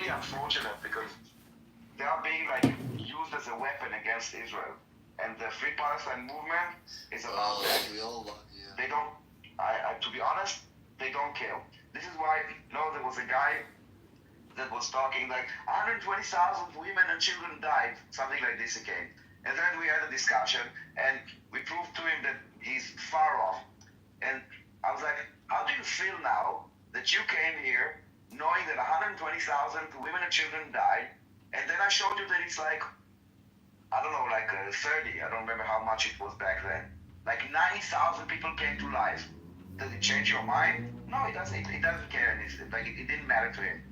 really unfortunate because they are being like used as a weapon against Israel. And the Free Palestine movement is about that. They don't, to be honest, they don't kill. This is why, there was a guy that was talking like 120,000 women and children died, something like this again. And then we had a discussion and we proved to him that he's far off. And I was like, how do you feel now that you came here knowing that 120,000 women and children died? And then I showed you that it's like, I don't know, like 30, I don't remember how much it was back then. Like 90,000 people came to life. Does it change your mind? No, it doesn't. It doesn't care. It didn't matter to him,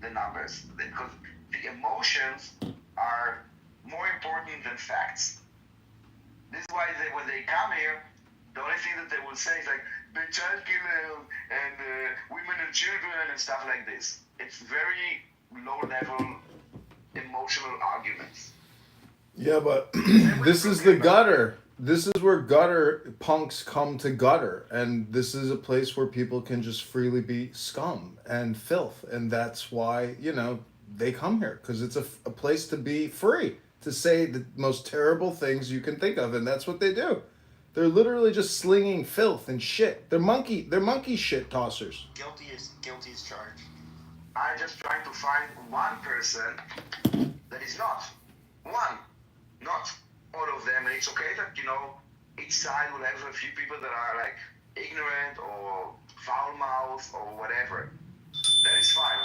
the numbers. Because the emotions are more important than facts. This is why when they come here, the only thing that they will say is like, the child killer and women and children and stuff like this. It's very low-level emotional arguments. Yeah, but this is the gutter. This is where gutter punks come to gutter. And this is a place where people can just freely be scum and filth. And that's why, they come here. Because it's a place to be free. To say the most terrible things you can think of. And that's what they do. They're literally just slinging filth and shit. They're monkey shit tossers. Guilty is charged. I'm just trying to find one person that is not. One. Not all of them. And it's okay that, each side will have a few people that are like ignorant or foul-mouthed or whatever. That is fine.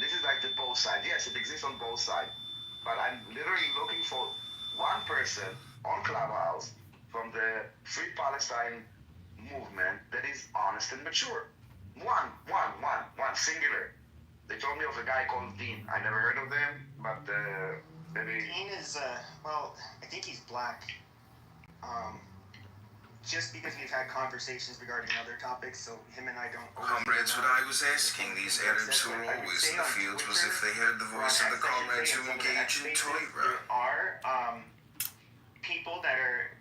This is like the both sides. Yes, it exists on both sides. But I'm literally looking for one person on Clubhouse from the Free Palestine movement that is honest and mature. One, singular. They told me of a guy called Dean. I never heard of them, but maybe... Dean is, I think he's black. Just because we've had conversations regarding other topics, so him and I don't... Comrades, what I was asking these Arabs who were always in the fields was if they heard the voice of the comrades who engage in Kitover. There are people that are,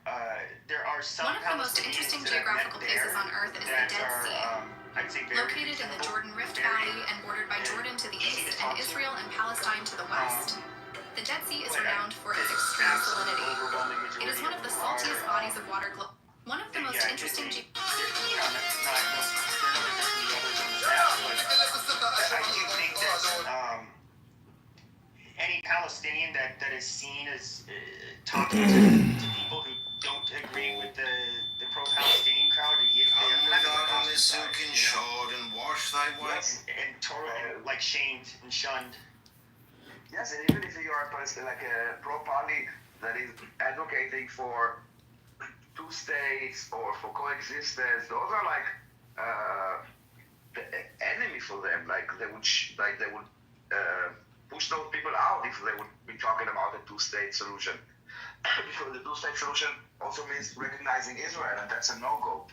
there are some... One of the most interesting geographical places on Earth is the Dead Sea. Located in the Jordan Rift Valley and bordered by Jordan to the east and Israel and Palestine to the west. The Dead Sea is renowned for its extreme salinity. It is one of the saltiest bodies of water globally. One of the most interesting... I do think that any Palestinian that is seen as talking to people who don't agree with the pro-Palestinian crowd, and totally shamed and shunned. Yes, and even if you are like a pro-party that is advocating for two states or for coexistence, those are like the enemy for them. Like they would push those people out if they would be talking about a two-state solution. Because the two-state solution also means recognizing Israel, and that's a no-go.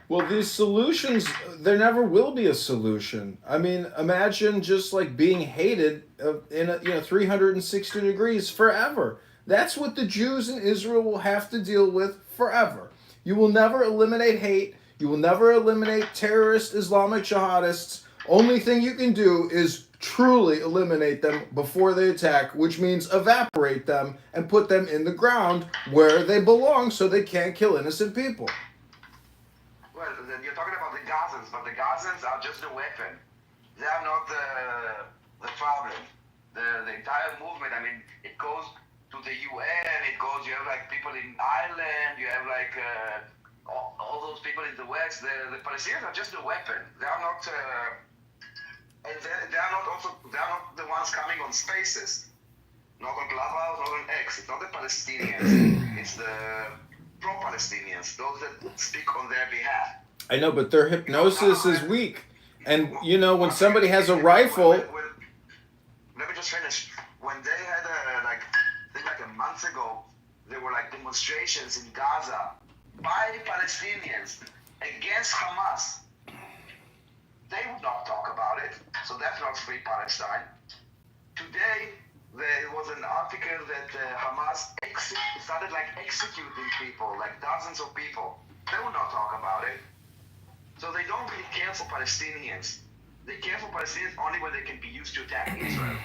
Well, these solutions, there never will be a solution. I mean, imagine just like being hated in 360 degrees forever. That's what the Jews in Israel will have to deal with forever. You will never eliminate hate. You will never eliminate terrorist Islamic jihadists. Only thing you can do is truly eliminate them before they attack, which means evaporate them and put them in the ground where they belong so they can't kill innocent people. Well, you're talking about the Gazans, but the Gazans are just a weapon. They are not the problem. The entire movement, I mean, it goes to the UN, you have like people in Ireland, you have like all those people in the West. The Palestinians are just a weapon. They are not, and they are not the ones coming on spaces. Not on Clubhouse, not on X. It's not the Palestinians. It's the pro-Palestinians, those that speak on their behalf. I know, but their hypnosis is weak. And, when somebody has a rifle... Let me just finish. When they had, I think a month ago, there were demonstrations in Gaza by Palestinians against Hamas. They would not talk about it, so that's not Free Palestine. Today, there was an article that Hamas started executing people, dozens of people. They would not talk about it. So they don't really care for Palestinians. They care for Palestinians only when they can be used to attack Israel,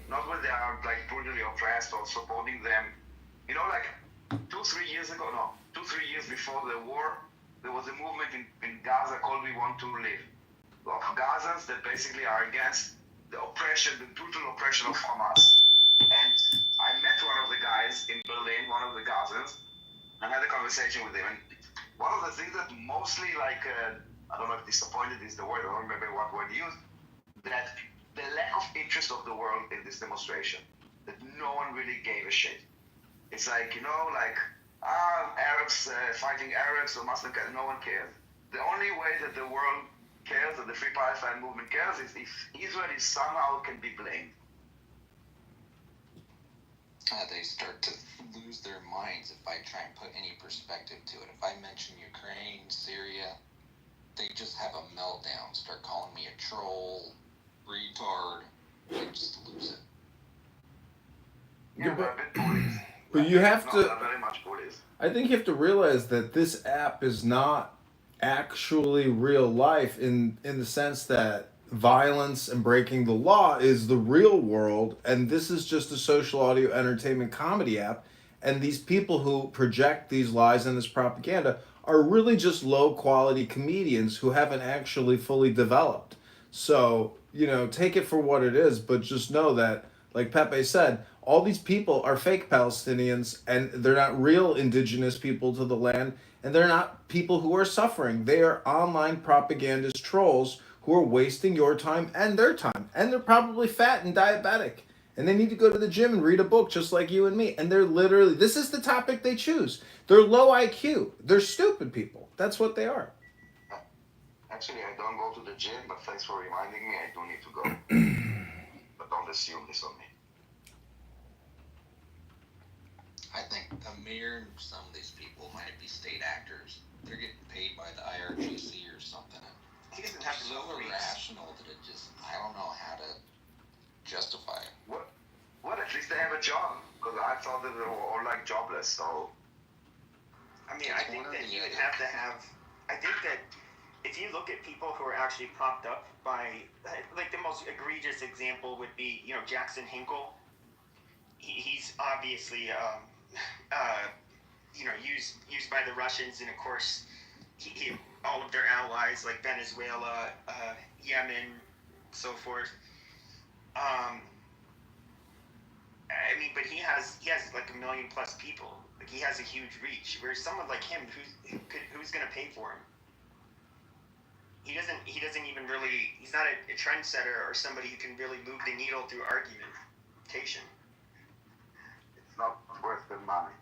not when they are like brutally oppressed or supporting them. You know, like 2-3 years before the war, there was a movement in Gaza called We Want to Live, of Gazans that basically are against the oppression, the brutal oppression of Hamas. And I met one of the guys in Berlin, one of the Gazans, and had a conversation with him. And one of the things that mostly I don't know if disappointed is the word, I don't remember what word he used, that the lack of interest of the world in this demonstration, that no one really gave a shit. It's like, Arabs fighting Arabs or Muslim, no one cares. The only way that the world cares, that the Free Palestine movement cares, is if Israel is somehow can be blamed. They start to lose their minds if I try and put any perspective to it. If I mention Ukraine, Syria, they just have a meltdown, start calling me a troll, retard, they just lose it. Yeah, they're a bit bullies. But you have to. Not very much bullies. I think you have to realize that this app is not actually real life in the sense that violence and breaking the law is the real world, and this is just a social audio entertainment comedy app. And these people who project these lies and this propaganda are really just low quality comedians who haven't actually fully developed. So, take it for what it is, but just know that, like Pepe said, all these people are fake Palestinians, and they're not real indigenous people to the land, and they're not people who are suffering. They are online propagandist trolls who are wasting your time and their time. And they're probably fat and diabetic. And they need to go to the gym and read a book just like you and me. And they're literally, this is the topic they choose. They're low IQ. They're stupid people. That's what they are. Actually, I don't go to the gym, but thanks for reminding me. I do need to go. But don't assume this on me. I think Amir and some of these people might be state actors. They're getting paid by the IRGC or something. He doesn't have to so know irrational that it just, I don't know how to justify it. What? At least they have a job. Because I thought that they were all jobless. So. I mean, I think that you would have to have. I think that if you look at people who are actually propped up by, like the most egregious example would be, Jackson Hinkle. He's obviously, used by the Russians, and of course, he all of their allies like Venezuela, Yemen, so forth. But he has like 1 million plus people. Like he has a huge reach. Whereas someone like him, who's going to pay for him? He doesn't even really. He's not a trendsetter or somebody who can really move the needle through argumentation. It's not worth the money.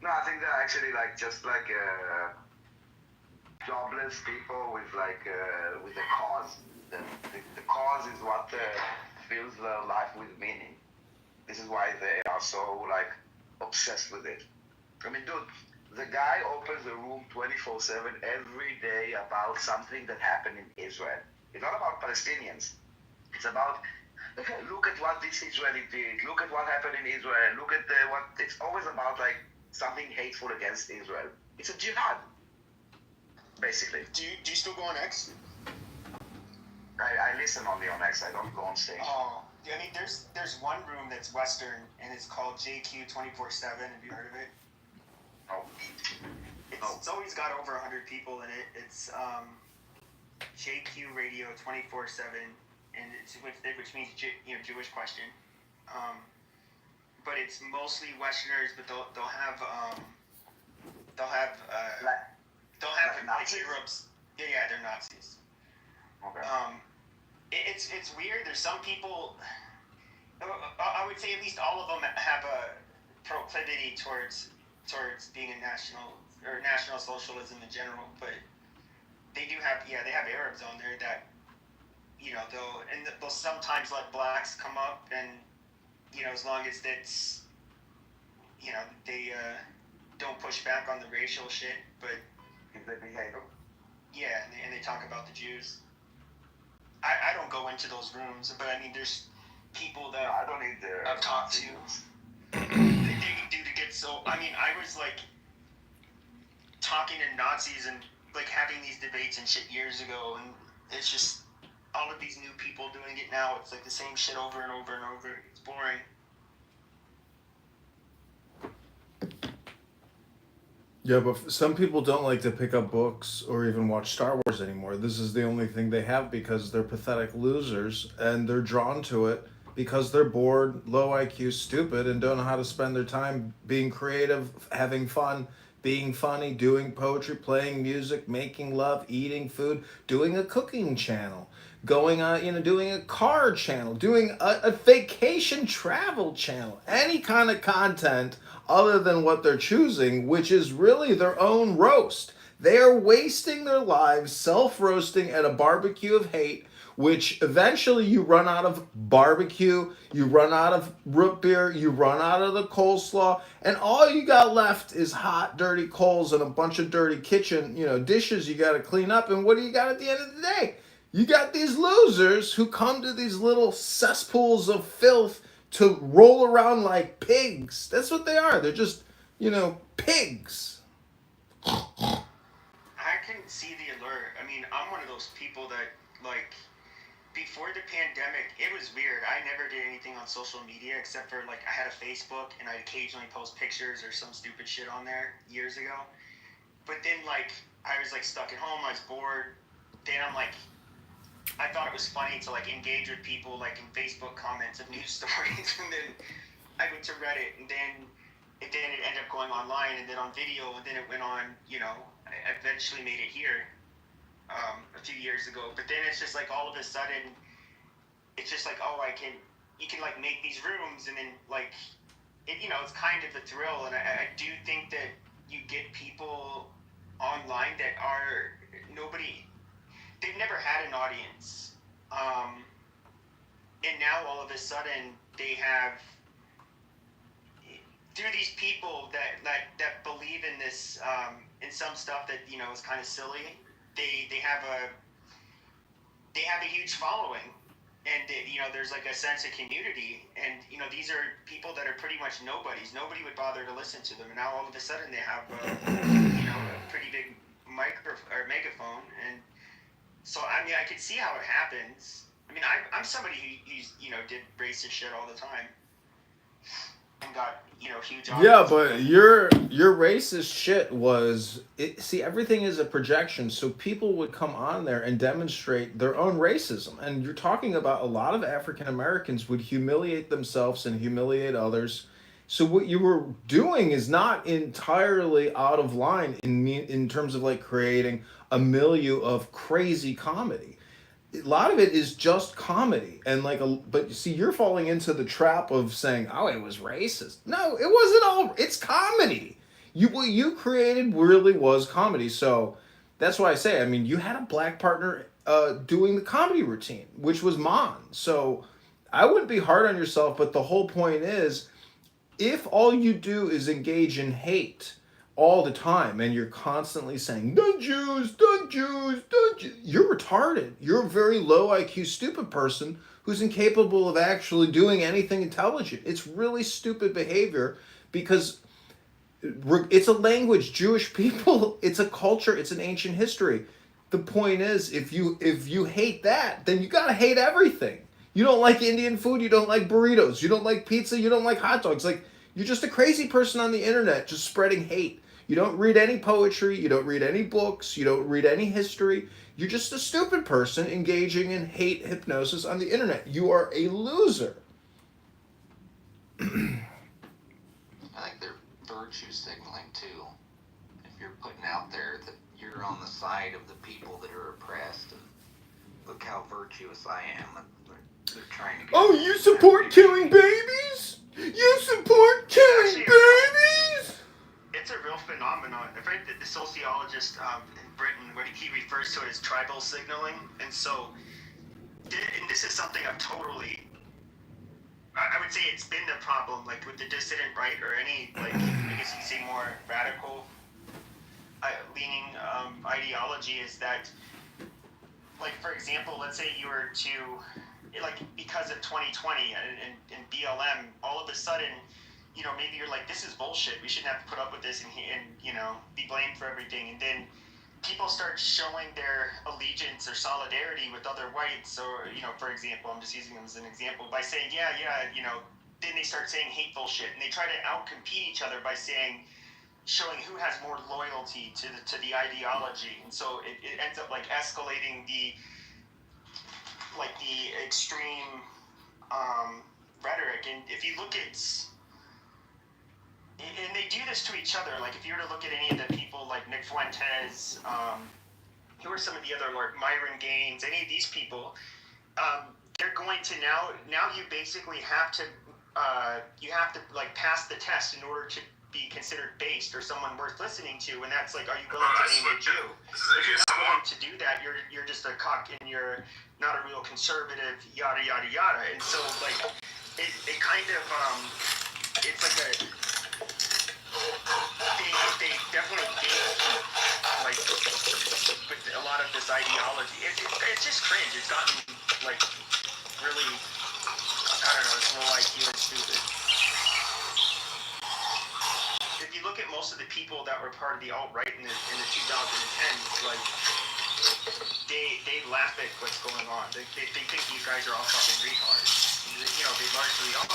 No, I think they're actually jobless people with with a cause. The cause is what fills their life with meaning. This is why they are so obsessed with it. I mean, dude, the guy opens the room 24/7 every day about something that happened in Israel. It's not about Palestinians. It's about, look at what this Israeli did. Look at what happened in Israel. Look at what. It's always about something hateful against Israel. It's a jihad, basically. Do you still go on X? I listen only on X. I don't go on stage. Oh, I mean, there's one room that's Western, and it's called JQ 24/7. Have you heard of it? No. It's always got over 100 people in it. It's JQ Radio 24/7, and which means Jewish question. But it's mostly Westerners, but they'll have Arabs. Yeah, they're Nazis. Okay. It's weird. There's some people. I would say at least all of them have a proclivity towards being a national socialism in general, but they do have they have Arabs on there that they'll sometimes let blacks come up, and as long as it's they don't push back on the racial shit, but If they behave. yeah, and they talk about the Jews. I don't go into those rooms, but I mean, there's people that I don't need their. I've talked to. They do to get so. I mean, I was talking to Nazis and like having these debates and shit years ago, and it's just all of these new people doing it now. It's like the same shit over and over and over. It's boring. Yeah, but some people don't like to pick up books or even watch Star Wars anymore. This is the only thing they have because they're pathetic losers and they're drawn to it because they're bored, low IQ, stupid, and don't know how to spend their time being creative, having fun, being funny, doing poetry, playing music, making love, eating food, doing a cooking channel, going on, doing a car channel, doing a vacation travel channel, any kind of content other than what they're choosing, which is really their own roast. They are wasting their lives self-roasting at a barbecue of hate, which eventually you run out of barbecue, you run out of root beer, you run out of the coleslaw, and all you got left is hot, dirty coals and a bunch of dirty kitchen, dishes you got to clean up. And what do you got at the end of the day? You got these losers who come to these little cesspools of filth to roll around like pigs. That's what they are. They're just, pigs. I can see the alert. I mean, I'm one of those people that, like, before the pandemic, it was weird. I never did anything on social media except for, like, I had a Facebook and I'd occasionally post pictures or some stupid shit on there years ago. But then, like, I was, like, stuck at home. I was bored. Then I'm, like, I thought it was funny to, like, engage with people, like, in Facebook comments of news stories. And then I went to Reddit, and then it ended up going online, and then on video, and then it went on, I eventually made it here a few years ago. But then it's just, like, all of a sudden, it's just like, oh, you can, like, make these rooms, and then, like, it's kind of a thrill. And I do think that you get people online that are they've never had an audience, and now all of a sudden they have, through these people that believe in this, in some stuff that is kind of silly, they have a huge following, and there's like a sense of community, and these are people that are pretty much nobodies. Nobody would bother to listen to them, and now all of a sudden they have a pretty big megaphone. And so, I mean, I could see how it happens. I mean, I'm somebody who did racist shit all the time and got, huge audience. Yeah, but your racist shit was... See, everything is a projection, so people would come on there and demonstrate their own racism. And you're talking about a lot of African Americans would humiliate themselves and humiliate others. So what you were doing is not entirely out of line in terms of, like, creating a milieu of crazy comedy. A lot of it is just comedy, and but you see, you're falling into the trap of saying, "Oh, it was racist." No, it wasn't all. It's comedy. What you created really was comedy. So that's why I say, I mean, you had a black partner doing the comedy routine, which was Mon. So I wouldn't be hard on yourself, but the whole point is, if all you do is engage in hate all the time and you're constantly saying, "Don't Jews, don't Jews, don't Jews," you're retarded. You're a very low IQ, stupid person who's incapable of actually doing anything intelligent. It's really stupid behavior because it's a language. Jewish people, it's a culture, it's an ancient history. The point is, if you hate that, then you gotta hate everything. You don't like Indian food, you don't like burritos, you don't like pizza, you don't like hot dogs. Like, you're just a crazy person on the internet just spreading hate. You don't read any poetry, you don't read any books, you don't read any history. You're just a stupid person engaging in hate hypnosis on the internet. You are a loser. I think they're virtue signaling too. If you're putting out there that you're on the side of the people that are oppressed, and look how virtuous I am. They're trying to get... Oh, you support killing babies? You support killing babies? It's a real phenomenon. I've read the sociologist in Britain, where he refers to it as tribal signaling. And so, and this is something I've totally... I would say it's been the problem, like with the dissident right, or any, like, I guess you could say more radical leaning ideology, is that, like, for example, let's say you were to, like, because of 2020 and BLM, all of a sudden maybe you're like, this is bullshit. We shouldn't have to put up with this and be blamed for everything. And then people start showing their allegiance or solidarity with other whites, or, for example, I'm just using them as an example, by saying, then they start saying hateful shit, and they try to outcompete each other by showing who has more loyalty to the ideology. And so it ends up like escalating the extreme rhetoric. And if you look at, and they do this to each other, like if you were to look at any of the people like Nick Fuentes, who are some of the other, like Myron Gaines, any of these people, they're going to now you basically have to like pass the test in order to be considered based or someone worth listening to. And that's like, are you willing to name a Jew? If you're not willing to do that, you're just a cock and you're not a real conservative, yada yada yada. And so like it kind of it's like they definitely gatekeep like with a lot of this ideology. It's just cringe. It's gotten like really, I don't know, it's low IQ and stupid. If you look at most of the people that were part of the alt-right in the 2010s, like they laugh at what's going on. They think these guys are all fucking retards. They largely are.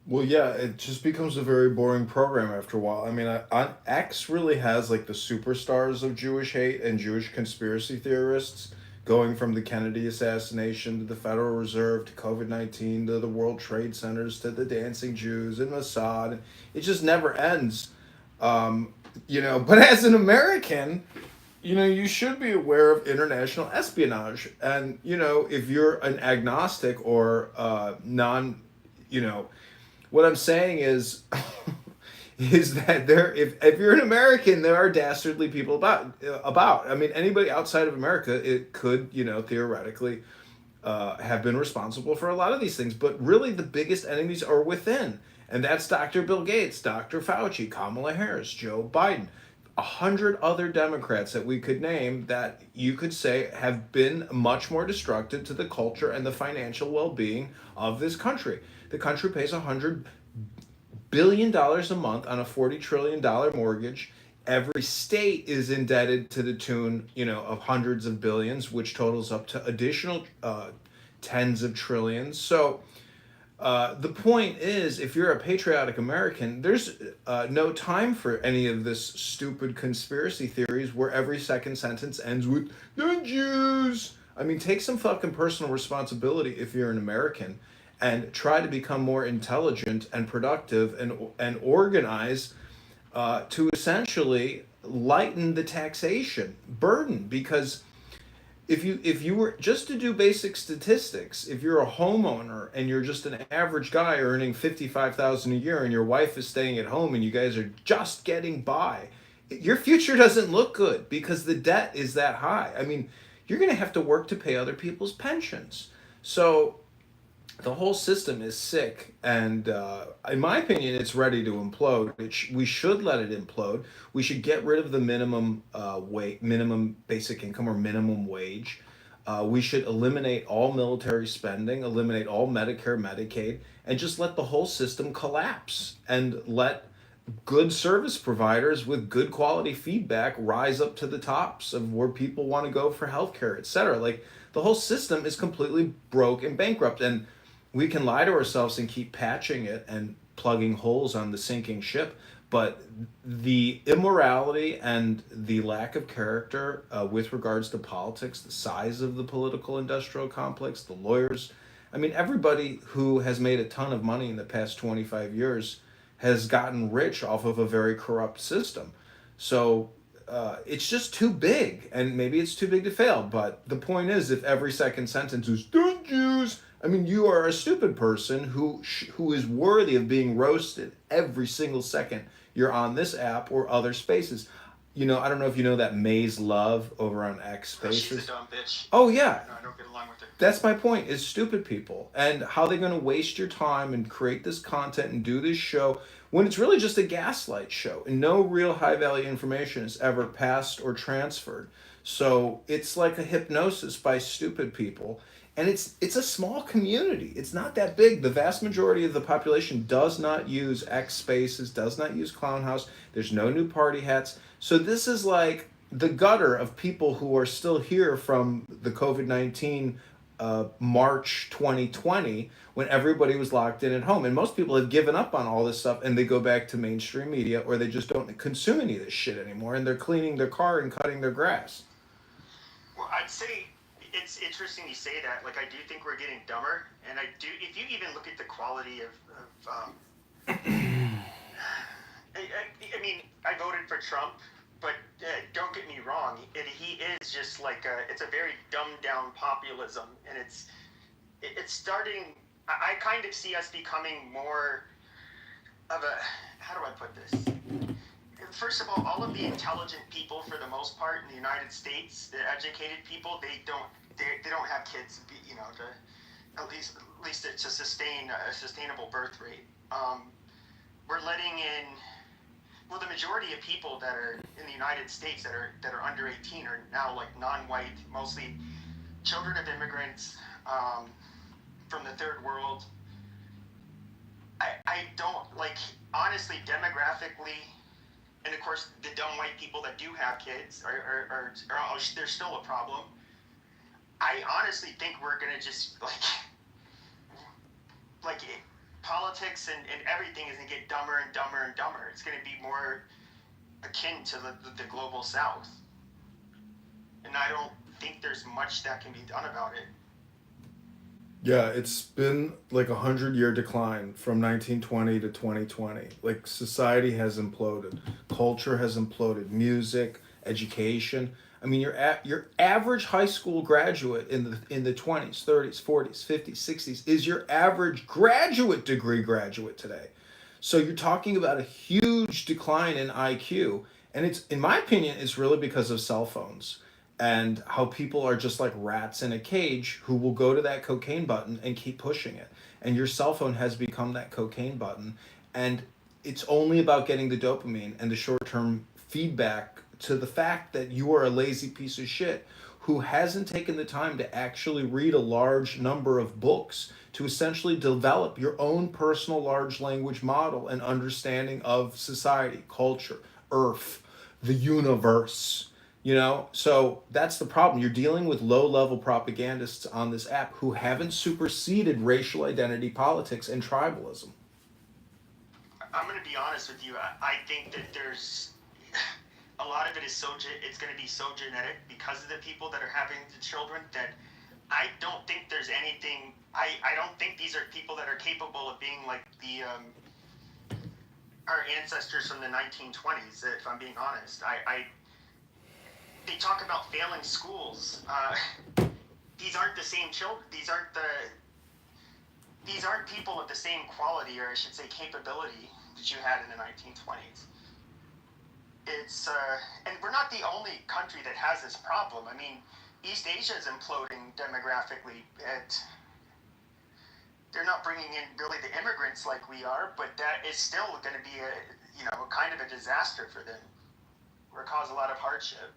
Well, yeah, it just becomes a very boring program after a while. I mean, X really has like the superstars of Jewish hate and Jewish conspiracy theorists, going from the Kennedy assassination to the Federal Reserve to COVID-19 to the World Trade Centers to the dancing Jews and Mossad. It just never ends. But as an American, you should be aware of international espionage. And, if you're an agnostic or what I'm saying is that if you're an American, there are dastardly people about. I mean, anybody outside of America, it could, theoretically have been responsible for a lot of these things. But really, the biggest enemies are within. And that's Dr. Bill Gates, Dr. Fauci, Kamala Harris, Joe Biden, 100 other Democrats that we could name that you could say have been much more destructive to the culture and the financial well-being of this country. The country pays $100 billion a month on a $40 trillion mortgage. Every state is indebted to the tune, of hundreds of billions, which totals up to additional tens of trillions. So the point is, if you're a patriotic American, there's no time for any of this stupid conspiracy theories where every second sentence ends with, the Jews. I mean, take some fucking personal responsibility if you're an American, and try to become more intelligent and productive and organize to essentially lighten the taxation burden. Because if you were just to do basic statistics, if you're a homeowner and you're just an average guy earning $55,000 a year and your wife is staying at home and you guys are just getting by, your future doesn't look good because the debt is that high. I mean, you're going to have to work to pay other people's pensions. So the whole system is sick, and in my opinion, it's ready to implode. We should let it implode. We should get rid of the minimum basic income or minimum wage. We should eliminate all military spending, eliminate all Medicare, Medicaid, and just let the whole system collapse and let good service providers with good quality feedback rise up to the tops of where people want to go for healthcare, etc. Like, the whole system is completely broke and bankrupt, and we can lie to ourselves and keep patching it and plugging holes on the sinking ship, but the immorality and the lack of character with regards to politics, the size of the political industrial complex, the lawyers, I mean, everybody who has made a ton of money in the past 25 years has gotten rich off of a very corrupt system. So it's just too big, and maybe it's too big to fail. But the point is, if every second sentence is, don't Jews, I mean, you are a stupid person who is worthy of being roasted every single second you're on this app or other spaces. I don't know if you know that Maze Love over on X Spaces. She's a dumb bitch. Oh yeah. No, I don't get along with her. That's my point, is stupid people. And how they're going to waste your time and create this content and do this show when it's really just a gaslight show and no real high value information is ever passed or transferred. So it's like a hypnosis by stupid people. And it's a small community. It's not that big. The vast majority of the population does not use X Spaces, does not use Clown House. There's no new party hats. So this is like the gutter of people who are still here from the COVID-19 March 2020, when everybody was locked in at home. And most people have given up on all this stuff and they go back to mainstream media, or they just don't consume any of this shit anymore, and they're cleaning their car and cutting their grass. Well, I'd say it's interesting you say that. Like, I do think we're getting dumber, and I do. If you even look at the quality of I mean, I voted for Trump, but don't get me wrong. He is just like it's a very dumbed down populism, and it's starting. I kind of see us becoming more of a. How do I put this? First of all of the intelligent people, for the most part, in the United States, the educated people, they don't have kids, at least to sustain a sustainable birth rate. We're letting in, well, the majority of people that are in the United States that are under 18 are now like non-white, mostly children of immigrants from the third world. I don't, like, honestly, demographically, and of course, the dumb white people that do have kids are they're still a problem. I honestly think we're gonna just politics and everything is gonna get dumber and dumber and dumber. It's gonna be more akin to the global South, and I don't think there's much that can be done about it. Yeah, it's been like 100-year decline from 1920 to 2020. Like, society has imploded, culture has imploded, music, education. I mean, your average high school graduate in the 20s, 30s, 40s, 50s, 60s is your average graduate degree graduate today. So you're talking about a huge decline in IQ, and it's, in my opinion, it's really because of cell phones. And how people are just like rats in a cage who will go to that cocaine button and keep pushing it. And your cell phone has become that cocaine button. And it's only about getting the dopamine and the short-term feedback to the fact that you are a lazy piece of shit who hasn't taken the time to actually read a large number of books to essentially develop your own personal large language model and understanding of society, culture, earth, the universe. So that's the problem. You're dealing with low-level propagandists on this app who haven't superseded racial identity politics and tribalism. I'm going to be honest with you. I think that there's a lot of it is it's going to be so genetic because of the people that are having the children that I don't think there's anything. I don't think these are people that are capable of being like our ancestors from the 1920s. If I'm being honest, they talk about failing schools. These aren't the same children. These aren't people of the same quality, or I should say capability, that you had in the 1920s. It's and we're not the only country that has this problem. I mean, East Asia is imploding demographically. They're not bringing in really the immigrants like we are, but that is still going to be a kind of a disaster for them, or cause a lot of hardship.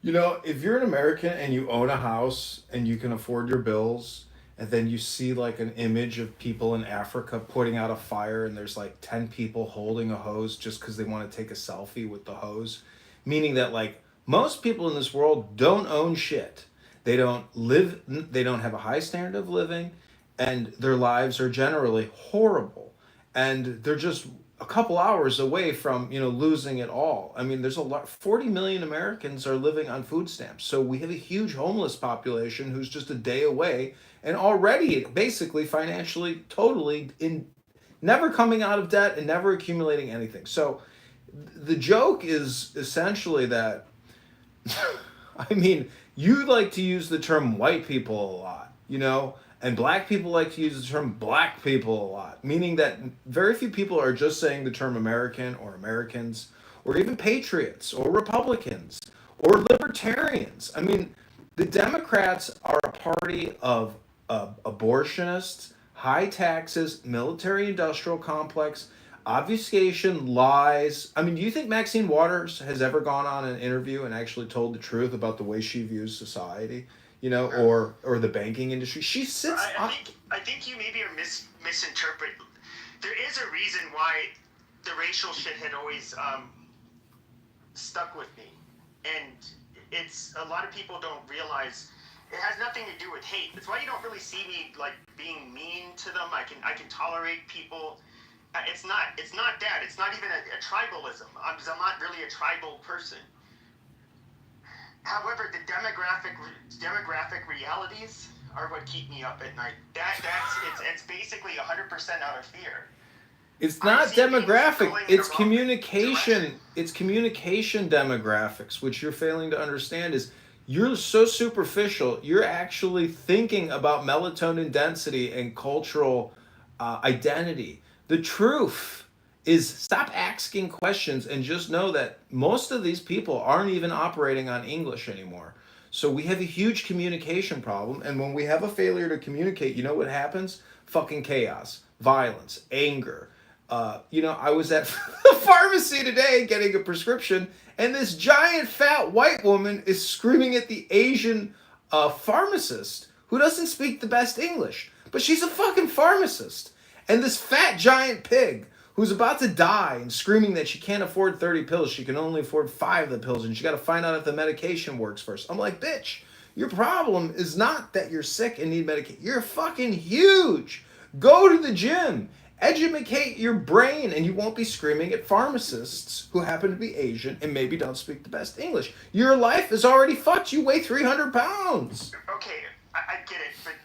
If you're an American and you own a house and you can afford your bills, and then you see like an image of people in Africa putting out a fire and there's like 10 people holding a hose just because they want to take a selfie with the hose, meaning that like most people in this world don't own shit. They don't have a high standard of living, and their lives are generally horrible. And they're just a couple hours away from losing it all. I mean, there's 40 million Americans are living on food stamps, so we have a huge homeless population who's just a day away and already basically financially totally never coming out of debt and never accumulating anything. So the joke is essentially that I mean, you like to use the term white people a lot, and black people like to use the term black people a lot, meaning that very few people are just saying the term American or Americans or even patriots or Republicans or libertarians. I mean, the Democrats are a party of abortionists, high taxes, military industrial complex, obfuscation, lies. I mean, do you think Maxine Waters has ever gone on an interview and actually told the truth about the way she views society, or the banking industry? She sits. I think you maybe are misinterpreting. There is a reason why the racial shit had always stuck with me, and it's a lot of people don't realize it has nothing to do with hate. That's why you don't really see me like being mean to them. I can tolerate people. It's not that. It's not even a tribalism. I'm not really a tribal person. However, the demographic realities are what keep me up at night. It's basically 100% out of fear. It's not demographic, it's communication. It's communication demographics, which you're failing to understand is you're so superficial. You're actually thinking about melatonin density and cultural identity. The truth is stop asking questions and just know that most of these people aren't even operating on English anymore. So we have a huge communication problem, and when we have a failure to communicate, you know what happens? Fucking chaos, violence, anger. I was at the pharmacy today getting a prescription, and this giant fat white woman is screaming at the Asian pharmacist who doesn't speak the best English, but she's a fucking pharmacist. And this fat giant pig who's about to die and screaming that she can't afford 30 pills, she can only afford 5 of the pills, and she got to find out if the medication works first. I'm like, bitch, your problem is not that you're sick and need medication. You're fucking huge. Go to the gym. Educate your brain, and you won't be screaming at pharmacists who happen to be Asian and maybe don't speak the best English. Your life is already fucked. You weigh 300 pounds. Okay, I get it, but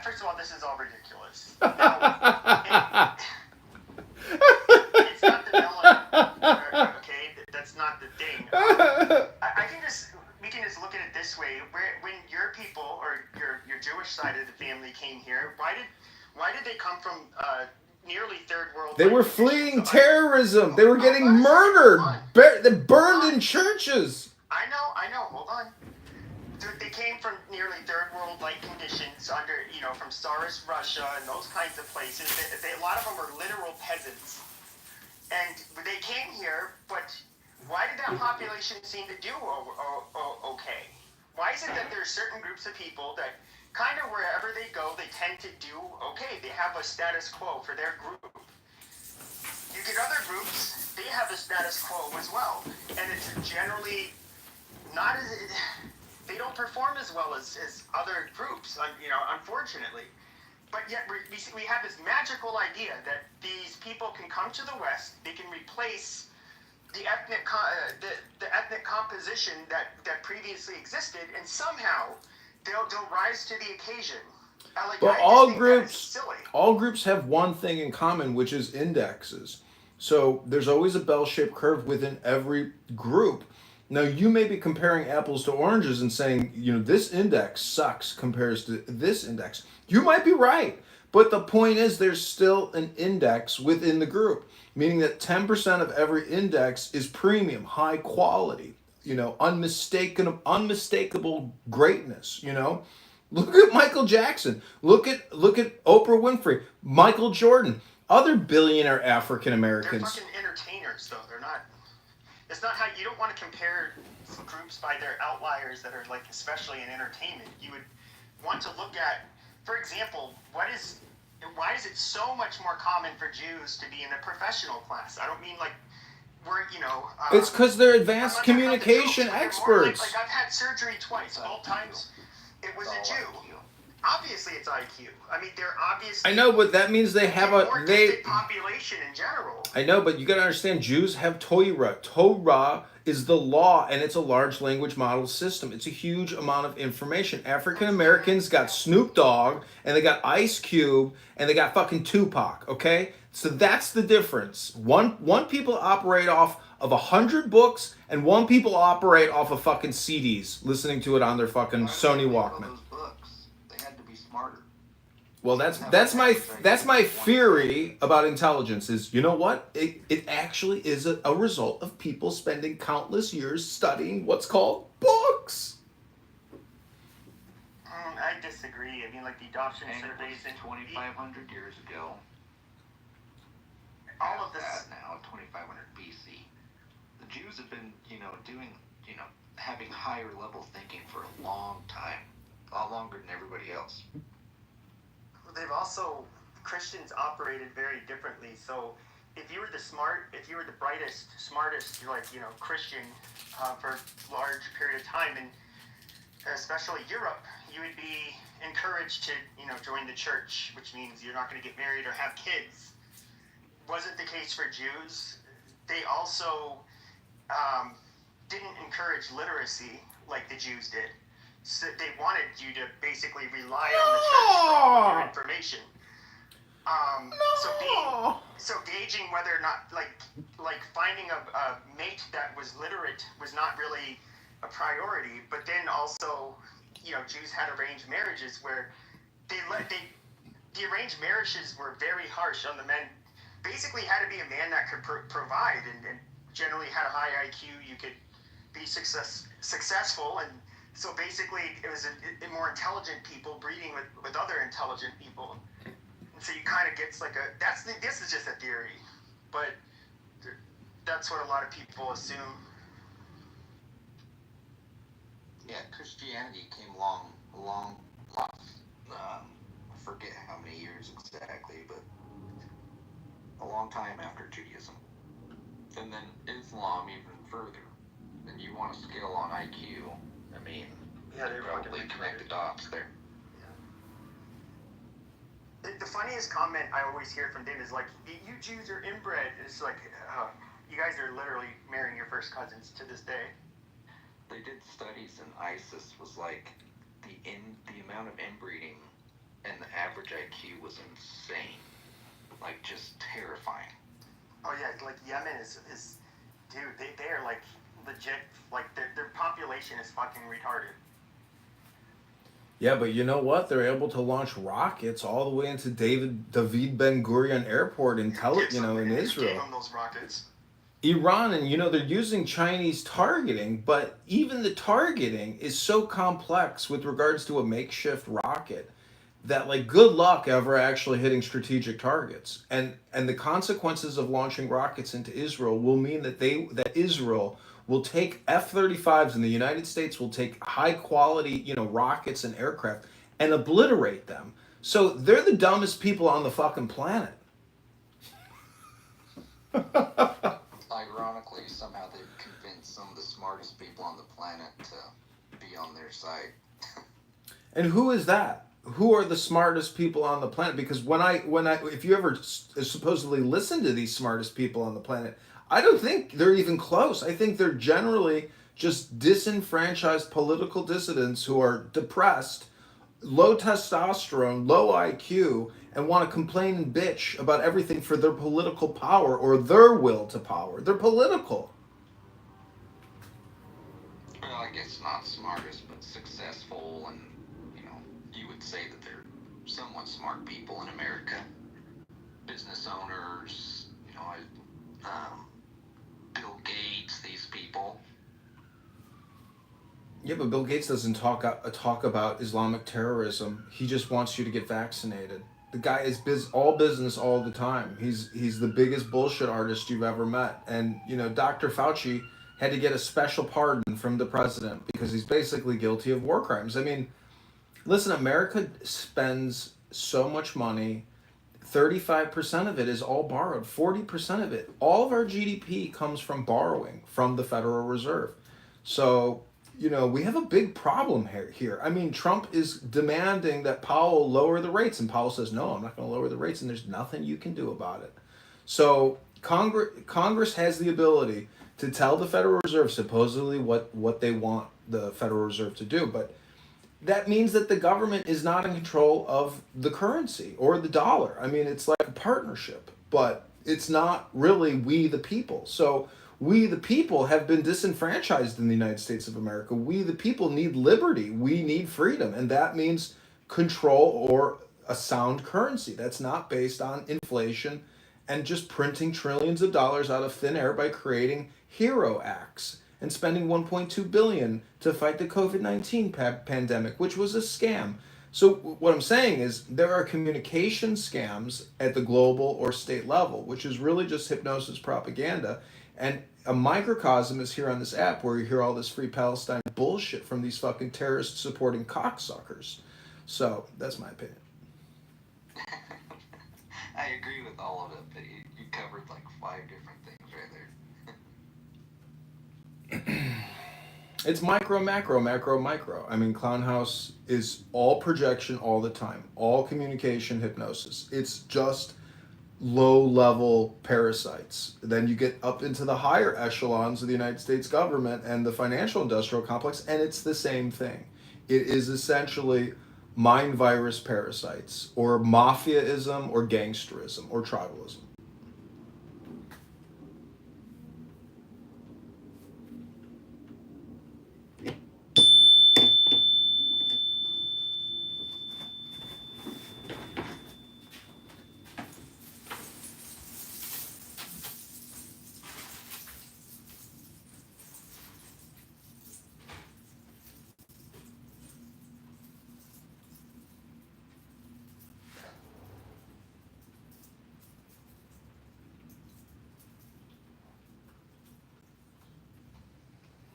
first of all, this is all ridiculous. It's not the melanin, okay? That's not the thing. We can just look at it this way. When your people or your Jewish side of the family came here, why did they come from nearly third world? They were fleeing terrorism. They were getting murdered. They burned in churches. I know. Hold on. They came from nearly third world like conditions under, from Tsarist Russia and those kinds of places. A lot of them were literal peasants. And they came here, but why did that population seem to do okay? Why is it that there are certain groups of people that kind of wherever they go, they tend to do okay? They have a status quo for their group. You get other groups, they have a status quo as well. And it's generally not as... They don't perform as well as other groups, unfortunately. But yet we have this magical idea that these people can come to the West, they can replace the ethnic composition that previously existed, and somehow they'll rise to the occasion. But all groups have one thing in common, which is indexes. So there's always a bell-shaped curve within every group. Now, you may be comparing apples to oranges and saying, this index sucks compares to this index. You might be right. But the point is there's still an index within the group, meaning that 10% of every index is premium, high quality, unmistakable greatness, Look at Michael Jackson. Look at Oprah Winfrey, Michael Jordan, other billionaire African Americans. They're fucking entertainers, though. They're not... It's not how you don't want to compare groups by their outliers that are especially in entertainment. You would want to look at, for example, why is it so much more common for Jews to be in the professional class? I don't mean it's because they're advanced communication experts. I've had surgery twice. Both times it was a Jew. Obviously, it's IQ. I mean, they're obviously... I know, but that means they have a... population in general. I know, but you got to understand, Jews have Torah. Torah is the law, and it's a large language model system. It's a huge amount of information. African Americans got Snoop Dogg, and they got Ice Cube, and they got fucking Tupac, okay? So that's the difference. One people operate off of 100 books, and one people operate off of fucking CDs, listening to it on their fucking Sony Walkman. Well, that's my theory about intelligence. Is, you know what? It actually is a result of people spending countless years studying what's called books. I disagree. I mean, like the adoption surveys in 2,500 years ago. All of this now, 2,500 BC. The Jews have been, doing, having higher level thinking for a long time, a lot longer than everybody else. They've also, Christians operated very differently. So if you were the brightest, smartest, Christian for a large period of time, and especially Europe, you would be encouraged to, join the church, which means you're not going to get married or have kids. Wasn't the case for Jews. They also didn't encourage literacy like the Jews did. So they wanted you to basically rely on the church for all of your information. So gauging whether or not, like finding a mate that was literate was not really a priority. But then also, Jews had arranged marriages where the arranged marriages were very harsh on the men. Basically, had to be a man that could provide and generally had a high IQ. You could be successful, and so basically it was a more intelligent people breeding with other intelligent people, and so you kind of gets like this is just a theory, but that's what a lot of people assume. Yeah, Christianity came along, I forget how many years exactly, but a long time after Judaism. And then Islam even further. And you want to scale on IQ, I mean, yeah, they probably connect the dots there. Yeah. The funniest comment I always hear from them is like, you Jews are inbred. It's like, you guys are literally marrying your first cousins to this day. They did studies, and ISIS was like, the amount of inbreeding and the average IQ was insane. Like, just terrifying. Oh yeah, like Yemen is dude, they are like legit, like their population is fucking retarded. Yeah, but you know what? They're able to launch rockets all the way into David Ben Gurion Airport in in Israel. Gave them those rockets. Iran, and they're using Chinese targeting, but even the targeting is so complex with regards to a makeshift rocket that, like, good luck ever actually hitting strategic targets. And the consequences of launching rockets into Israel will mean that Israel will take F-35s and the United States will take high quality, rockets and aircraft and obliterate them. So they're the dumbest people on the fucking planet. Ironically, somehow they've convinced some of the smartest people on the planet to be on their side. And who is that? Who are the smartest people on the planet? Because if you ever supposedly listen to these smartest people on the planet, I don't think they're even close. I think they're generally just disenfranchised political dissidents who are depressed, low testosterone, low IQ, and want to complain and bitch about everything for their political power or their will to power. They're political. Well, I guess not smartest, but successful, and you would say that they're somewhat smart people in America. Business owners, Bill Gates, these people. Yeah, but Bill Gates doesn't talk about Islamic terrorism. He just wants you to get vaccinated. The guy is all business all the time. He's the biggest bullshit artist you've ever met. And, Dr. Fauci had to get a special pardon from the president because he's basically guilty of war crimes. I mean, listen, America spends so much money. 35% of it is all borrowed. 40% of it. All of our GDP comes from borrowing from the Federal Reserve. So, we have a big problem here. I mean, Trump is demanding that Powell lower the rates, and Powell says, no, I'm not going to lower the rates, and there's nothing you can do about it. So Congress has the ability to tell the Federal Reserve supposedly what they want the Federal Reserve to do, but that means that the government is not in control of the currency or the dollar. I mean, it's like a partnership, but it's not really we the people. So we the people have been disenfranchised in the United States of America. We the people need liberty. We need freedom, and that means control or a sound currency that's not based on inflation and just printing trillions of dollars out of thin air by creating hero acts and spending 1.2 billion to fight the COVID-19 pandemic, which was a scam. So what I'm saying is there are communication scams at the global or state level, which is really just hypnosis propaganda. And a microcosm is here on this app where you hear all this free Palestine bullshit from these fucking terrorist supporting cocksuckers. So that's my opinion. I agree with all of it, but you covered like 5 different things right there. It's micro, macro, macro, micro. I mean, Clown House is all projection all the time, all communication hypnosis. It's just low-level parasites. Then you get up into the higher echelons of the United States government and the financial industrial complex, and it's the same thing. It is essentially mind virus parasites, or mafiaism, or gangsterism, or tribalism.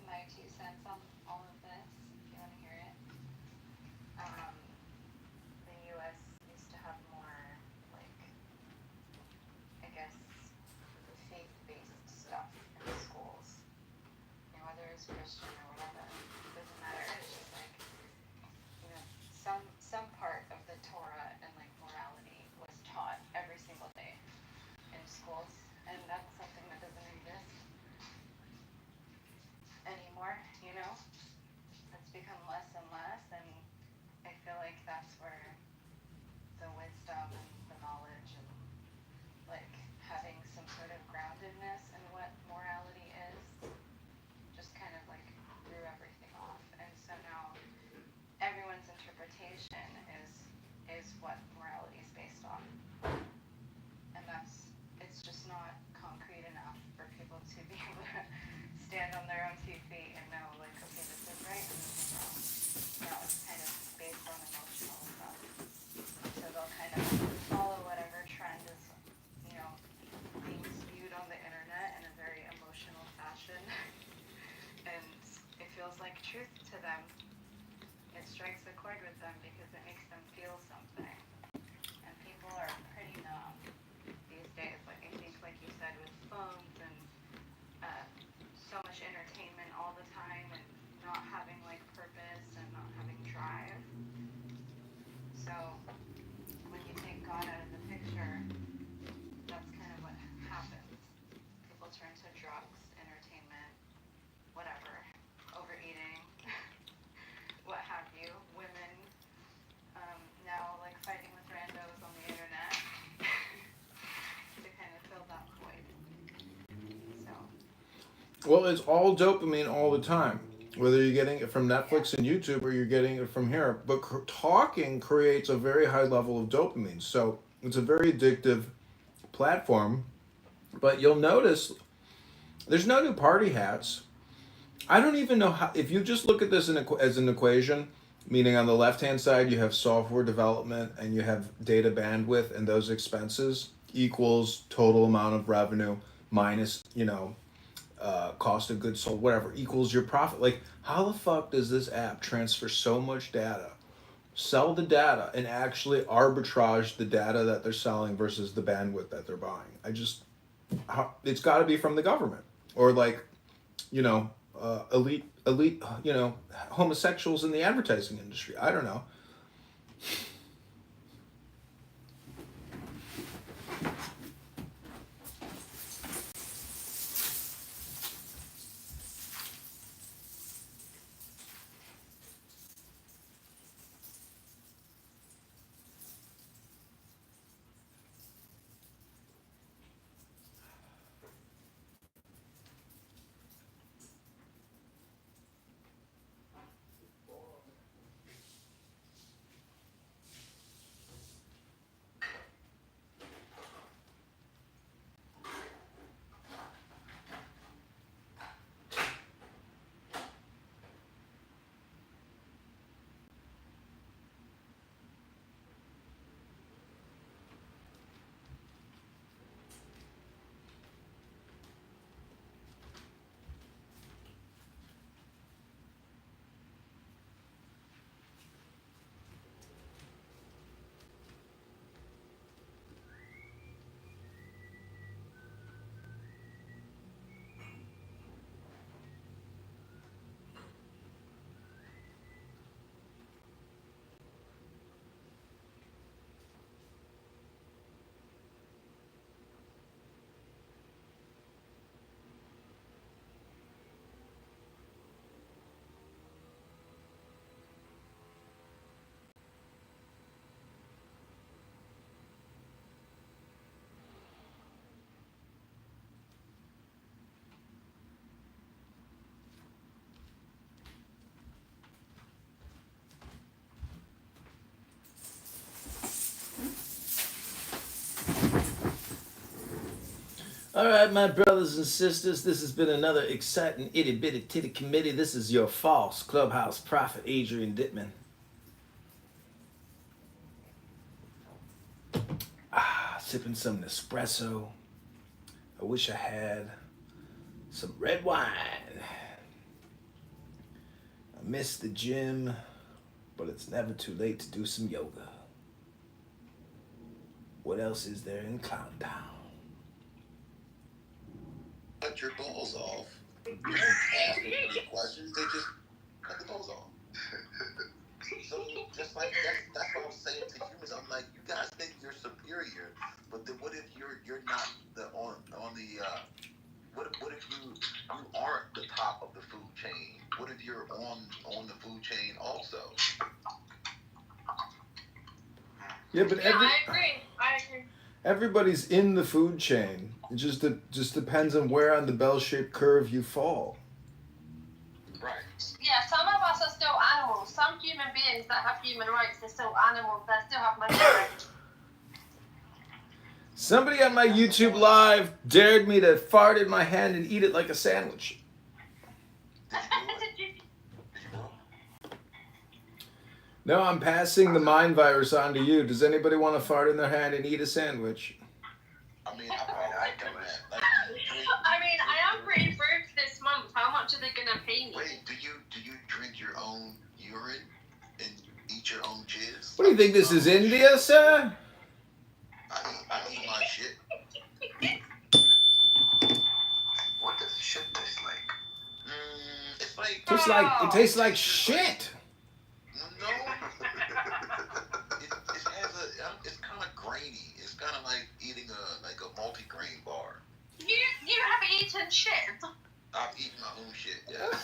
My 2 cents on all of this, if you want to hear it. The U.S. used to have more, like, I guess, faith-based stuff in the schools. You know, whether it's Christian or whatever, it doesn't matter. It's just like, you know, some part of the Torah and like morality was taught every single day in schools, and that's something that doesn't exist anymore, you know? It's become less and less, and I feel like that's where the wisdom and the knowledge and like having some sort of groundedness in what morality is just kind of like threw everything off. And so now everyone's interpretation is what morality is based on. And it's just not concrete enough for people to be able to stand on their own 2 feet and know, like, okay, this is right and this is wrong. No, it's kind of based on emotional stuff. So they'll kind of follow whatever trend is, you know, being spewed on the internet in a very emotional fashion. And it feels like truth to them. It strikes a chord with them because it makes them feel something. And people are pretty numb these days. Like, I think, like you said, with phones and so much entertainment all the time and not having like purpose and not having drive. So when you take God out of the picture, that's kind of what happens. People turn to drugs, entertainment, whatever, overeating, what have you. Women now like fighting with randos on the internet to kind of fill that void. So. Well, it's all dopamine all the time, whether you're getting it from Netflix and YouTube or you're getting it from here. But talking creates a very high level of dopamine. So it's a very addictive platform. But you'll notice there's no new party hats. I don't even know how, if you just look at this as an equation, meaning on the left-hand side you have software development and you have data bandwidth, and those expenses equals total amount of revenue minus, you know, cost of goods sold, whatever, equals your profit. Like, how the fuck does this app transfer so much data, sell the data, and actually arbitrage the data that they're selling versus the bandwidth that they're buying? It's got to be from the government or like, you know, elite, you know, homosexuals in the advertising industry. I don't know. All right, my brothers and sisters, this has been another exciting itty bitty titty committee. This is your false clubhouse prophet, Adrian Dittman. Sipping some Nespresso. I wish I had some red wine. I miss the gym, but it's never too late to do some yoga. What else is there in Clown Town? Cut your balls off. You don't ask them any questions. They just cut the balls off. So just like that's what I was saying to humans. I'm like, you guys think you're superior, but then what if you're not the on the what if you aren't the top of the food chain? What if you're on the food chain also? Yeah, but I agree. everybody's in the food chain. It just depends on where on the bell-shaped curve you fall. Right. Yeah, some of us are still animals. Some human beings that have human rights, they're still animals. They still have money rights. Somebody on my YouTube live dared me to fart in my hand and eat it like a sandwich. No, I'm passing the mind virus on to you. Does anybody want to fart in their hand and eat a sandwich? I mean, I do that. I mean, I am pretty broke this month. How much are they gonna pay me? Wait, do you drink your own urine and eat your own jizz? What do you think this is, India, sir? I eat my shit. What does shit taste like? It's like It tastes like shit. no. It has it's kind of grainy. It's kind of like eating a multi-grain bar. You have eaten shit. I've eaten my own shit. Yeah.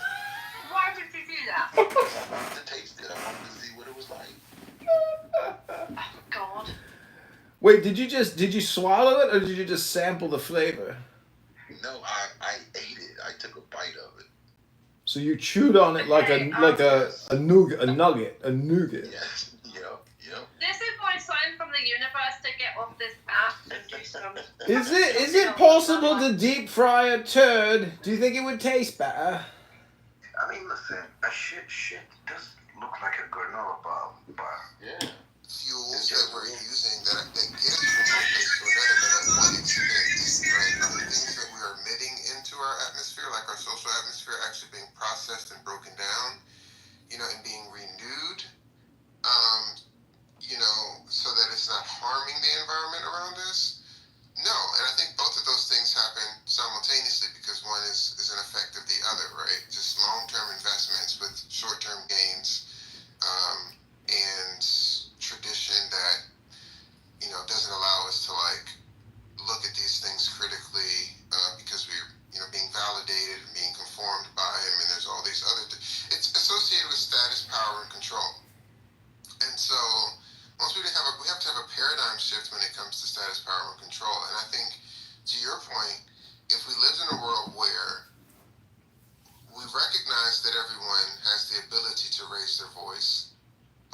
Why would you do that? I wanted to taste it. I wanted to see what it was like. Oh God. Wait, did you swallow it or did you just sample the flavor? No, I ate it. I took a bite of it. So you chewed on it like a nugget. Yes. Yep. This is my sign from the universe to get off this app and do some. Is it possible to deep fry a turd? Do you think it would taste better? I mean, listen, a shit does look like a granola bar. Yeah. Fuels that we're using that get us from one place to another, but at what expense, right? Are the things that we are emitting into our atmosphere, like our social atmosphere, actually being processed and broken down, and being renewed, so that it's not harming the environment around us? No, and I think both of those things happen simultaneously because one is an effect of the other, right? Just long-term investments with short-term gains, and tradition that, doesn't allow us to look at these things critically, because we're, being validated and being conformed by him, and there's all these other, it's associated with status, power, and control. And so, once we have to have a paradigm shift when it comes to status, power, and control. And I think, to your point, if we lived in a world where we recognize that everyone has the ability to raise their voice,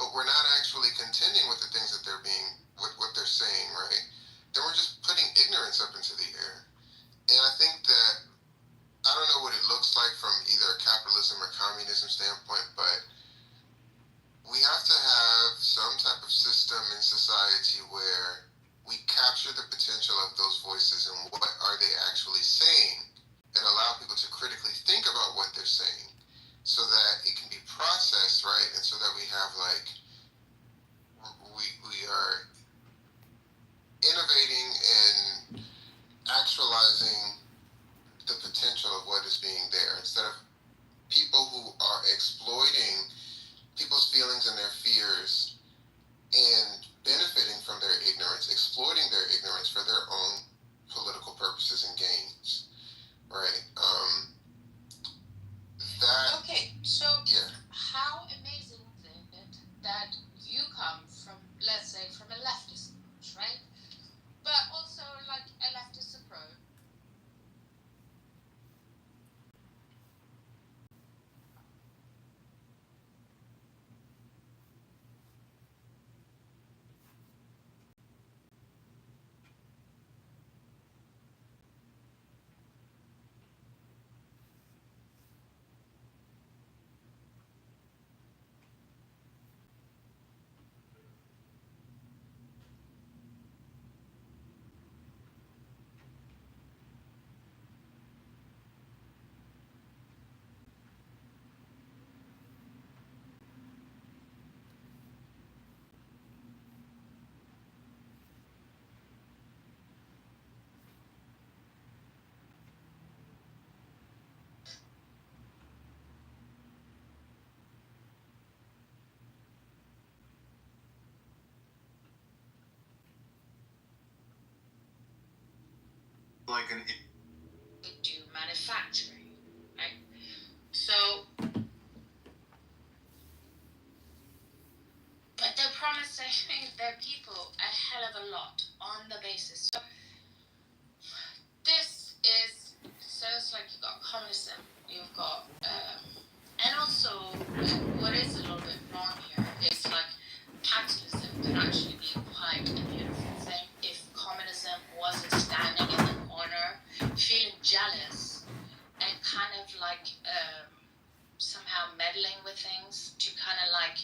but we're not actually contending with the things that they're what they're saying, right? Then we're just putting ignorance up into the air. And I think that, I don't know what it looks like from either a capitalism or communism standpoint, but we have to have some type of system in society where we capture the potential of those voices and what are they actually saying, and allow people to critically think about what they're saying so that it can be processed, right? And so that we have we are innovating and actualizing the potential of what is being there, instead of people who are exploiting people's feelings and their fears and benefiting from their ignorance, exploiting their ignorance for their own political purposes and gains, right? Okay, so Yeah. how amazing is it that you come from, let's say, from a leftist approach, right? But also, like an do manufacturing, right? So, but they're promising their people a hell of a lot on the basis. So this is, so it's like you've got communism, you've got, and also what is a little bit wrong here is like capitalism can actually be quite a beautiful thing if communism wasn't standing in the corner, feeling jealous and kind of like somehow meddling with things to kind of like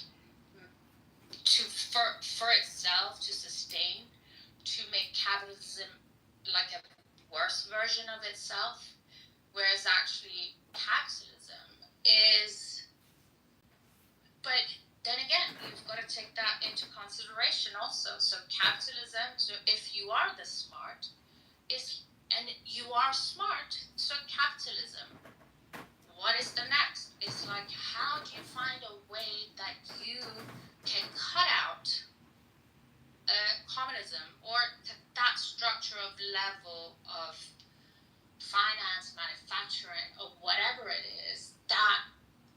to for itself to sustain, to make capitalism like a worse version of itself, whereas actually capitalism is, but then again you've got to take that into consideration also. So capitalism, so if you are the smart is, and you are smart, so capitalism, what is the next? It's like, how do you find a way that you can cut out communism or that structure of level of finance, manufacturing, or whatever it is that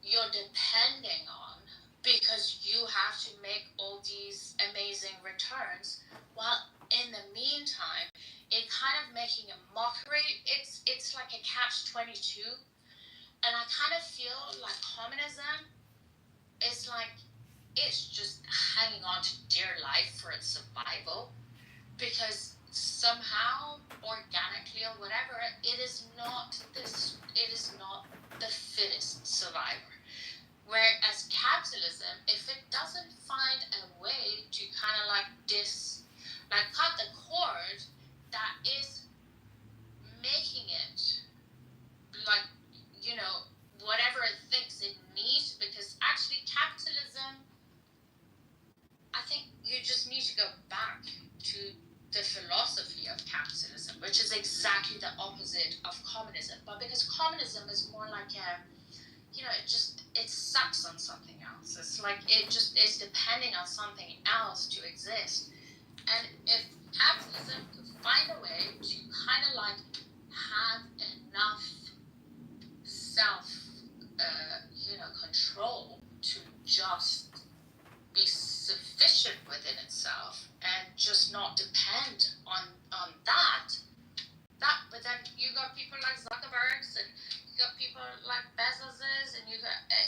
you're depending on, because you have to make all these amazing returns, while in the meantime it kind of making a mockery. It's like a catch-22. And I kind of feel like communism is like, it's just hanging on to dear life for its survival, because somehow, organically or whatever, it is not the fittest survivor. Whereas capitalism, if it doesn't find a way to kind of like cut the cord that is making it like, whatever it thinks it needs, because actually capitalism, I think you just need to go back to the philosophy of capitalism, which is exactly the opposite of communism. But because communism is more like it sucks on something else. It's like it just is depending on something else to exist. And if capitalism could find a way to kind of like have enough self control to just be sufficient within itself and just not depend on that, but then you got people like Zuckerberg's, and you got people like Bezos's, and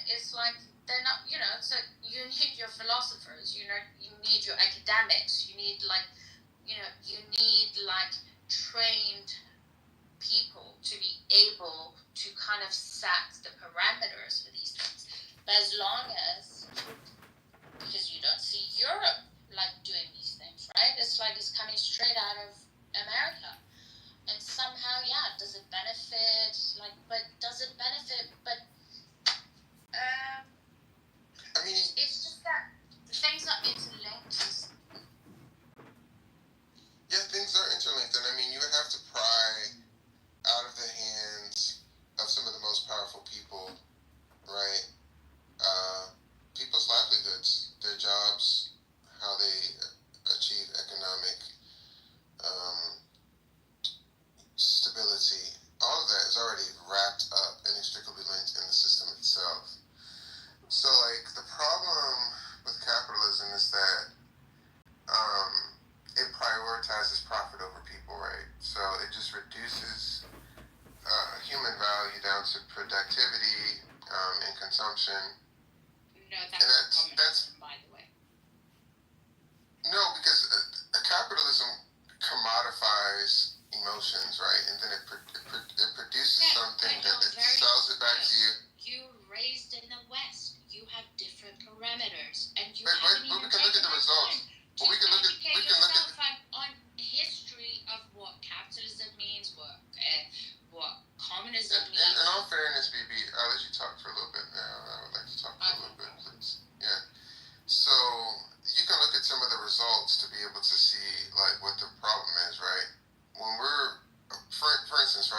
it's like they're not, so you need your philosophers, you need your academics, you need trained people to be able to kind of set the parameters for these things. But as long as, because you don't see Europe like doing these things, right? It's like it's coming straight out of America. And somehow, does it benefit? But I mean, it's just that things are interlinked. yeah, things are interlinked, and I mean, you would have to pry out of the hands of some of the most powerful people, right? People's livelihoods, their jobs, how they achieve economic stability, all of that is already wrapped up and inextricably linked in the system itself. So, like, the problem with capitalism is that it prioritizes profit over people, right? So it just reduces human value down to productivity and consumption. No, that's communism, by the way. No, because capitalism commodifies emotions, right? And then it produces something that it sells it back to you. You raised in the West, you have different parameters, and you but haven't we even can look at the results. Well, we can look at on history of what capitalism means, what communism means. In all fairness, BB, I'll let you talk for a little bit now. I would like to talk for a little bit, please. Yeah. So you can look at some of the results to be able to see like what the problem is, right? When we're, for instance,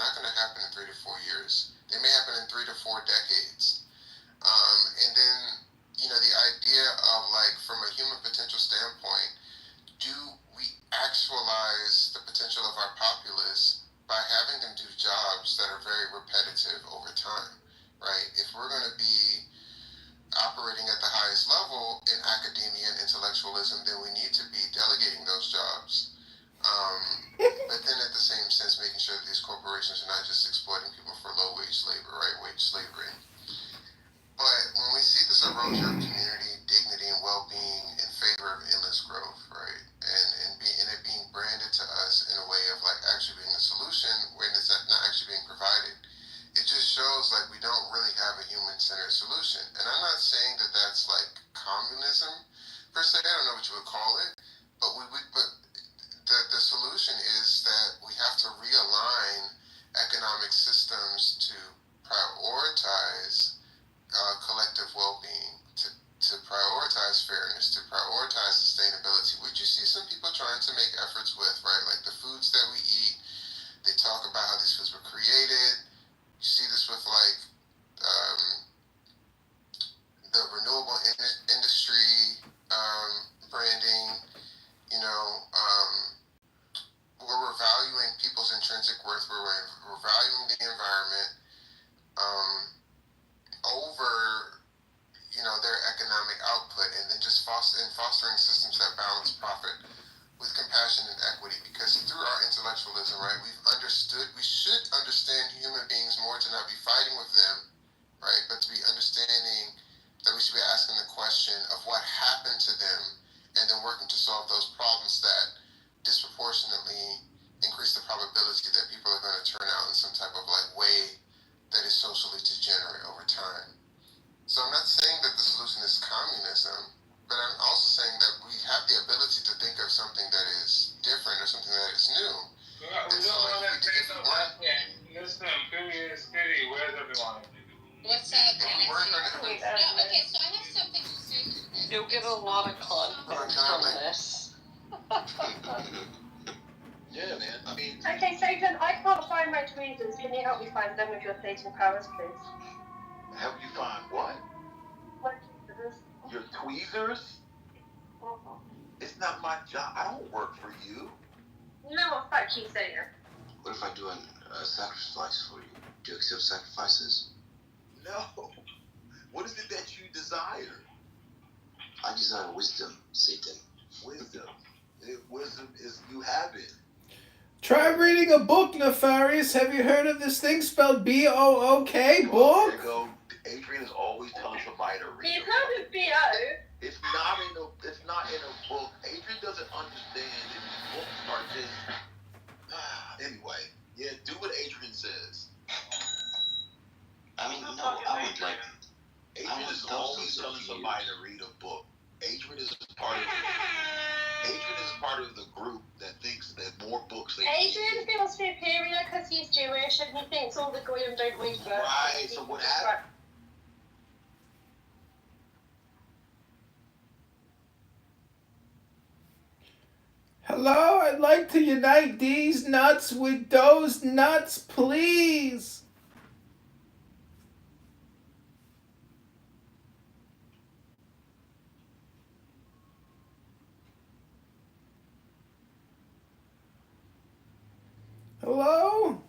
not going to happen in 3 to 4 years. They may happen in 3 to 4 decades. And then, the idea of, like, from a human potential standpoint, do we actualize the potential of our populace by having them do jobs that are very repetitive over time, right? If we're going to be operating at the highest level in academia and intellectualism, then we need to be delegating those jobs. But then at the same sense, making sure that these corporations are not just exploiting people for low-wage labor, right? Wage slavery. But when we see this erosion of community dignity and well-being in favor of endless growth, right, and it being branded to us in a way of like actually being a solution when it's not actually being provided, it just shows like we don't really have a human-centered solution. And I'm not saying that that's like communism per se. I don't know what you would call it, but the solution is that we have to realign economic systems to prioritize collective well-being, to prioritize fairness, to prioritize sustainability, which you see some people trying to make efforts with, right? Like the foods that we eat, they talk about how these foods were created. You see this with like the renewable industry branding, where we're valuing people's intrinsic worth, where we're valuing the environment over their economic output, and then just fostering systems that balance profit with compassion and equity. Because through our intellectualism, right, we should understand human beings more to not be fighting with them, right, but to be understanding that we should be asking the question of what happened to them, and then working to solve those problems that disproportionately increase the probability that people are going to turn out in some type of like way that is socially degenerate over time. So I'm not saying that the solution is communism, but I'm also saying that we have the ability to think of something that is different or something that is new. Listen, Imperial City, where's everyone? What's up, Kennedy? No, okay, so I have something to say to this. You'll get a lot of content from this. Yeah, man. I mean, Okay, Satan, I can't find my tweezers. Can you help me find them with your Satan powers, please? help you find what? My tweezers. Your tweezers? It's not my job. I don't work for you. No, fuck you, Satan. What if I do a sacrifice for you? Do you accept sacrifices? No. What is it that you desire? I desire wisdom, Satan. Wisdom. Wisdom is you have it. Try reading a book, Nefarious. Have you heard of this thing spelled B-O-O-K? Book? Adrian is always telling somebody to read. You've heard of B.O.? It's not in a book. Adrian doesn't understand that these books are just. Anyway, yeah, do what Adrian says. I mean, no, I would like. Adrian is always telling somebody to read a book. Adrian is part of the group that thinks that more books. Adrian feels superior because he's Jewish and he thinks all the Goyim don't read books. Right. So what happened? Hello, I'd like to unite these nuts with those nuts, please. Hello?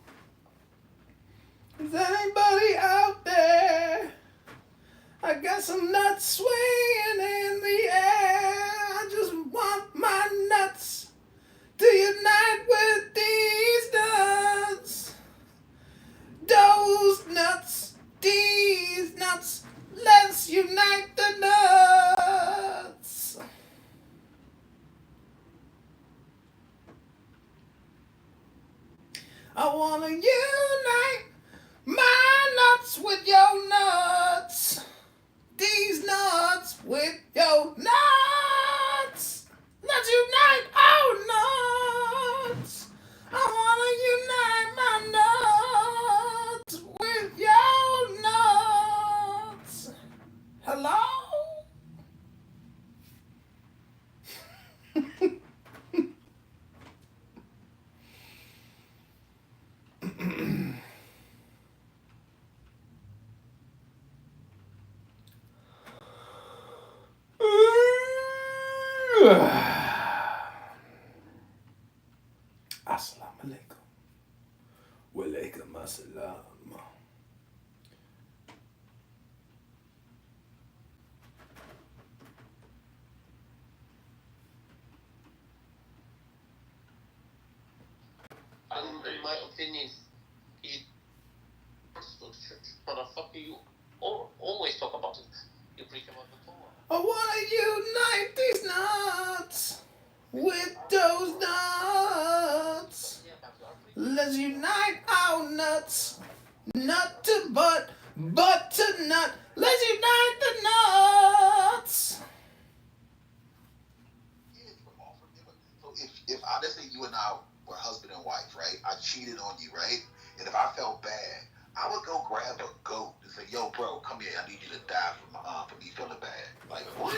Is anybody out there? I got some nuts swinging in the air. I just want my nuts to unite with these nuts. Those nuts, these nuts. Let's unite the nuts. I wanna unite my nuts with your nuts. These nuts with your nuts. Let's unite our nuts. I wanna unite my nuts with your nuts. Hello? Assalamu alaikum. Wa alaikum assalam. In my opinion, motherfucker, you always talk about it. You preach about the Torah. I wanna unite these nuts with those nuts. Let's unite our nuts. Nut to butt, butt to nut. Let's unite the nuts. So if I, let's say you and I were husband and wife, right? I cheated on you, right? And if I felt bad, I would go grab a goat and say, "Yo, bro, come here. I need you to die for me feeling bad." Like what?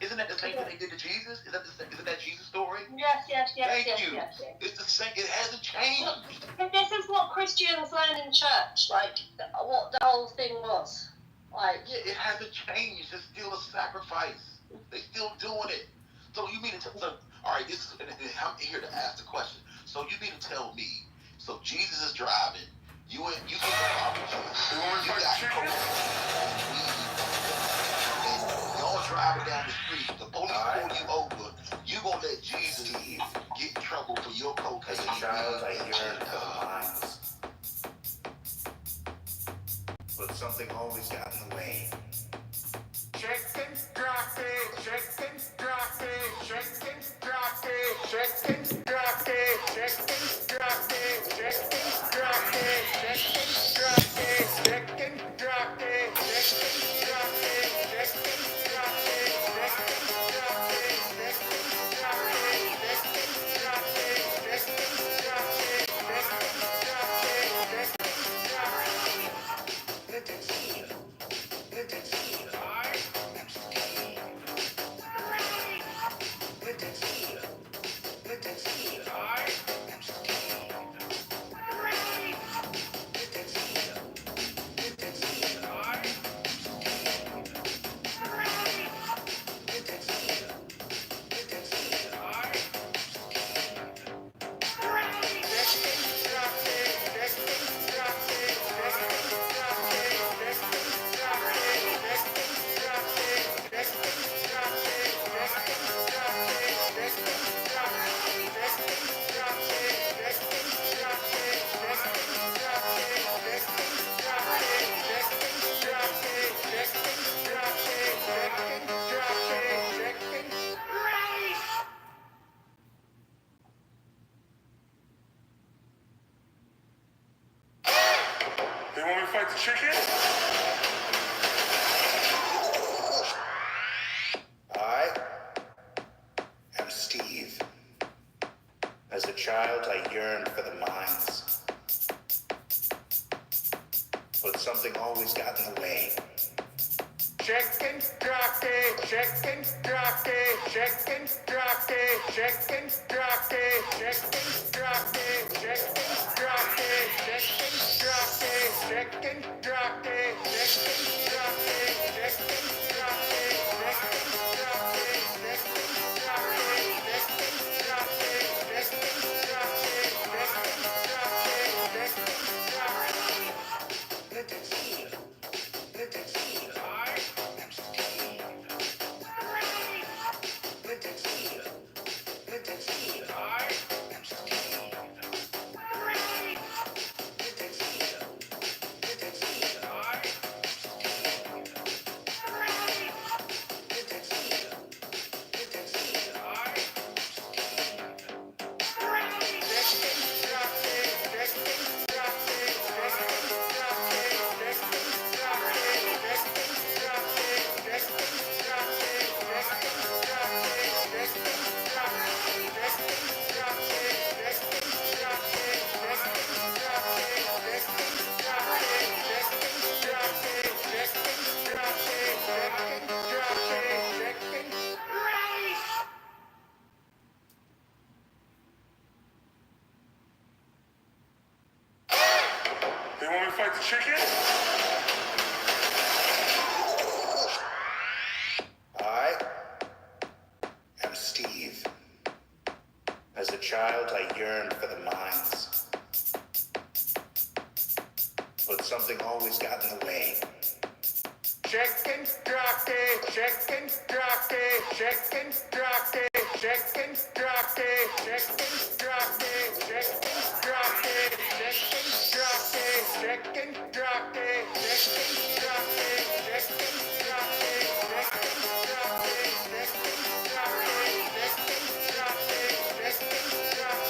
Isn't that the same thing they did to Jesus? Isn't that Jesus' story? Yes. Thank you. It's the same. It hasn't changed. But this is what Christians learn in church, like what the whole thing was. Like, yeah, it hasn't changed. It's still a sacrifice. They're still doing it. So you mean to tell? All right, this is. I'm here to ask the question. So you mean to tell me? So Jesus is driving. You get the car with you. You got coke. Y'all driving down the street. The police pull you over. You gonna let Jesus get in trouble for your cocaine? As a child, I yearned for the mines, but something always got in the way. Chicken jockey, chicken jockey, chicken jockey, chicken jockey, chicken jockey, chicken jockey, chicken jockey, chicken jockey, chicken jockey, chicken jockey, chicken jockey, chicken jockey, chicken jockey, chicken jockey, They want me to fight the chicken? I am Steve. As a child, I yearned for the mines, but something always got in the way. Chicken jockey, chicken jockey, chicken jockey, chicken jockey, chicken jockey, chicken jockey, chicken jockey, chicken jockey, chicken jockey, chicken jockey, chicken jockey, chicken jockey, chicken jockey, chicken jockey, They want me to fight the chicken? I but something always got in the way. Chicken jockey, chicken jockey, chicken jockey, chicken jockey, chicken jockey, chicken jockey, chicken jockey, chicken jockey, chicken jockey, chicken jockey, chicken jockey, chicken jockey, chicken jockey,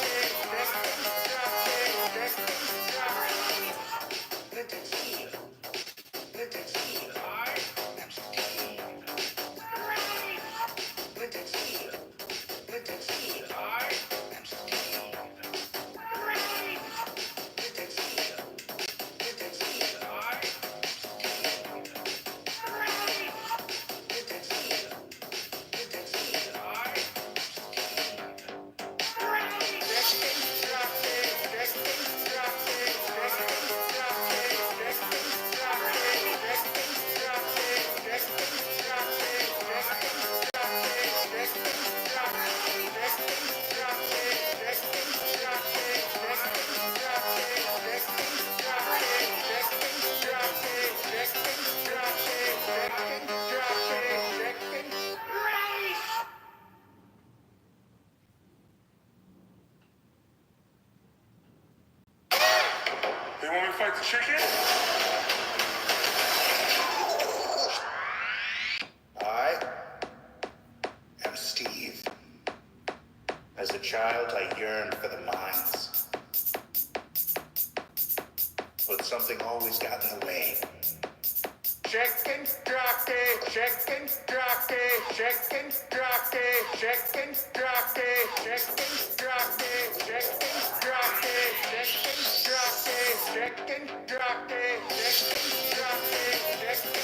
chicken jockey, They want me to fight the chicken? I am Steve. As a child, I yearned for the mines. But something always got in the way. Chicken jockey, chicken jockey, chicken jockey, chicken jockey, chicken jockey, chicken jockey, chicken jockey, chicken jockey, chicken jockey, chicken jockey, chicken jockey, chicken jockey, chicken jockey, chicken jockey, chicken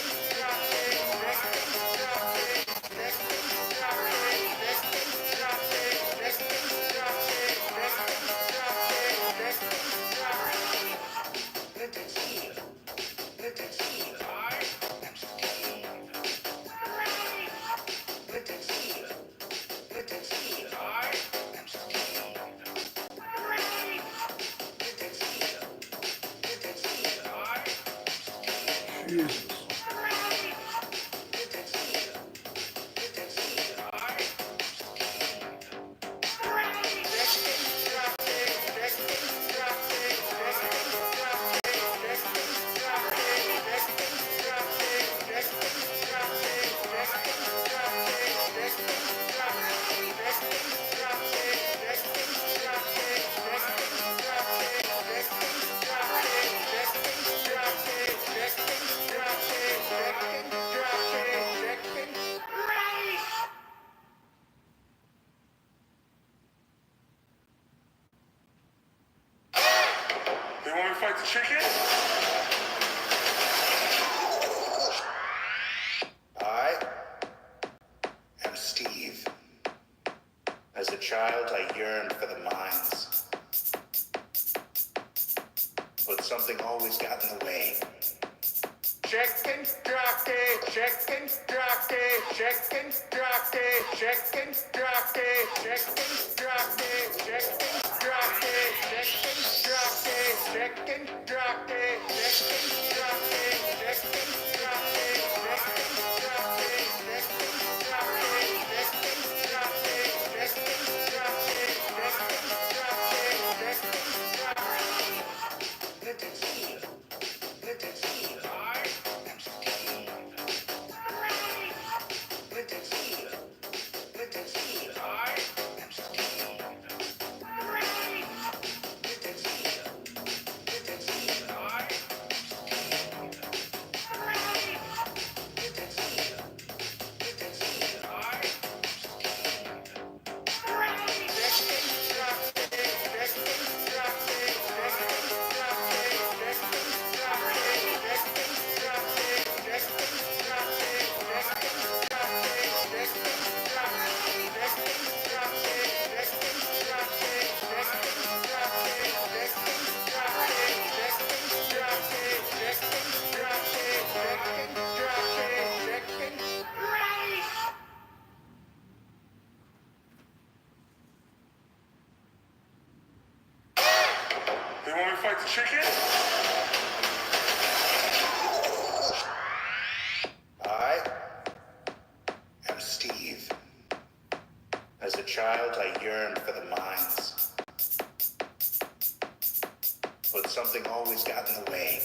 Jesus. They want me to fight the chicken? I am Steve. As a child, I yearned for the mines. But something always got in the way. Chicken jockey, chicken jockey, chicken jockey, chicken jockey, chicken jockey, chicken jockey, chicken jockey, chicken jockey, chicken jockey, chicken jockey, chicken jockey, chicken jockey, chicken jockey, chicken jockey, They want me to fight the chicken? child, I yearned for the mines, but something always got in the way.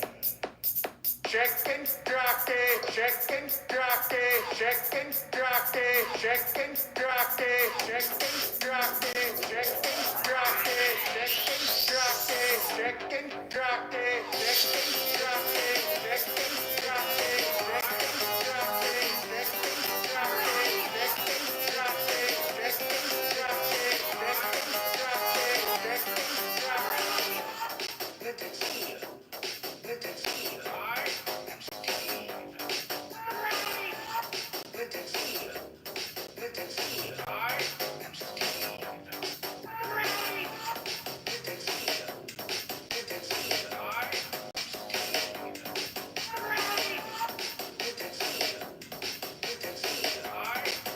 Chicken jockey, chicken jockey, chicken jockey, chicken jockey, chicken jockey, chicken jockey, chicken jockey, chicken jockey, chicken jockey, chicken jockey, chicken jockey, chicken jockey, chicken jockey, chicken jockey, chicken jockey.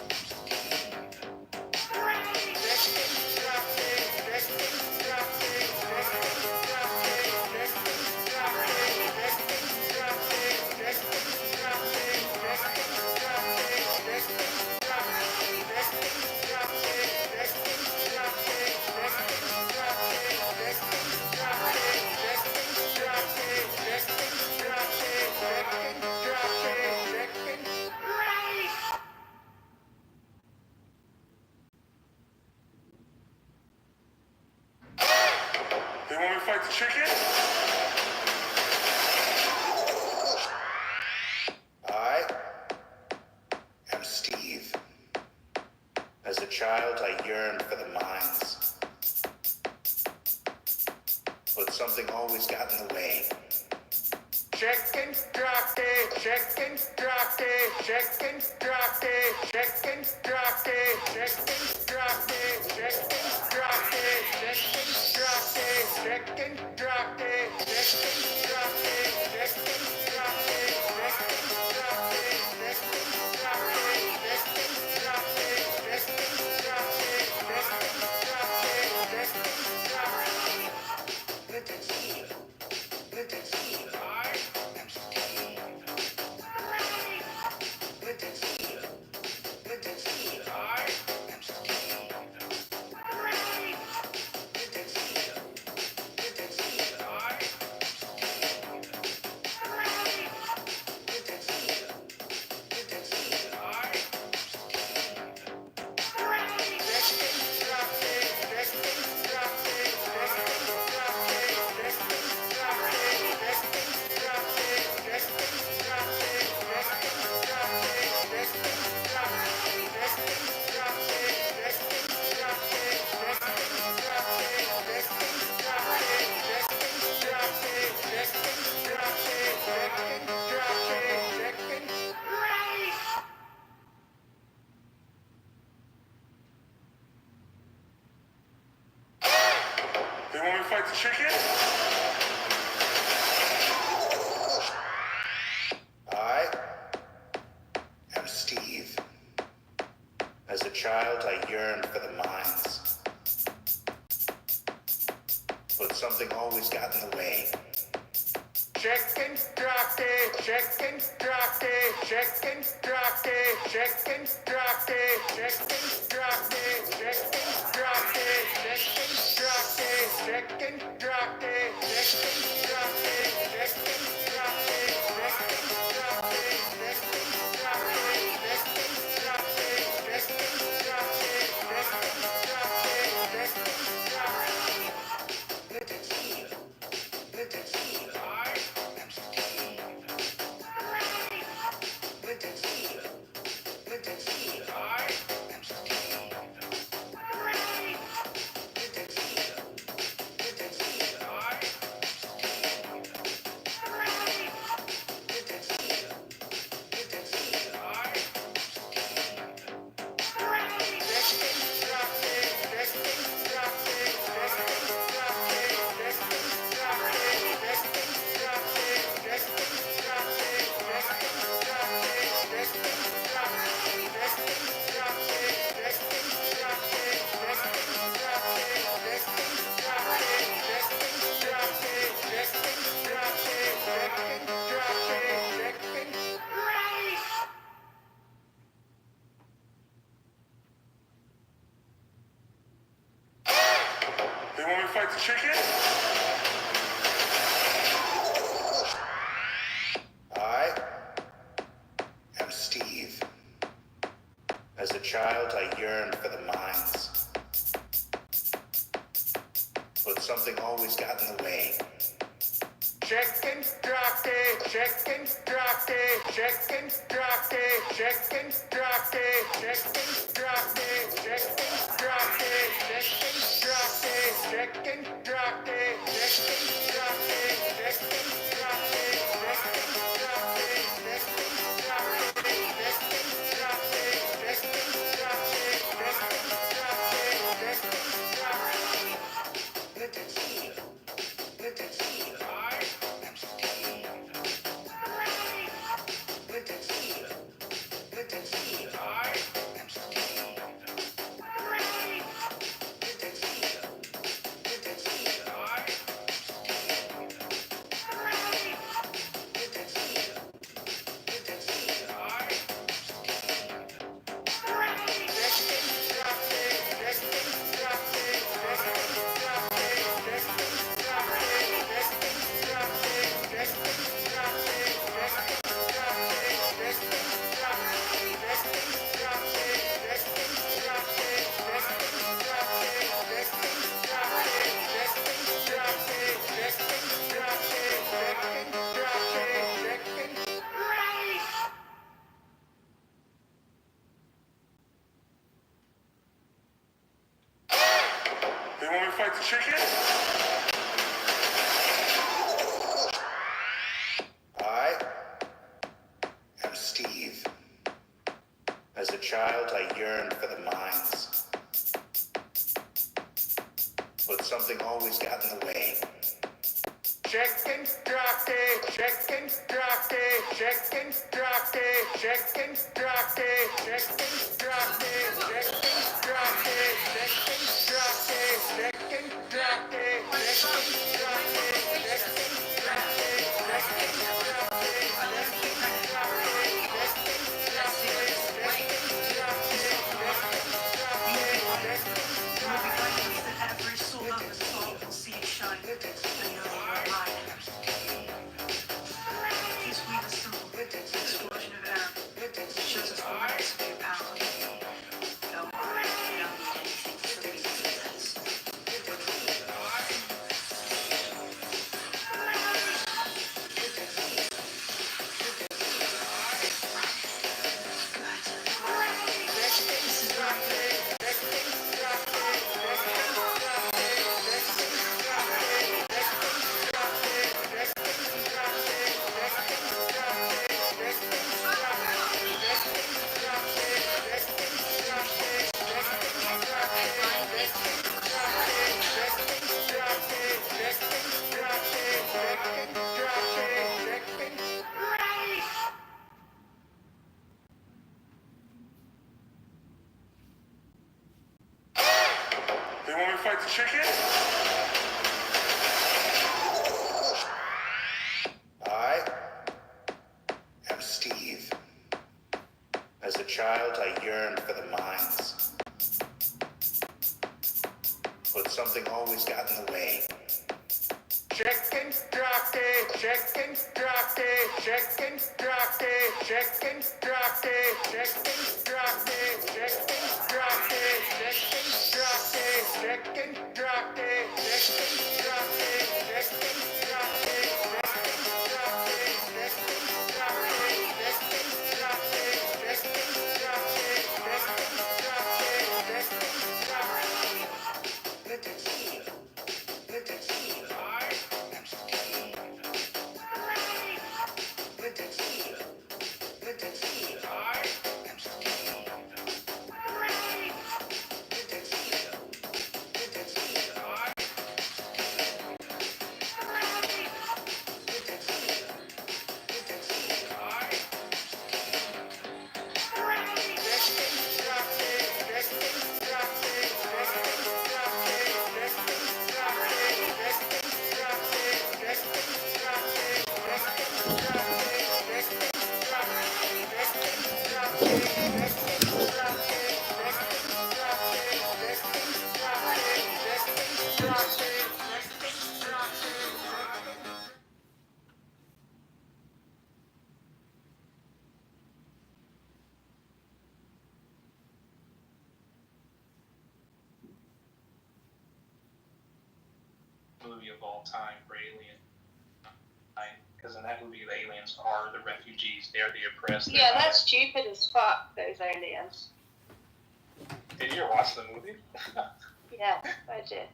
They want me to fight the chicken? I am Steve. As a child, I yearned for the mines, but something always got in the way. Chicken jockey, chicken jockey, chicken jockey, chicken jockey, chicken jockey, chicken jockey, chicken jockey, chicken jockey, chicken jockey, chicken jockey, chicken jockey, chicken jockey, chicken jockey, chicken jockey, chicken jockey, chicken jockey. They want me to fight the chicken? I am Steve. As a child, I yearned for the mines, but something always got in the way. Chicken jockey, chicken jockey, chicken jockey, chicken jockey, chicken jockey, chicken jockey, chicken jockey, chicken jockey, chicken jockey, chicken jockey, chicken jockey, chicken jockey, chicken jockey, chicken jockey, fight the chicken? I am Steve. As a child, I yearned for the mines. But something always got in the way. Chicken jockey, chicken jockey, chicken jockey, chicken jockey, chicken jockey, chicken jockey, chicken jockey, chicken jockey, chicken jockey, chicken jockey, chicken jockey, chicken jockey, chicken jockey, chicken They want me to fight the chicken? I am Steve. As a child, I yearned for the mines. But something always got in the way. Chicken jockey, chicken jockey, chicken jockey, chicken jockey, chicken jockey, chicken jockey, chicken jockey, chicken jockey, chicken jockey, chicken jockey, Every soul of the soul will see it shine. And know you are mine. Peace we the symbol, explosion of air. It shows us the limits of your power. Don't worry, you don't need anything for me to possess. This is right here. They want me to fight the chicken? I am Steve. As a child, I yearned for the mines. But something always got in the way. Chicken jockey, chicken jockey, chicken jockey, chicken jockey, chicken jockey, chicken jockey, chicken jockey, chicken jockey, chicken jockey, chicken jockey, chicken jockey. movie of all time for Alien. Because in that movie, the aliens are the refugees. They're the oppressed. Yeah, that's stupid as fuck, those aliens. Did you ever watch the movie? Yeah, I did.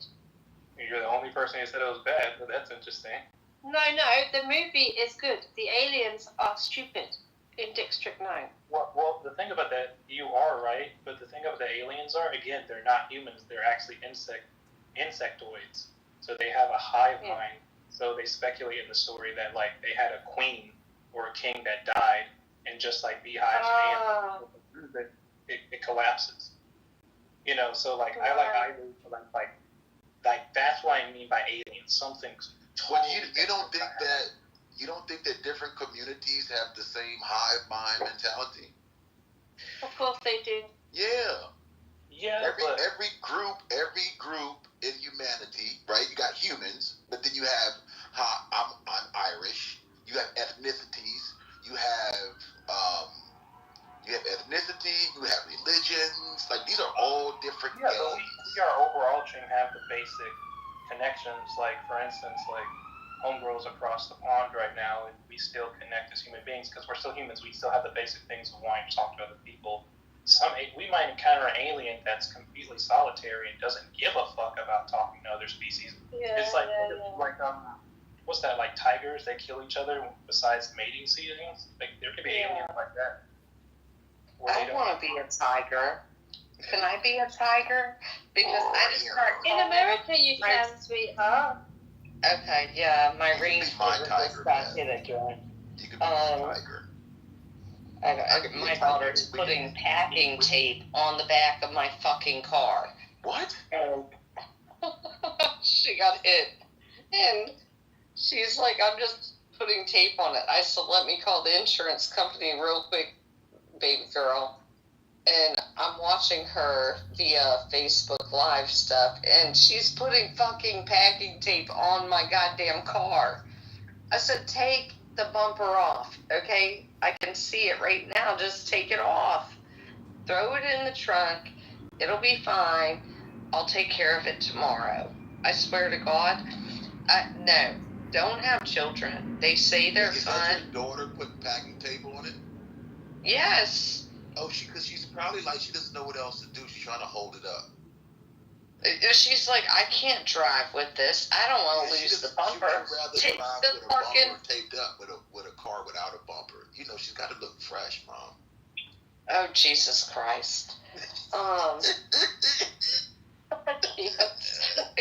You're the only person who said it was bad, but that's interesting. No, the movie is good. The aliens are stupid in District 9. Well, the thing about that, you are right, but the thing about the aliens are, again, they're not humans. They're actually insectoids. So they have a hive mind. So they speculate in the story that, like, they had a queen or a king that died, and just like beehives and ants, it collapses. You know, so like I like that's what I mean by aliens. Something's But you don't think that different communities have the same hive mind mentality? Of course they do. Yeah. Yeah. Every group in humanity, right? You got humans, but then you have I'm Irish. You have ethnicities. You have ethnicity. You have religions. Like these are all different. Yeah, but we are overarching have the basic connections. Like for instance, like homegirls across the pond right now, and we still connect as human beings because we're still humans. We still have the basic things of wanting to talk to other people. We might encounter an alien that's completely solitary and doesn't give a fuck about talking to other species. Yeah, it's like what's that, like tigers that kill each other besides mating seasons? Like there could be aliens like that. I want to be a tiger. Can I be a tiger? Because I just start in America you can, sweetheart. Okay, yeah, my range was back in again. You could be a tiger. My daughter's putting packing tape on the back of my fucking car. What? And she got hit. And she's like, I'm just putting tape on it. I said, let me call the insurance company real quick, baby girl. And I'm watching her via Facebook Live stuff, and she's putting fucking packing tape on my goddamn car. I said, take the bumper off, okay? I can see it right now. Just take it off. Throw it in the trunk. It'll be fine. I'll take care of it tomorrow. I swear to God. No, don't have children. They say they're fun. Is that your daughter putting packing tape on it? Yes. Oh, because she's probably like, she doesn't know what else to do. She's trying to hold it up. She's like, I can't drive with this. I don't want to lose the bumper. She would rather drive with a bumper taped up with a car without a bumper. You know, she's got to look fresh, Mom. Oh, Jesus Christ. I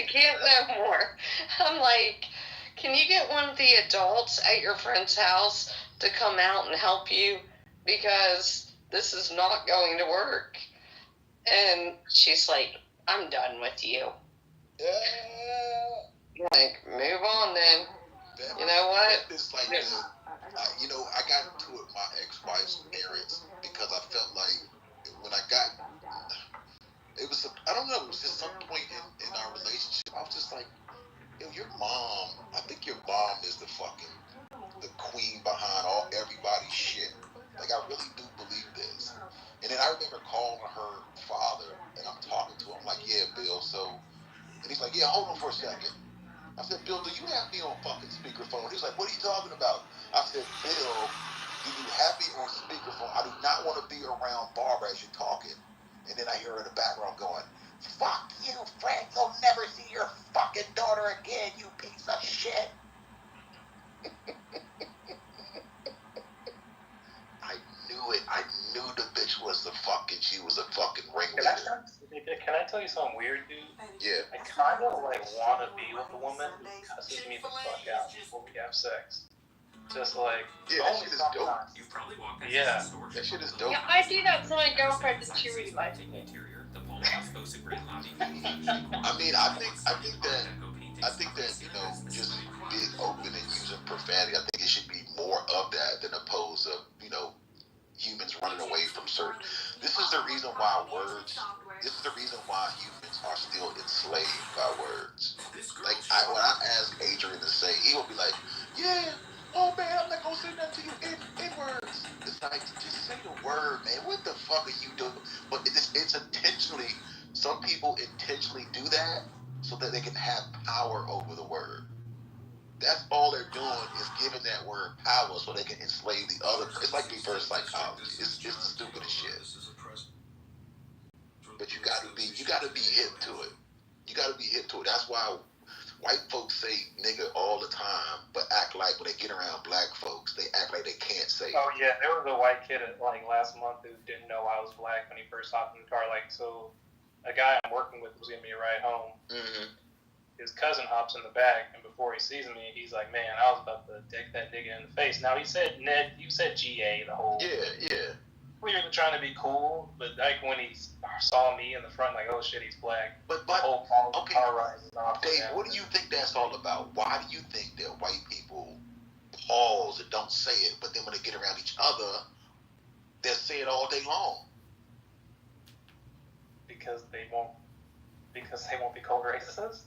can't no more. I'm like, can you get one of the adults at your friend's house to come out and help you? Because this is not going to work. And she's like, I'm done with you. Like, move on then. You know what? It's like, I got into it with my ex-wife's parents because I felt like when I don't know, it was just some point in our relationship, I was just like, your mom, I think your mom is the queen behind everybody's shit. Like, I really do believe this. And then I remember calling her father, and I'm talking to him, I'm like, yeah, Bill, and he's like, yeah, hold on for a second. I said, Bill, do you have me on fucking speakerphone? He's like, what are you talking about? I said, Bill, do you have me on speakerphone? I do not want to be around Barbara as you're talking. And then I hear her in the background going, fuck you, Frank, you'll never see your fucking daughter again, you piece of shit. I knew the bitch was she was a fucking ringleader. Can I tell you something weird, dude? Yeah. I kind of want to be with a woman who cusses me the fuck out before we have sex. Just like, yeah, that shit is dope. You probably walk that shit is dope. Yeah, I do that to my girlfriend and she really likes it. I mean, I think that just being open and using profanity, I think it should be more of that than opposed to, humans running away from certain. This is the reason why humans are still enslaved by words. Like, when I ask Adrian to say, he will be like, yeah, oh man, I'm not gonna say nothing to you in words. It's like, just say the word, man. What the fuck are you doing? But it's intentionally, some people intentionally do that so that they can have power over the word. That's all they're doing is giving that word power so they can enslave the other. It's like reverse psychology. It's the stupidest shit. But you gotta be hip to it. You gotta be hip to it. That's why white folks say nigga all the time, but act like when they get around black folks, they act like they can't say it. Oh yeah, there was a white kid like last month who didn't know I was black when he first hopped in the car. Like, so a guy I'm working with was giving me a ride home. Mm-hmm. His cousin hops in the back, and before he sees me, he's like, "Man, I was about to dick that nigga in the face." Now he said Ned, you said GA the whole. Yeah. Clearly trying to be cool, but like when he saw me in the front, like, oh shit, he's black. But the whole okay, car ride was off. Dave, what do you think that's all about? Why do you think that white people pause and don't say it, but then when they get around each other, they'll say it all day long? Because they won't be called racist.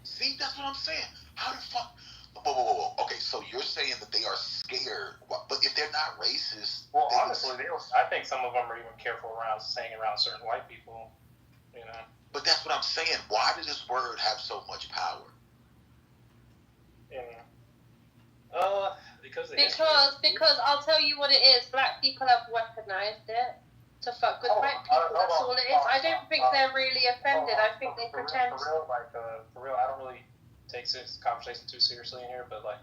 See, that's what I'm saying. How the fuck? Whoa. Okay, so you're saying that they are scared, but if they're not racist, well, honestly, I think some of them are even careful saying around certain white people, you know. But that's what I'm saying. Why does this word have so much power? Because I'll tell you what it is. Black people have weaponized it to fuck with white people. That's all it is. I don't think they're really offended. I think they pretend. For real, I don't really take this conversation too seriously in here, but like,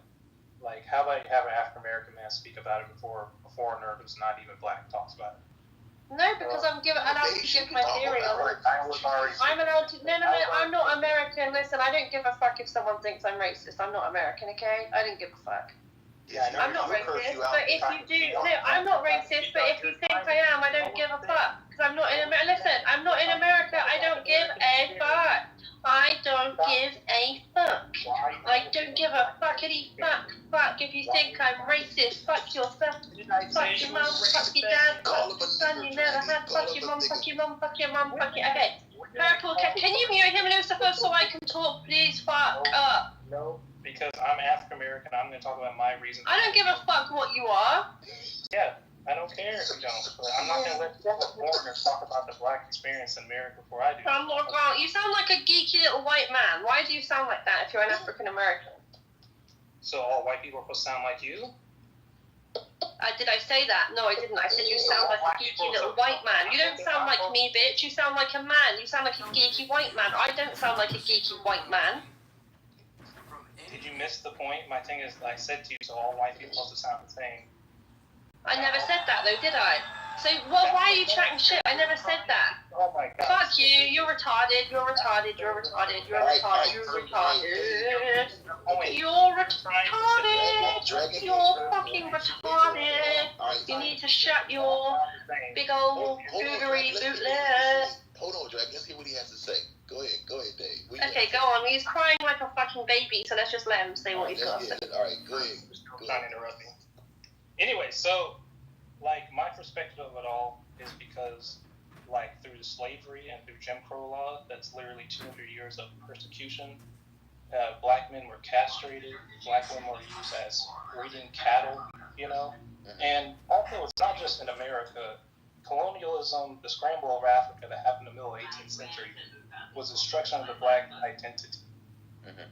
how about you have an African American man speak about it before a foreigner who's not even black talks about it? No, because I'm allowed to give my theory on it. I'm allowed to. No, I'm not American. Listen, I don't give a fuck if someone thinks I'm racist. I'm not American, okay? I don't give a fuck. Yeah, I'm not racist, but if you do, no, I'm not racist, but if you think I am, I don't give a fuck. Because I'm not in America. Listen, I'm not in America. I don't give a fuck. I don't give a fuck. I don't give a fuckity fuck. If you think I'm racist, fuck yourself. Fuck your mum, fuck your dad, fuck your son you never had, fuck your mum, fuck your mum, fuck your mum, fuck your... Okay. Purple, can you mute him, Lucifer, so I can talk, please? Fuck up. No, because I'm African American, I'm going to talk about my reasons. I don't give a fuck what you are. Yeah, I don't care if you don't. But I'm not going to let foreigners talk about the black experience in America before I do. You sound like a geeky little white man. Why do you sound like that if you're an African American? So all white people are supposed to sound like you? Did I say that? No, I didn't. I said you sound like a geeky little white man. You don't sound like me, bitch. You sound like a man. You sound like a geeky white man. I don't sound like a geeky white man. Did you miss the point? My thing is, I said to you, so all white people are supposed to sound the same. I never said that, though, did I? So, why are you chatting shit? I never said that. Oh my god. Fuck you. You're retarded. You're retarded. You're retarded. You're retarded. You're retarded. You're retarded. You're fucking retarded. You need to shut your big old boogery bootlet. Hold on, Dragon. Let's hear what he has to say. Go ahead, Dave. Okay, go on. He's crying like a fucking baby, so let's just let him say what he's got to say. Alright, go ahead. I'm trying to interrupt you. Anyway, so, like, my perspective of it all is because, like, through the slavery and through Jim Crow law, that's literally 200 years of persecution. Black men were castrated, black women were used as breeding cattle, you know? And also, it's not just in America. Colonialism, the scramble of Africa that happened in the middle of the 18th century, was destruction of the black identity.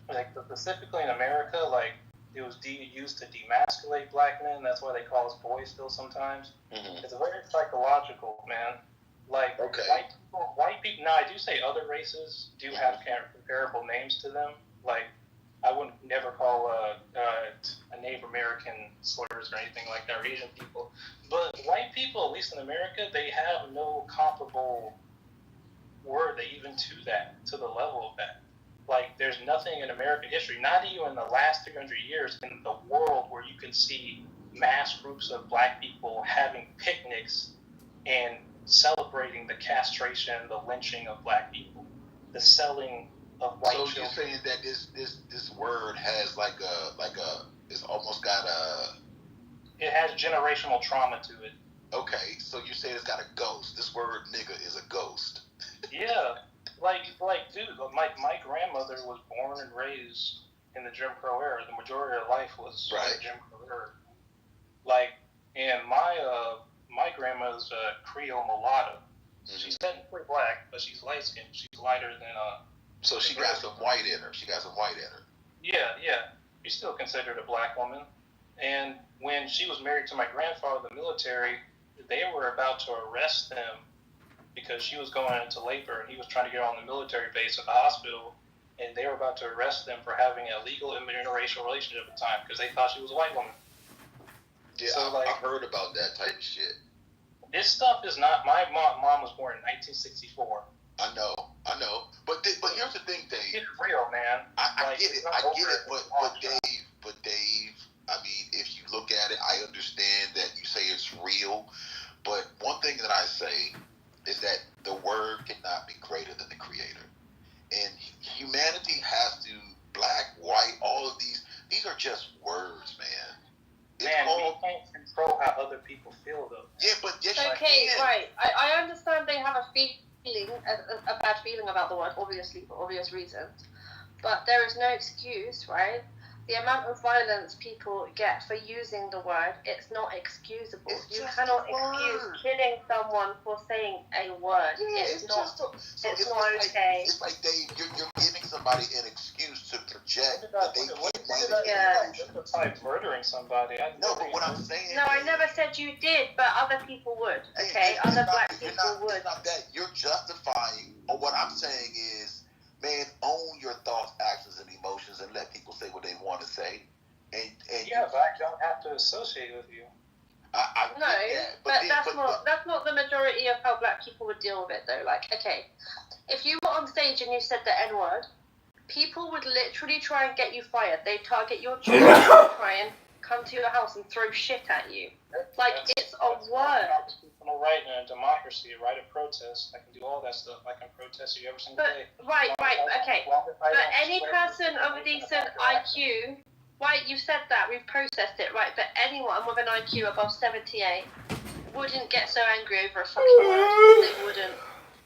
Like, specifically in America, like, it was used to demasculate black men. That's why they call us boys still sometimes. It's very psychological, man. Like, white people, now I do say other races do have comparable names to them. Like, I would never call a Native American slurs or anything like that, or Asian people. But white people, at least in America, they have no comparable word even to the level of that. Like, there's nothing in American history, not even in the last 300 years, in the world where you can see mass groups of black people having picnics and celebrating the castration, the lynching of black people, the selling of white children. So you're saying that this word has it's almost got it has generational trauma to it. Okay, so you say it's got a ghost. This word nigga is a ghost. Yeah. Like, dude, my grandmother was born and raised in the Jim Crow era. The majority of her life was in the Jim Crow era. Like, and my grandma's a Creole mulatto. She's technically black, but she's light skinned. She's lighter than So she got some white in her. Yeah. She's still considered a black woman. And when she was married to my grandfather in the military, they were about to arrest them because she was going into labor and he was trying to get her on the military base at the hospital, and they were about to arrest them for having a legal interracial relationship at the time because they thought she was a white woman. Yeah, so, I heard about that type of shit. This stuff is not. My mom was born in 1964. I know. But here's the thing, Dave. It's real, man. I get it. But Dave, I mean, if you look at it, I understand that you say it's real. But one thing that I say is that the word cannot be greater than the Creator. And humanity has to, black, white, all of these are just words, man. We can't control how other people feel, though. Yeah, but yes, okay, right. I understand they have a bad feeling about the word, obviously, for obvious reasons. But there is no excuse, right? The amount of violence people get for using the word, it's not excusable. You cannot excuse killing someone for saying a word. Yeah, it's not okay. It's like you're giving somebody an excuse to project that they justify murdering somebody. No, but what I'm saying. No, I never said you did, but other people would. Okay, other black people would. It's not that you're justifying. Or what I'm saying is, man, own your thoughts, actions, and emotions, and let people say what they want to say. And but I don't have to associate with you. No, but that's not the majority of how black people would deal with it, though. Like, okay, if you were on stage and you said the N-word, people would literally try and get you fired. They target your children, try and come to your house and throw shit at you. It's a word. Constitutional right in a democracy, a right of protest. I can do all that stuff. I can protest you every single day. Right, okay. But any person of a decent IQ, right, you said that, we've processed it, right, but anyone with an IQ above 78 wouldn't get so angry over a fucking word. They wouldn't.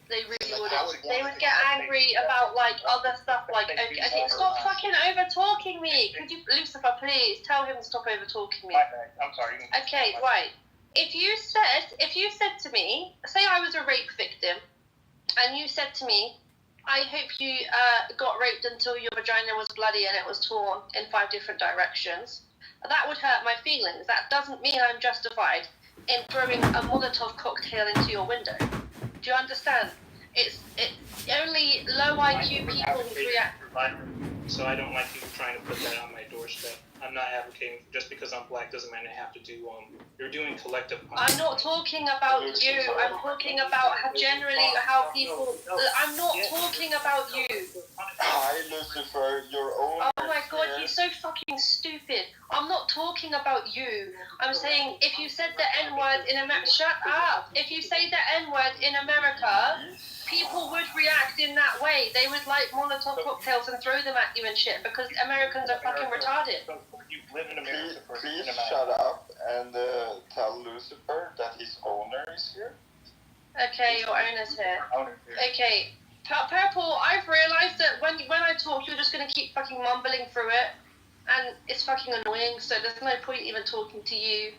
They really wouldn't. They would get angry about, like, other stuff, like, okay, stop fucking over-talking me. Could you, Lucifer, please, tell him to stop over-talking me. I'm sorry. Okay, right. If you said to me, say I was a rape victim, and you said to me, I hope you got raped until your vagina was bloody and it was torn in 5 different directions, that would hurt my feelings. That doesn't mean I'm justified in throwing a Molotov cocktail into your window. Do you understand? It's only low IQ people who react. So I don't like you trying to put that on my doorstep. I'm not advocating just because I'm black doesn't mean I have to do you're doing collective punishment. I'm not talking about you. I'm talking about how people. I'm not talking about you. Hi, Lucifer, your own. Oh my god, you're so fucking stupid. I'm not talking about you. I'm saying if you said the N-word in America, shut up. If you say the N-word in America, people would react in that way. They would light Molotov cocktails and throw them at you and shit because Americans are fucking retarded. You live in America. Please shut up and tell Lucifer that his owner is here. Okay, your owner's here. Okay, Purple, I've realised that when I talk, you're just going to keep fucking mumbling through it. And it's fucking annoying, so there's no point even talking to you.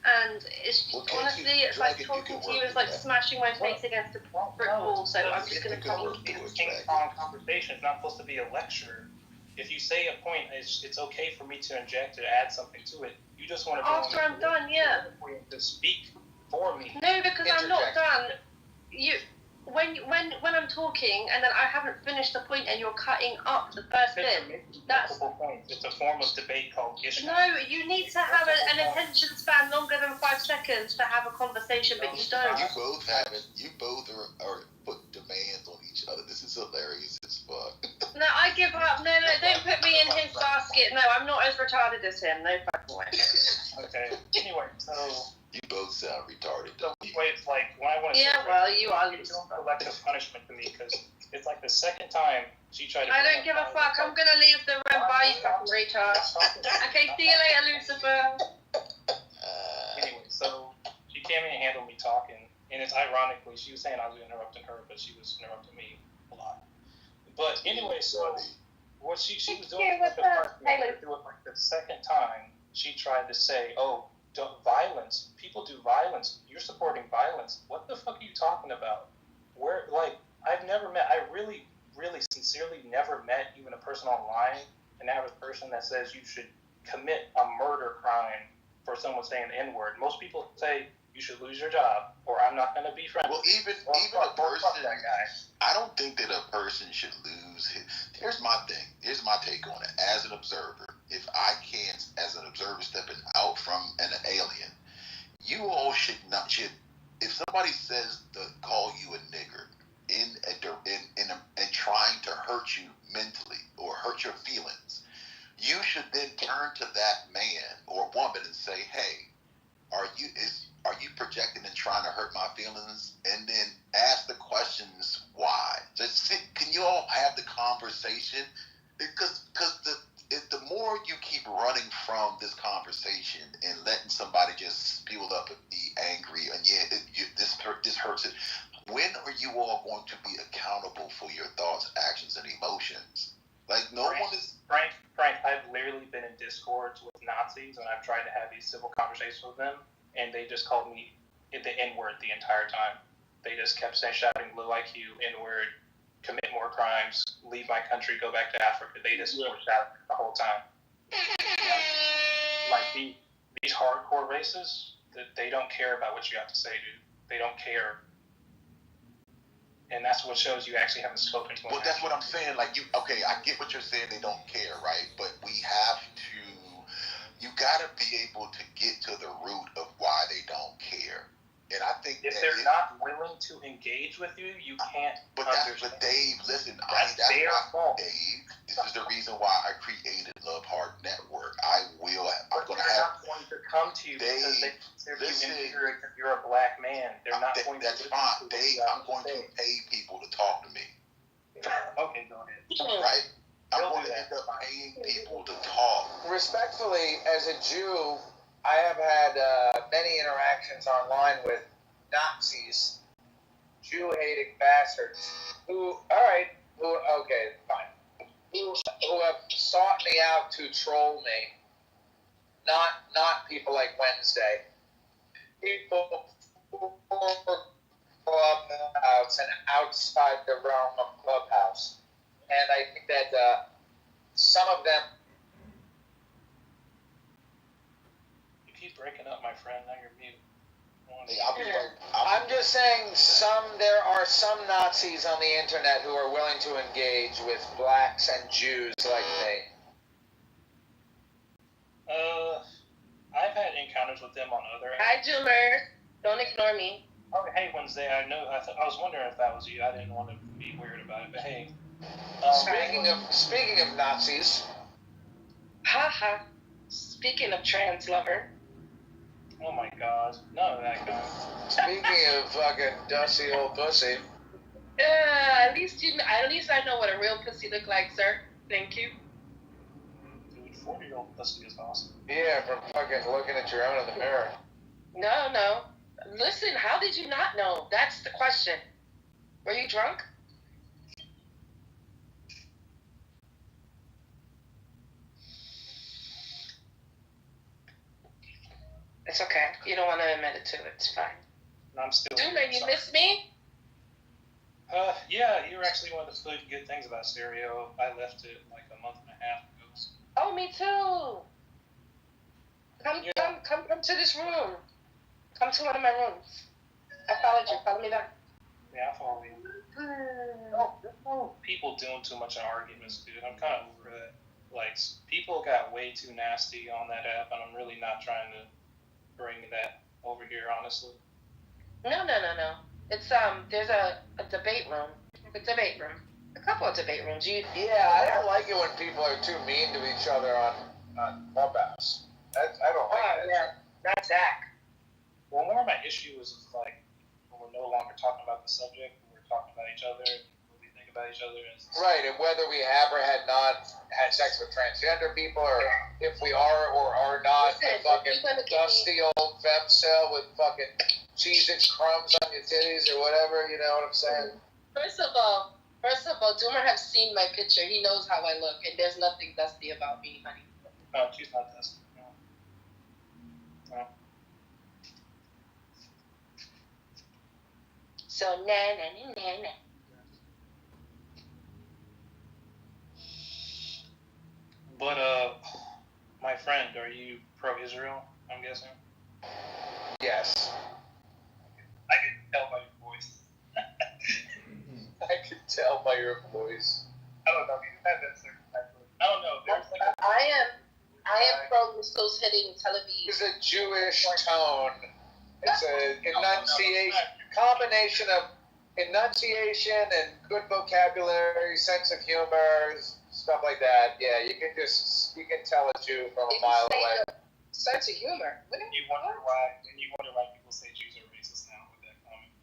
And it's honestly, it's like talking to you is like smashing my face against a brick wall, so I'm just going to come. It's a ping-pong conversation. It's not supposed to be a lecture. If you say a point, it's okay for me to inject or add something to it. You just want to. After I'm done, yeah. To speak for me. No, because I'm not done. When I'm talking and then I haven't finished the point and you're cutting up the first bit, that's points. It's a form of debate called Gishman. No, you need to have an attention span longer than 5 seconds to have a conversation, but you don't. You both are put demands on each other. This is hilarious as fuck. No, I give up. No, don't put me in his basket. No, I'm not as retarded as him. No fucking way. Okay. Anyway, so. You both sound retarded. So it's like when I want to. Yeah, well, you are. It's collective punishment to me because it's like the second time she tried to. I don't give a fuck. I'm gonna leave the room. Bye, you fucking retard. Okay, see you later, Lucifer. Anyway, so she can't even handle me talking, and it's ironically she was saying I was interrupting her, but she was interrupting me a lot. But anyway, so what she was doing with the first like the second time she tried to say, violence. People do violence. You're supporting violence. What the fuck are you talking about? Where, like, I've never met. I really, really sincerely never met even a person online, an average person that says you should commit a murder crime for someone saying the N-word. Most people say you should lose your job, or I'm not going to be friends. Well, even a person, that guy. I don't think that a person should lose his. Here's my thing. Here's my take on it. As an observer, if I can't, as an observer stepping out from an alien, you all should not. If somebody says to call you a nigger in trying to hurt you mentally or hurt your feelings, you should then turn to that man or woman and say, "Hey, are you projecting and trying to hurt my feelings?" And then ask the questions why. Can you all have the conversation? Because the more you keep running from this conversation and letting somebody just spew up and be angry, and this hurts it. When are you all going to be accountable for your thoughts, actions, and emotions? Like one is. Frank, I've literally been in discords with Nazis, and I've tried to have these civil conversations with them, and they just called me the N-word the entire time. They just kept shouting low IQ, N-word, commit more crimes, leave my country, go back to Africa. They just were shouting the whole time. Like these hardcore racists, they don't care about what you have to say, dude. They don't care. And that's what shows you actually haven't spoken to them. Well, that's what I'm saying. Like, I get what you're saying. They don't care, right? But you got to be able to get to the root of why they don't care. And I think if they're not willing to engage with you, you can't. But Dave, listen, that's their fault. Dave, this is the reason why I created Love Heart Network. I'm going to have. They're not going to come to you because they consider you inferior if you're a black man. They're not going to. That's fine, Dave. I'm going to pay people to talk to me. Okay, go ahead. Right? I'm going to end up paying people to talk. Respectfully, as a Jew, I have had many interactions online with Nazis, Jew-hating bastards, who have sought me out to troll me. Not people like Wednesday. People for Clubhouse and outside the realm of Clubhouse. And I think that some of them. You keep breaking up, my friend. Now you're mute. I'm just saying there are some Nazis on the internet who are willing to engage with blacks and Jews like me. I've had encounters with them on other. Hi, Joomer. Don't ignore me. Oh, hey, Wednesday. I know. I was wondering if that was you. I didn't want to be weird about it, but hey. Speaking of Nazis. Haha. Speaking of trans lover. Oh my God, none of that guy. Speaking of fucking dusty old pussy. At least I know what a real pussy look like, sir. Thank you. Dude, 40-year-old pussy is awesome. Yeah, from fucking looking at your own in the mirror. No. Listen, how did you not know? That's the question. Were you drunk? It's okay. You don't want to admit it to it. It's fine. I'm still. Doomer, you miss me? Yeah, you were actually one of the good things about Stereo. I left it like a month and a half ago. Oh, me too. Come to this room. Come to one of my rooms. I followed you. Follow me back. Yeah, I follow you. No people doing too much in arguments, dude. I'm kind of over that. Like, people got way too nasty on that app, and I'm really not trying to bring that over here, honestly. No. It's there's a debate room. A couple of debate rooms. I don't like it when people are too mean to each other on Clubhouse. I don't like that. Yeah, that's Zach. Well, more of my issue is like when we're no longer talking about the subject, we're talking about each other, what we think about each other. Right, and whether we have or had not had sex with transgender people, or if we are or are not a fucking dusty old femcel with fucking Cheez-It crumbs on your titties or whatever, you know what I'm saying? First of all, Doomer has seen my picture. He knows how I look, and there's nothing dusty about me, honey. No, she's not dusty. No. So, na. But my friend, are you pro-Israel? I'm guessing. Yes. I can tell by your voice. I can tell by your voice. I don't know. You have that certain type of. I don't know. There's like. I am pro missiles hitting Tel Aviv. It's a Jewish tone. It's a enunciation, combination of enunciation and good vocabulary, sense of humor, stuff like that. Yeah, you can tell a Jew from a mile away. Sense of humor. You wonder why people say Jews are racist now with that comment.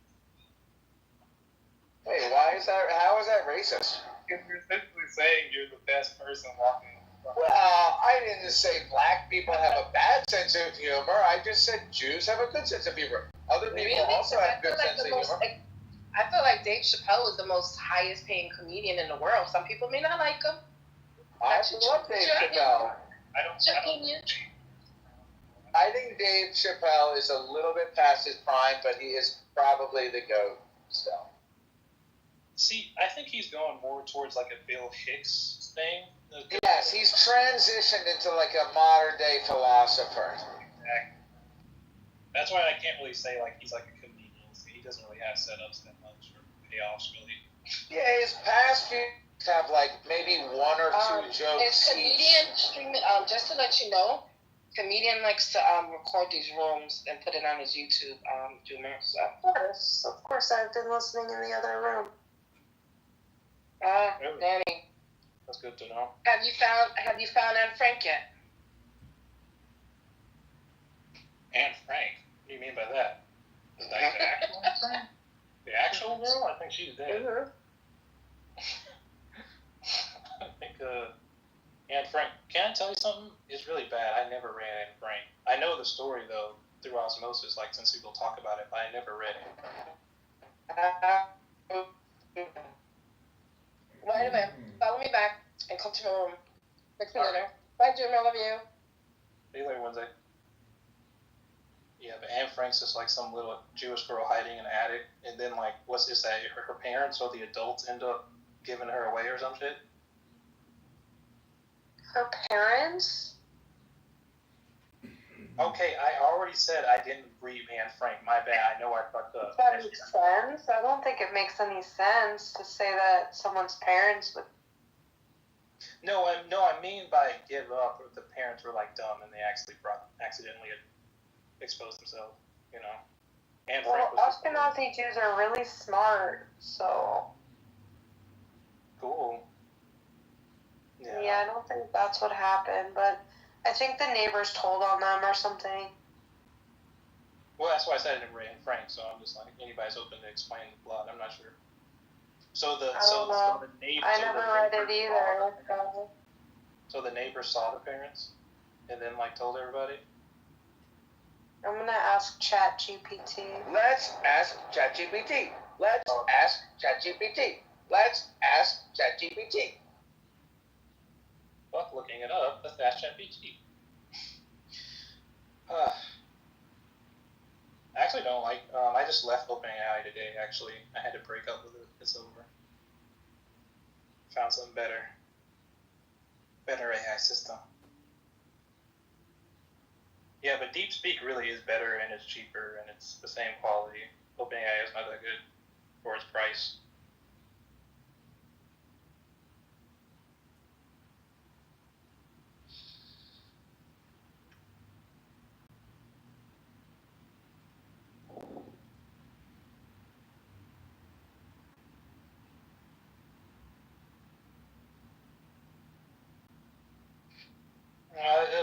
Hey, why is that? How is that racist? Because you're essentially saying you're the best person walking. Well, I didn't say black people have a bad sense of humor. I just said Jews have a good sense of humor. Other people also have a good sense of humor. I feel like Dave Chappelle is the most highest paying comedian in the world. Some people may not like him. I love Dave Chappelle. I think Dave Chappelle is a little bit past his prime, but he is probably the GOAT still. See, I think he's going more towards like a Bill Hicks thing. Yes, he's transitioned into like a modern day philosopher. Exactly. That's why I can't really say like he's like a comedian. So he doesn't really have setups that much or payoffs really. Yeah, his past few have like maybe one or two jokes. His comedian streaming. Just to let you know, comedian likes to record these rooms and put it on his YouTube. Junior. So of course, I've been listening in the other room. Really? Danny. That's good to know. Have you found Anne Frank yet? Anne Frank? What do you mean by that? Is that the actual Anne Frank? The actual girl? I think she's dead. Mm-hmm. I think Anne Frank. Can I tell you something? It's really bad. I never read Anne Frank. I know the story though through osmosis, like since people talk about it, but I never read it. Wait a minute. Follow me back and come to my room. Fix me dinner. Bye, Jim. I love you. See you later, Wednesday. Yeah, but Anne Frank's just like some little Jewish girl hiding in an attic, and then like, what's this? That her parents or the adults end up giving her away or some shit. Her parents? Okay, I already said I didn't read Anne Frank. My bad. I know I fucked up. That makes sense. I don't think it makes any sense to say that someone's parents would. No, I mean by give up, the parents were like dumb and they accidentally exposed themselves. You know. Anne Frank was Ashkenazi Jews are really smart, so. Cool. Yeah, I don't think that's what happened, but I think the neighbors told on them or something. Well, that's why I said I didn't read Anne Frank, so I'm just like, anybody's open to explain the plot. I'm not sure. So the neighbor. I never read it either. So the neighbors saw the parents, and then like told everybody. I'm gonna ask ChatGPT. Let's ask ChatGPT. Let's ask ChatGPT. Let's ask ChatGPT. Fuck looking it up. Let's ask ChatGPT. I actually don't like. I just left OpenAI today. Actually, I had to break up with it. It's over. Found something better. Better AI system. Yeah, but DeepSpeak really is better and it's cheaper and it's the same quality. OpenAI is not that good for its price.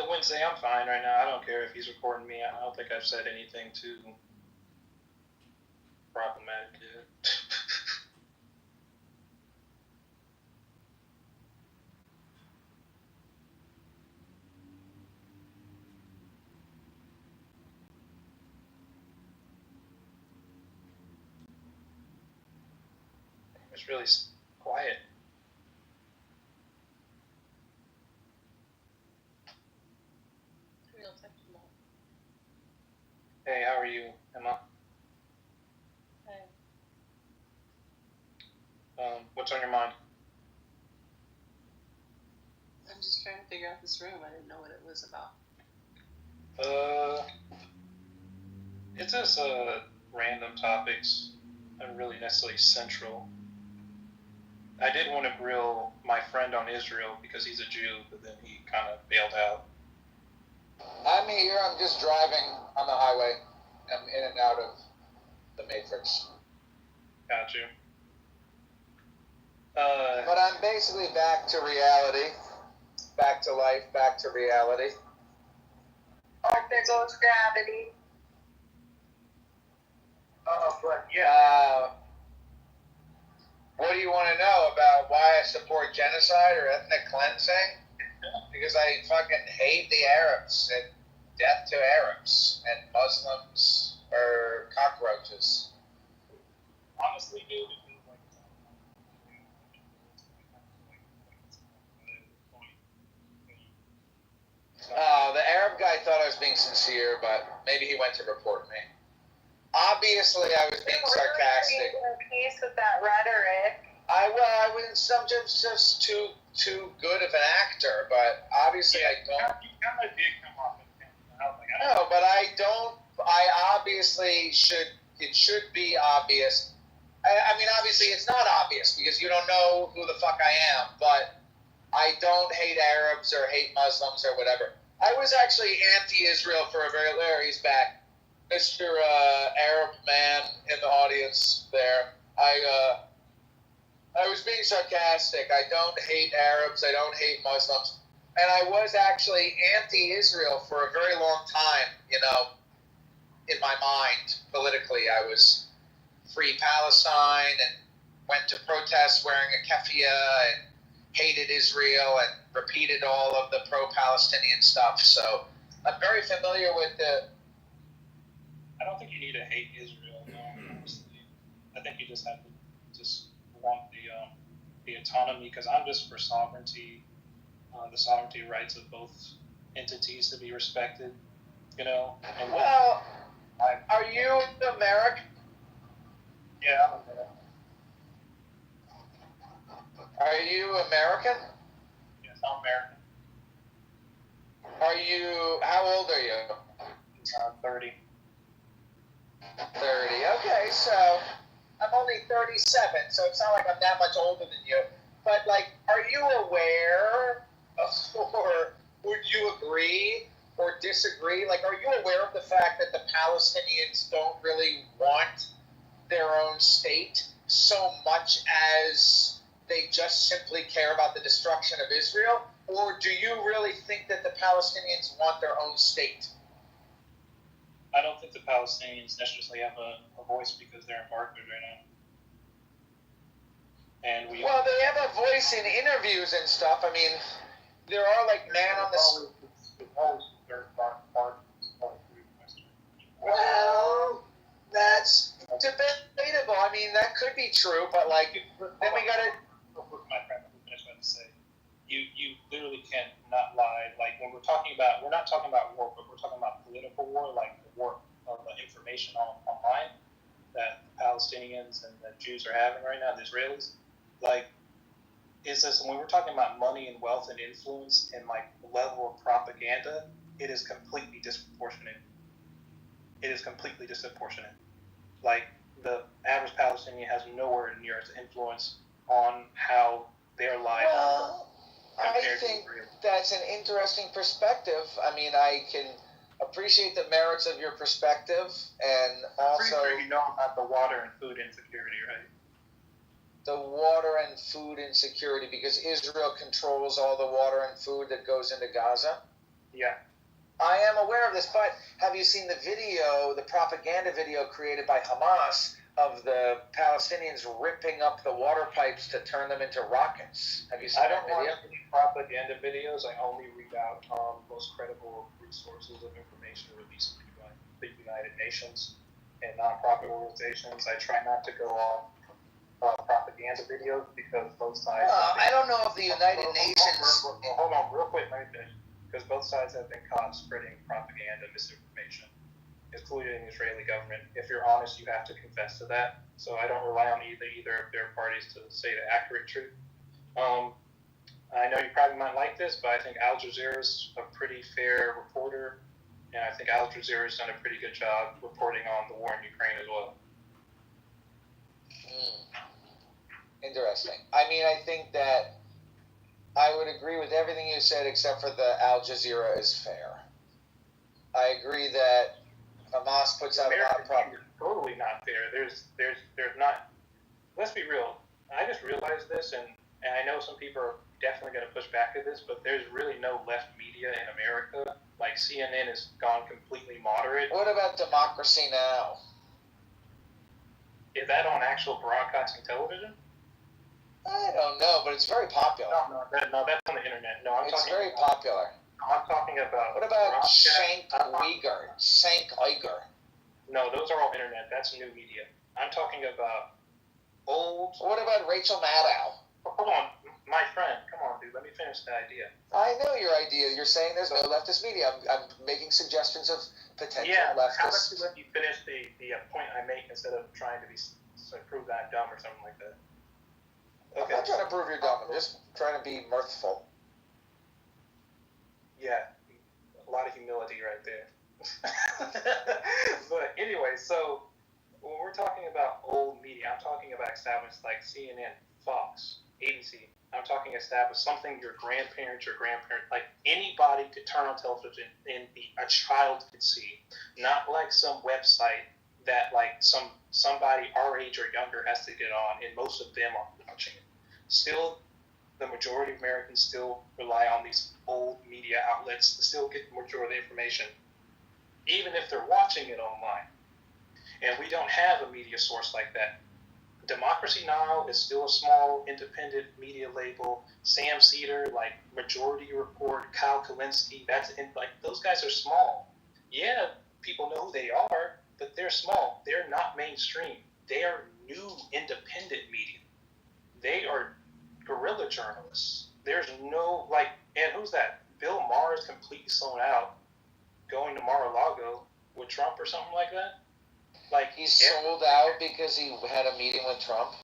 Wednesday, I'm fine right now. I don't care if he's recording me. I don't think I've said anything too problematic yet. It's really quiet. Hey, how are you, Emma? Hey. What's on your mind? I'm just trying to figure this room. I didn't know what it was about. It's just random topics, not really necessarily central. I did want to grill my friend on Israel because he's a Jew, but then he kind of bailed out. I'm here. I'm just driving on the highway. I'm in and out of the Matrix. Got you. But I'm basically back to reality. Back to life. Back to reality. Oh, there goes gravity. Oh, but yeah. What do you want to know about why I support genocide or ethnic cleansing? Because I fucking hate the Arabs and death to Arabs and Muslims or cockroaches. Honestly, dude, The Arab guy thought I was being sincere, but maybe he went to report me. Obviously, I was being sarcastic. You're in peace with that rhetoric. I was sometimes just too good of an actor, but obviously I don't. You kind of did come off as him. No, but I don't. I obviously should. It should be obvious. I mean, obviously, it's not obvious because you don't know who the fuck I am. But I don't hate Arabs or hate Muslims or whatever. I was actually anti-Israel for a very. There, he's back, Mr. Arab man in the audience there. I was being sarcastic. I don't hate Arabs. I don't hate Muslims. And I was actually anti-Israel for a very long time, you know, in my mind, politically. I was free Palestine and went to protests wearing a keffiyeh and hated Israel and repeated all of the pro-Palestinian stuff. So I'm very familiar with the... I don't think you need to hate Israel, no, honestly. I think you just have to just want the autonomy, because I'm just for sovereignty, the sovereignty rights of both entities to be respected, you know. And well, are you American? Yeah, I'm American. Are you American? Yes, I'm American. Are you? How old are you? 30. 30. Okay, so I'm only 37, so it's not like I'm that much older than you. But, like, are you aware of, or would you agree or disagree? Like, are you aware of the fact that the Palestinians don't really want their own state so much as they just simply care about the destruction of Israel? Or do you really think that the Palestinians want their own state? I don't think the Palestinians necessarily have a voice because they're embargoed right now. And well, they have a voice in interviews and stuff. I mean, there are like man on the... Well, that's debatable. I mean, that could be true, but like, then we gotta... My friend, I was about to say, you literally can't not lie. Like when we're not talking about war, but we're talking about political war, like the war of the information online that the Palestinians and the Jews are having right now, the Israelis. Like, is this when we're talking about money and wealth and influence and like the level of propaganda? It is completely disproportionate. It is completely disproportionate. Like the average Palestinian has nowhere near its influence on how their lives. Well, I think that's an interesting perspective. I mean, I can appreciate the merits of your perspective, and also... I'm pretty sure you know about the water and food insecurity, right? The water and food insecurity, because Israel controls all the water and food that goes into Gaza? Yeah. I am aware of this, but have you seen the video, the propaganda video created by Hamas of the Palestinians ripping up the water pipes to turn them into rockets? Have you seen that video? I don't watch any propaganda videos. I only read out most credible resources of information released by the United Nations and nonprofit organizations. I try not to go off propaganda videos because both sides... I don't know if the United Nations... Hold on, real quick, right there. Because both sides have been caught spreading propaganda, misinformation, including the Israeli government. If you're honest, you have to confess to that. So I don't rely on either of their parties to say the accurate truth. I know you probably might like this, but I think Al Jazeera's a pretty fair reporter, and I think Al Jazeera's done a pretty good job reporting on the war in Ukraine as well. Interesting. I mean, I think that I would agree with everything you said except for the Al Jazeera is fair. I agree that Hamas puts out a lot of problems. Totally not fair. There's not. Let's be real. I just realized this, and I know some people are definitely going to push back at this, but there's really no left media in America. Like CNN has gone completely moderate. What about Democracy Now? Is that on actual broadcasting television? I don't know, but it's very popular. No, that's on the internet. No, It's very popular. I'm talking about. What about Cenk Uygur? Cenk Uygur. No, those are all internet. That's new media. I'm talking about old. What about Rachel Maddow? Hold on, my friend. Come on, dude. Let me finish the idea. I know your idea. You're saying there's no leftist media. I'm making suggestions of potential leftist. How about you let me finish the point I make instead of trying to prove that I'm dumb or something like that? Okay. I'm not trying to prove you're dumb. I'm just trying to be mirthful. Yeah, a lot of humility right there. But anyway, so when we're talking about old media, I'm talking about established like CNN, Fox, ABC. I'm talking established something your grandparents, like anybody could turn on television and a child could see. Not like some website that like somebody our age or younger has to get on, and most of them are watching it. Still, the majority of Americans still rely on these old media outlets to still get the majority of the information, even if they're watching it online. And we don't have a media source like that. Democracy Now! Is still a small, independent media label. Sam Cedar, like Majority Report, Kyle Kalinske, those guys are small. Yeah, people know who they are, but they're small. They're not mainstream. They are new, independent media. They are guerrilla journalists. There's no, and who's that? Bill Maher is completely sold out, going to Mar-a-Lago with Trump or something like that. He's sold out because he had a meeting with Trump?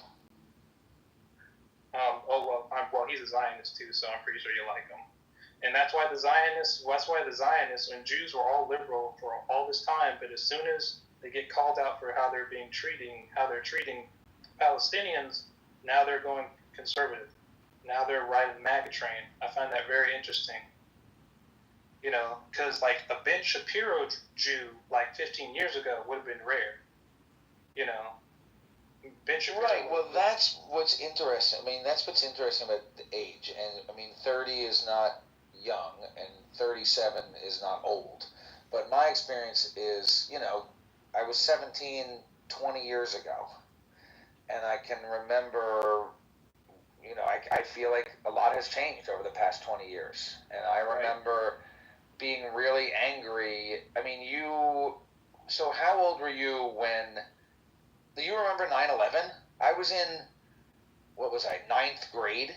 He's a Zionist too, so I'm pretty sure you like him. And that's why the Zionists, and Jews were all liberal for all this time, but as soon as they get called out for how they're treating Palestinians, now they're going conservative. Now they're riding the MAGA train. I find that very interesting. You know, because a Ben Shapiro Jew 15 years ago would have been rare. You know, Ben Shapiro. Right. Well, that's what's interesting. I mean, that's what's interesting about the age. And I mean, 30 is not young, and 37 is not old. But my experience is, I was 17 20 years ago, and I can remember. I feel like a lot has changed over the past 20 years, and I remember being really angry. I mean, so how old were you when, do you remember 9/11? I was in, 9th grade?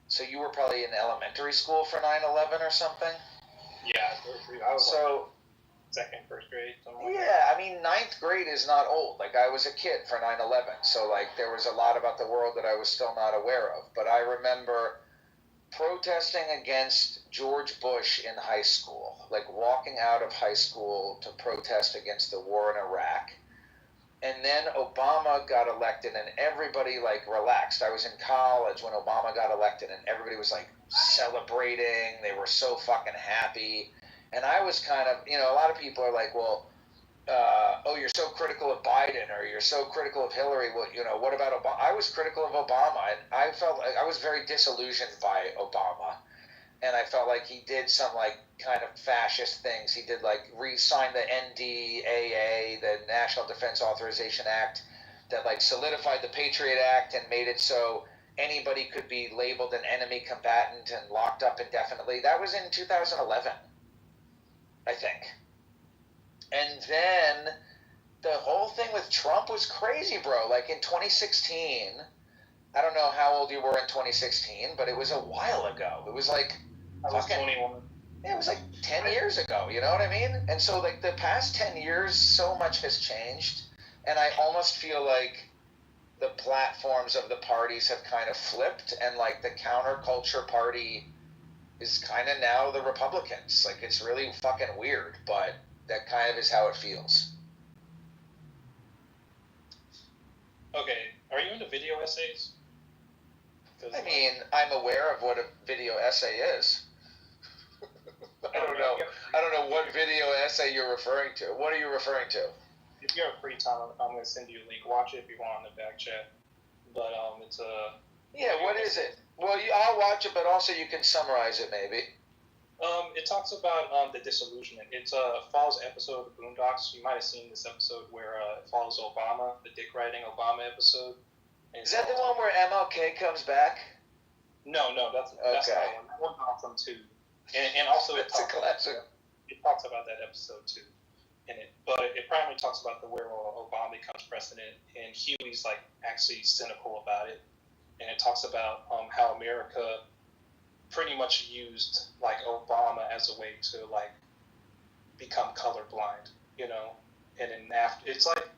So you were probably in elementary school for 9/11 or something? Yeah, I was second, first grade, something like that. Yeah, I mean, 9th grade is not old. I was a kid for 9/11, so there was a lot about the world that I was still not aware of. But I remember protesting against George Bush in high school, walking out of high school to protest against the war in Iraq. And then Obama got elected, and everybody relaxed. I was in college when Obama got elected, and everybody was celebrating. They were so fucking happy. And I was kind of, a lot of people are like, well, you're so critical of Biden, or you're so critical of Hillary. Well, what about Obama? I was critical of Obama, and I felt like I was very disillusioned by Obama. And I felt like he did some kind of fascist things. He did re-sign the NDAA, the National Defense Authorization Act, that solidified the Patriot Act and made it so anybody could be labeled an enemy combatant and locked up indefinitely. That was in 2011, I think. And then the whole thing with Trump was crazy, bro. In 2016, I don't know how old you were in 2016, but it was a while ago. It was I was 21. It was 10 years ago, you know what I mean? And so the past 10 years, so much has changed, and I almost feel like the platforms of the parties have kind of flipped, and like the counterculture party is kind of now the Republicans. Like, it's really fucking weird, but that kind of is how it feels. Okay, are you into video essays? I mean, I'm aware of what a video essay is. I don't know what video essay you're referring to. What are you referring to? If you have free time, I'm going to send you a link. Watch it if you want on the back chat. But it's a... Yeah, what is it? Well, I'll watch it, but also you can summarize it maybe. It talks about the disillusionment. It's follows episode of the Boondocks. You might have seen this episode where it follows Obama, the dick riding Obama episode. Is that the one where MLK comes back? No, that's Okay. not one. That one's awesome too. And also it's a classic. It talks about that episode too in it. But it primarily talks about where Obama becomes president, and Huey's like actually cynical about it. And it talks about how America pretty much used like Obama as a way to like become colorblind, you know. And then after, it's like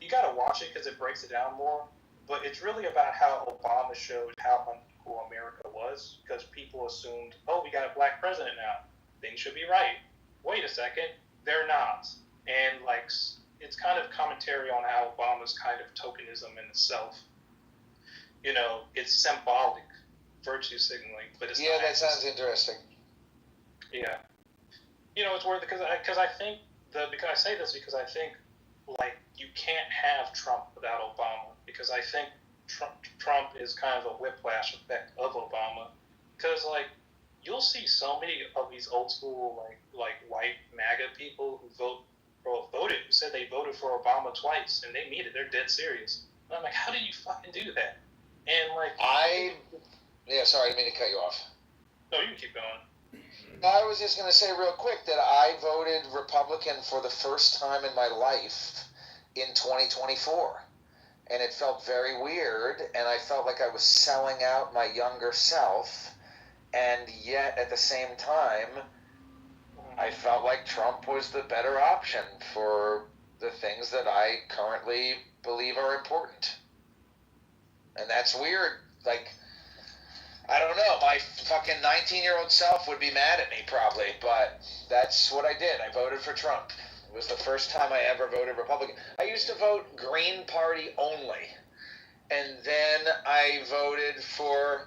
you gotta watch it because it breaks it down more. But it's really about how Obama showed how unequal America was, because people assumed, oh, we got a black president now, things should be right. Wait a second, they're not. And like, it's kind of commentary on how Obama's kind of tokenism in itself. You know, it's symbolic, virtue signaling, but it's not. That sounds interesting. Yeah, you know, it's weird because I think like you can't have Trump without Obama, because I think Trump is kind of a whiplash effect of Obama, because like you'll see so many of these old school like white MAGA people who said they voted for Obama twice, and they mean it, they're dead serious. And I'm like, how did you fucking do that? And like, sorry, I didn't mean to cut you off. No, you can keep going. I was just going to say real quick that I voted Republican for the first time in my life in 2024. And it felt very weird, and I felt like I was selling out my younger self, and yet at the same time, I felt like Trump was the better option for the things that I currently believe are important. And that's weird. Like, I don't know, my fucking 19-year-old self would be mad at me probably, but that's what I did. I voted for Trump. It was the first time I ever voted Republican. I used to vote Green Party only. And then I voted for,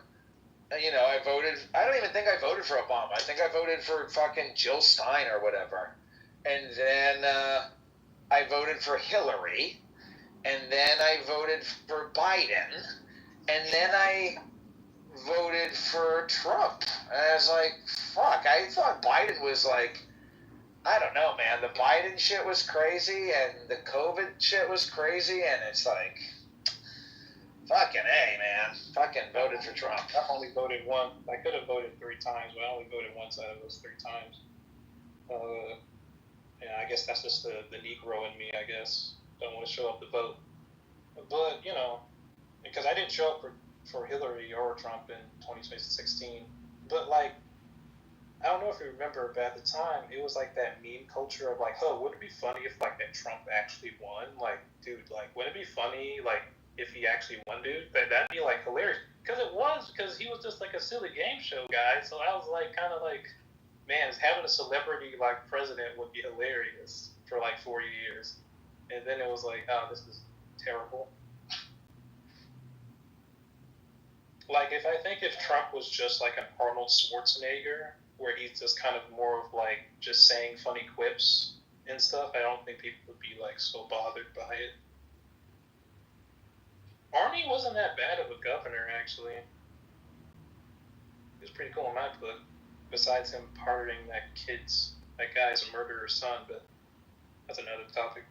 I don't even think I voted for Obama. I think I voted for fucking Jill Stein or whatever. And then I voted for Hillary. And then I voted for Biden. And then I voted for Trump. And I was like, fuck, I thought Biden was like, I don't know, man. The Biden shit was crazy, and the COVID shit was crazy, and it's like, fucking A, man. Fucking voted for Trump. I only voted one. I could have voted 3 times, but I only voted once out of those 3 times. Yeah, I guess that's just the Negro in me, I guess. Don't want to show up to vote. But, you know, because I didn't show up for Hillary or Trump in 2016. But, like, I don't know if you remember, but at the time, it was like that meme culture of like, oh, wouldn't it be funny if like that Trump actually won? Like, dude, like, wouldn't it be funny, like, if he actually won, dude? That'd be like hilarious. Because he was just like a silly game show guy. So I was like, kind of like, man, having a celebrity like president would be hilarious for like 4 years. And then it was like, oh, this is terrible. Like, if Trump was just like an Arnold Schwarzenegger, where he's just kind of more of like just saying funny quips and stuff, I don't think people would be like so bothered by it. Arnie wasn't that bad of a governor, actually. He was pretty cool in my book, besides him pardoning that guy's a murderer's son, but that's another topic.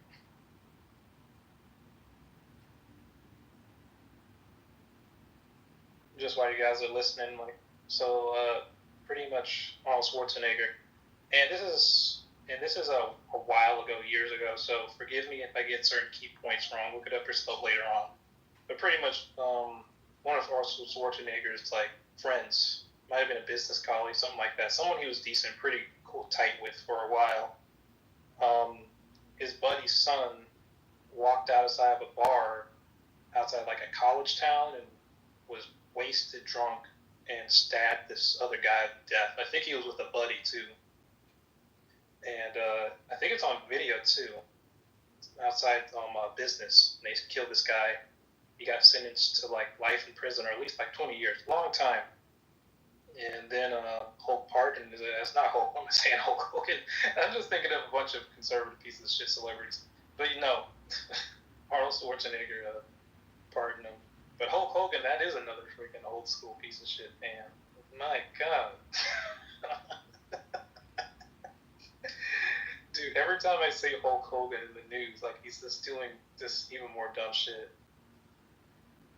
Just while you guys are listening, like, so pretty much Arnold Schwarzenegger, and this is a while ago, years ago. So forgive me if I get certain key points wrong. Look it up yourself later on. But pretty much, one of Arnold Schwarzenegger's like friends, might have been a business colleague, something like that. Someone he was decent, pretty cool, tight with for a while. His buddy's son walked outside of a bar outside like a college town and was wasted drunk and stabbed this other guy to death. I think he was with a buddy too. And I think it's on video too. Outside business, and they killed this guy. He got sentenced to like life in prison, or at least like 20 years, long time. And then Hulk Parton that's not Hulk. I'm saying Hulk Hogan. I'm just thinking of a bunch of conservative pieces of shit celebrities. But you know, Arnold Schwarzenegger pardoned him. But Hulk Hogan, that is another freaking old school piece of shit, man. My God. Dude, every time I see Hulk Hogan in the news, like he's just doing this even more dumb shit.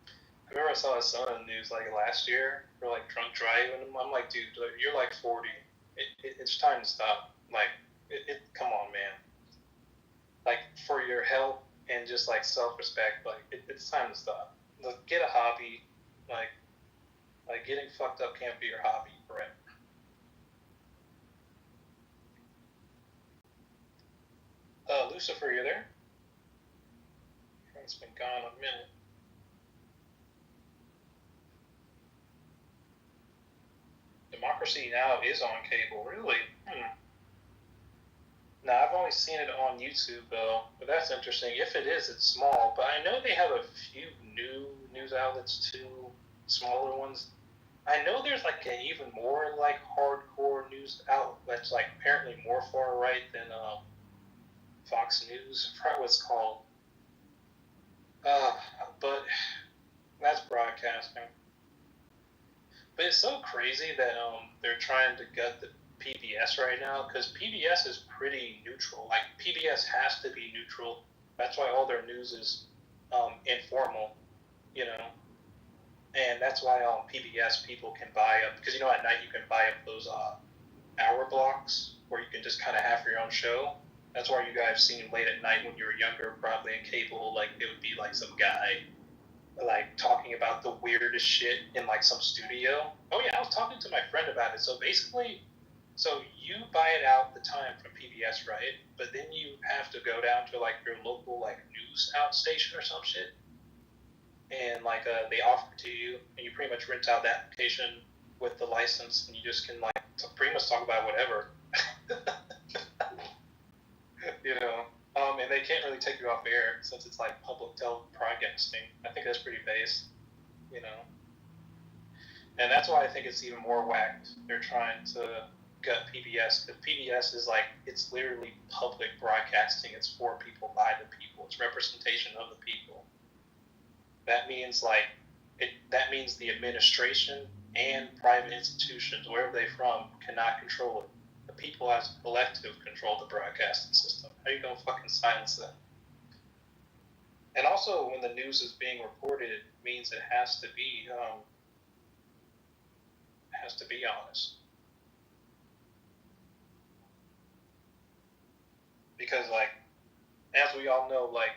I remember I saw his son in the news like last year for like drunk driving. I'm like, dude, you're like 40. It's time to stop. Like, come on, man. Like for your health and just like self-respect, like it's time to stop. Like, get a hobby. Like getting fucked up can't be your hobby, right? Lucifer, you there? It's been gone a minute. Democracy Now! Is on cable, really? No, I've only seen it on YouTube though, but that's interesting. If it is, it's small. But I know they have a few new news outlets too, smaller ones. I know there's like an even more like hardcore news outlet that's like apparently more far right than Fox News. I forgot what it's called. But that's broadcasting. But it's so crazy that they're trying to gut the PBS right now, because PBS is pretty neutral. Like PBS has to be neutral. That's why all their news is informal, you know. And that's why PBS people can buy up, because you know at night you can buy up those hour blocks where you can just kind of have your own show. That's why you guys seen late at night when you were younger, probably in cable, like it would be like some guy like talking about the weirdest shit in like some studio. Oh yeah, I was talking to my friend about it. So basically, so you buy it out the time from PBS, right? But then you have to go down to like your local like news outstation or some shit, and like they offer it to you, and you pretty much rent out the application with the license, and you just can like pretty much talk about whatever. You know. And they can't really take you off air since it's like public broadcasting. I think that's pretty base, you know. And that's why I think it's even more whacked. They're trying to gut PBS, because PBS is like, it's literally public broadcasting. It's for people, by the people. It's representation of the people. That means like, that means the administration and private institutions, wherever they're from, cannot control it. The people as a collective control the broadcasting system. How are you gonna fucking silence that? And also, when the news is being reported, it means it has to be honest. Because like, as we all know, like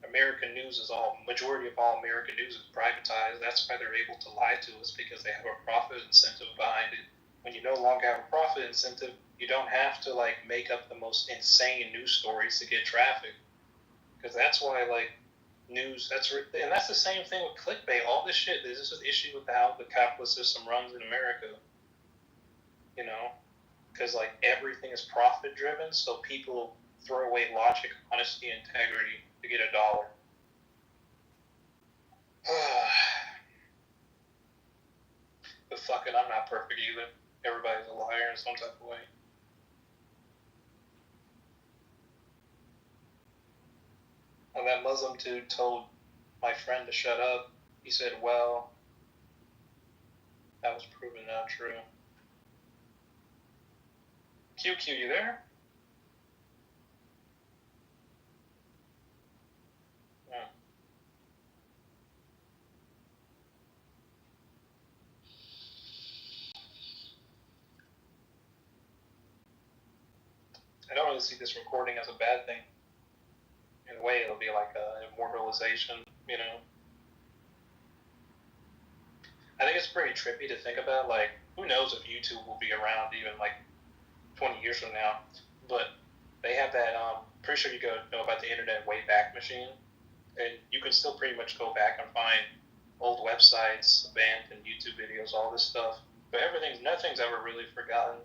American news is majority of all American news is privatized. That's why they're able to lie to us, because they have a profit incentive behind it. When you no longer have a profit incentive, you don't have to like make up the most insane news stories to get traffic, because that's why like news. And that's the same thing with clickbait. All this shit. This is an issue with how the capitalist system runs in America. You know, because like everything is profit driven, so people throw away logic, honesty, and integrity to get $1. But fuck it, I'm not perfect either. Everybody's a liar in some type of way. And that Muslim dude told my friend to shut up. He said, well, that was proven not true. QQ, you there? Yeah. I don't really see this recording as a bad thing. In a way, it'll be like an immortalization, you know? I think it's pretty trippy to think about, like, who knows if YouTube will be around even, like, 20 years from now. But they have that, pretty sure you know about the Internet Wayback Machine. And you can still pretty much go back and find old websites, abandoned YouTube videos, all this stuff. But nothing's ever really forgotten.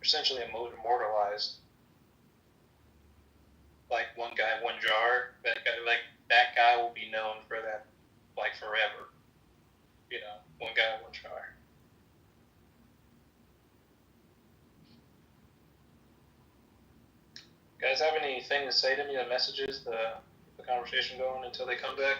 Essentially immortalized. Like One Guy, One Jar. That guy will be known for that, like, forever. You know, One Guy, One Jar. Guys have anything to say to me, the messages, the conversation going until they come back?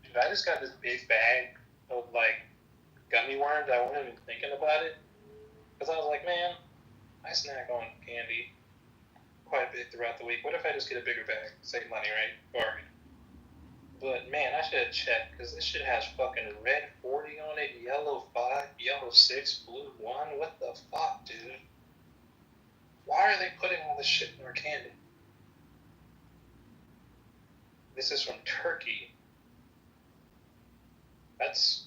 Dude, I just got this big bag of, like, gummy worms. I wasn't even thinking about it. Because I was like, man, I snack on candy quite a bit throughout the week. What if I just get a bigger bag? Save money, right? Bargain. But, man, I should have checked, because this shit has fucking red 40 on it, yellow 5, yellow 6, blue 1. What the fuck, dude? Why are they putting all this shit in our candy? This is from Turkey. That's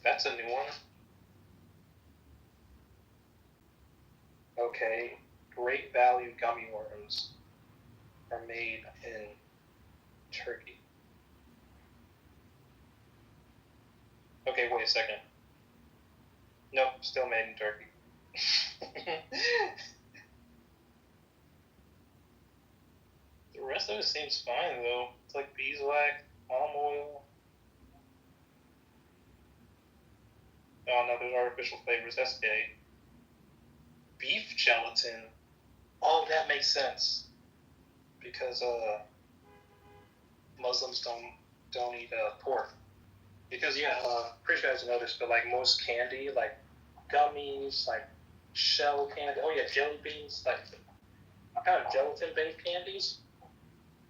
a new one. Okay, Great Value gummy worms are made in Turkey. Okay, wait a second. Nope, still made in Turkey. The rest of it seems fine, though. It's like beeswax, palm oil. Oh no, there's artificial flavors. That's gay. Beef gelatin. Oh, that makes sense. Because Muslims don't eat pork. Because pretty sure you guys noticed, but like most candy, like gummies, like shell candy. Oh yeah, jelly beans, like kind of gelatin-based candies.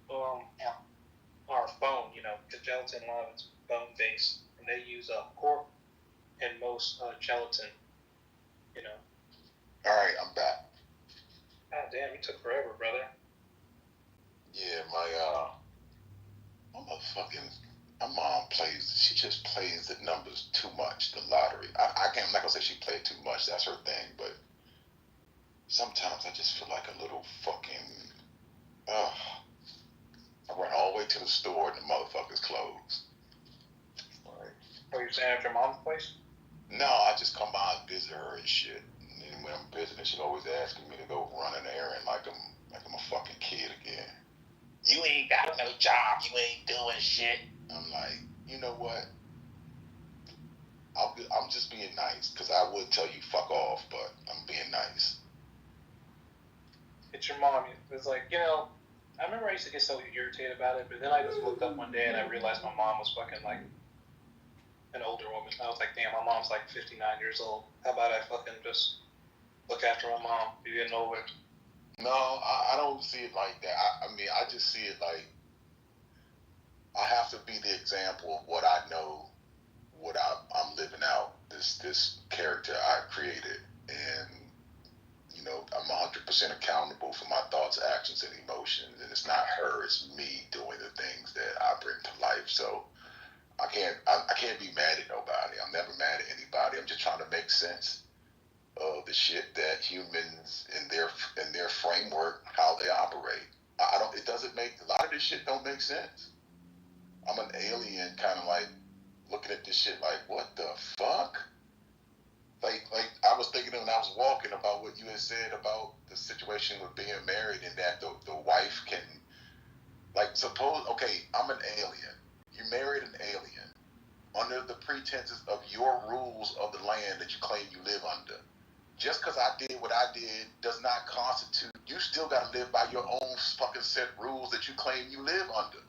Are bone. The gelatin, a lot of it's bone-based, and they use pork in most gelatin. Alright, I'm back. God damn, you took forever, brother. Yeah, my mom she just plays the numbers too much, the lottery. I'm not gonna say she played too much, that's her thing, but sometimes I just feel like a little fucking, I run all the way to the store and the motherfucker's closed. Right. Oh, you're staying at your mom's place? No, I just come by and visit her and shit. And when I'm visiting, she always asking me to go run an errand like I'm a fucking kid again. You ain't got no job. You ain't doing shit. I'm like, you know what? I'm just being nice, because I would tell you fuck off, but I'm being nice. It's your mom. It's like, I remember I used to get so irritated about it, but then I just looked up one day and I realized my mom was fucking like an older woman. I was like, damn, my mom's like 59 years old. How about I fucking just look after my mom? Be getting older. No, I don't see it like that. I mean, I just see it like I have to be the example of what I know, what I'm living out, this character I created. And, I'm 100% accountable for my thoughts, actions, and emotions. And it's not her, it's me doing the things that I bring to life. So I can't be mad at nobody. I'm never mad at anybody. I'm just trying to make sense of the shit that humans in their framework, how they operate. It doesn't make, a lot of this shit don't make sense. I'm an alien kind of like looking at this shit like, what the fuck? Like I was thinking when I was walking about what you had said about the situation with being married, and that the wife can, like, suppose, okay, I'm an alien. You married an alien under the pretenses of your rules of the land that you claim you live under. Just because I did what I did does not constitute, you still got to live by your own fucking set rules that you claim you live under.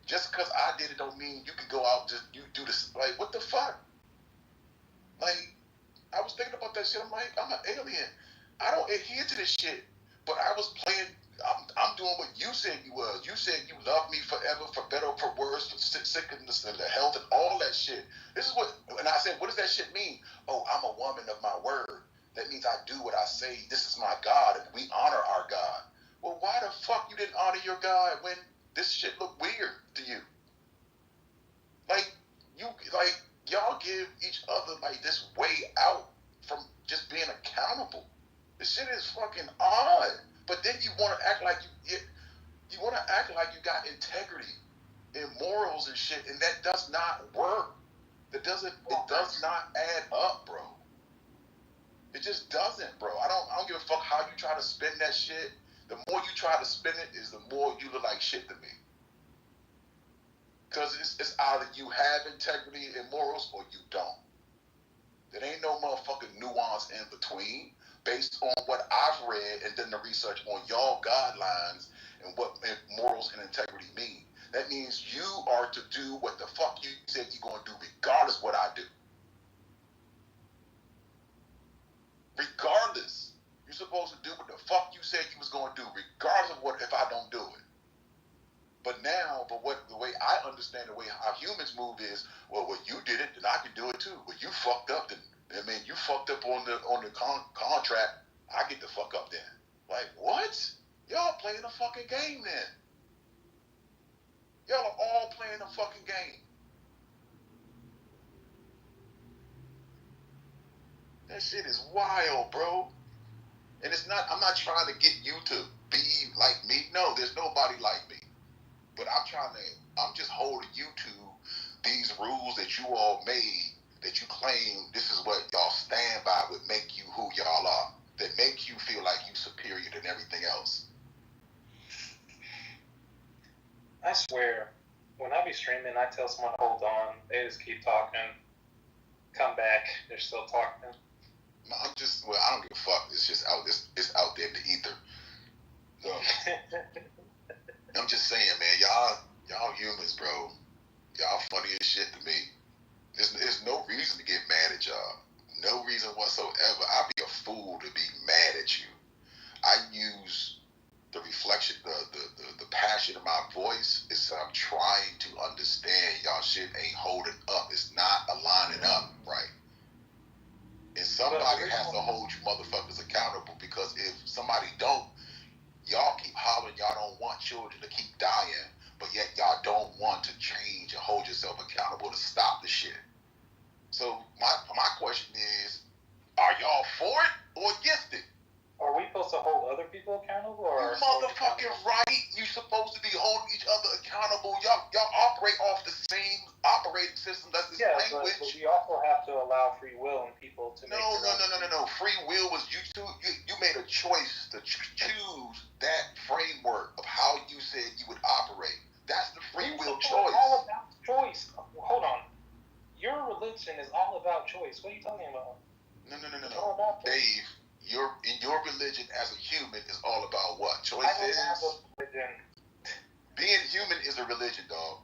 Just because I did it don't mean you can go out and you do this. Like, what the fuck? Like, I was thinking about that shit. I'm like, I'm an alien. I don't adhere to this shit. But I was playing, I'm doing what you said you was. You said you love me forever, for better or for worse, for sickness and the health and all that shit. This is what, and I said, what does that shit mean? Oh, I'm a woman of my word. That means I do what I say. This is my God, and we honor our God. Well, why the fuck you didn't honor your God when this shit looked weird to you? Y'all give each other like this way out from just being accountable. This shit is fucking odd. But then you want to act like you want to act like you got integrity and morals and shit, and that does not work. It does not add up, bro. It just doesn't, bro. I don't give a fuck how you try to spin that shit. The more you try to spin it, is the more you look like shit to me. Because it's either you have integrity and morals or you don't. There ain't no motherfucking nuance in between based on what I've read and done the research on y'all guidelines and what morals and integrity mean. That means you are to do what the fuck you said you're going to do regardless what I do. Regardless. You're supposed to do what the fuck you said you was going to do regardless of what if I don't do it. But now, the way I understand the way how humans move is, well, you did it, then I can do it too. Well, you fucked up, then you fucked up on the contract. I get the fuck up then. Like what? Y'all playing a fucking game then? Y'all are all playing a fucking game. That shit is wild, bro. And I'm not trying to get you to be like me. No, there's nobody like me. But I'm just holding you to these rules that you all made, that you claim this is what y'all stand by would make you who y'all are, that make you feel like you superior than everything else. I swear, when I be streaming, I tell someone to hold on. They just keep talking. Come back. They're still talking. No, I don't give a fuck. It's just out. It's out there in the ether. So, I'm just saying, man. Y'all humans, bro. Y'all funny as shit to me. There's no reason to get mad at y'all. No reason whatsoever. I'd be a fool to be mad at you. I use the reflection, the passion of my voice is I'm trying to understand y'all shit ain't holding up. It's not aligning up, right? And somebody has to hold you motherfuckers accountable, because if somebody don't, y'all keep hollering y'all don't want children to keep dying, but yet y'all don't want to change and hold yourself accountable to stop the shit. So my question is, are y'all for it or against it? Are we supposed to hold other people accountable? Or you motherfucking right. You supposed to be holding each other accountable. Y'all operate off the same operating system. That's this language. But we also have to allow free will in people to make. No. Free will was you made a choice to choose that framework of how you said you would operate. That's the free will choice. It's all about choice. Hold on. Your religion is all about choice. What are you talking about? No. Dave, in your religion as a human is all about what? Choices? I don't have a religion. Being human is a religion, dog.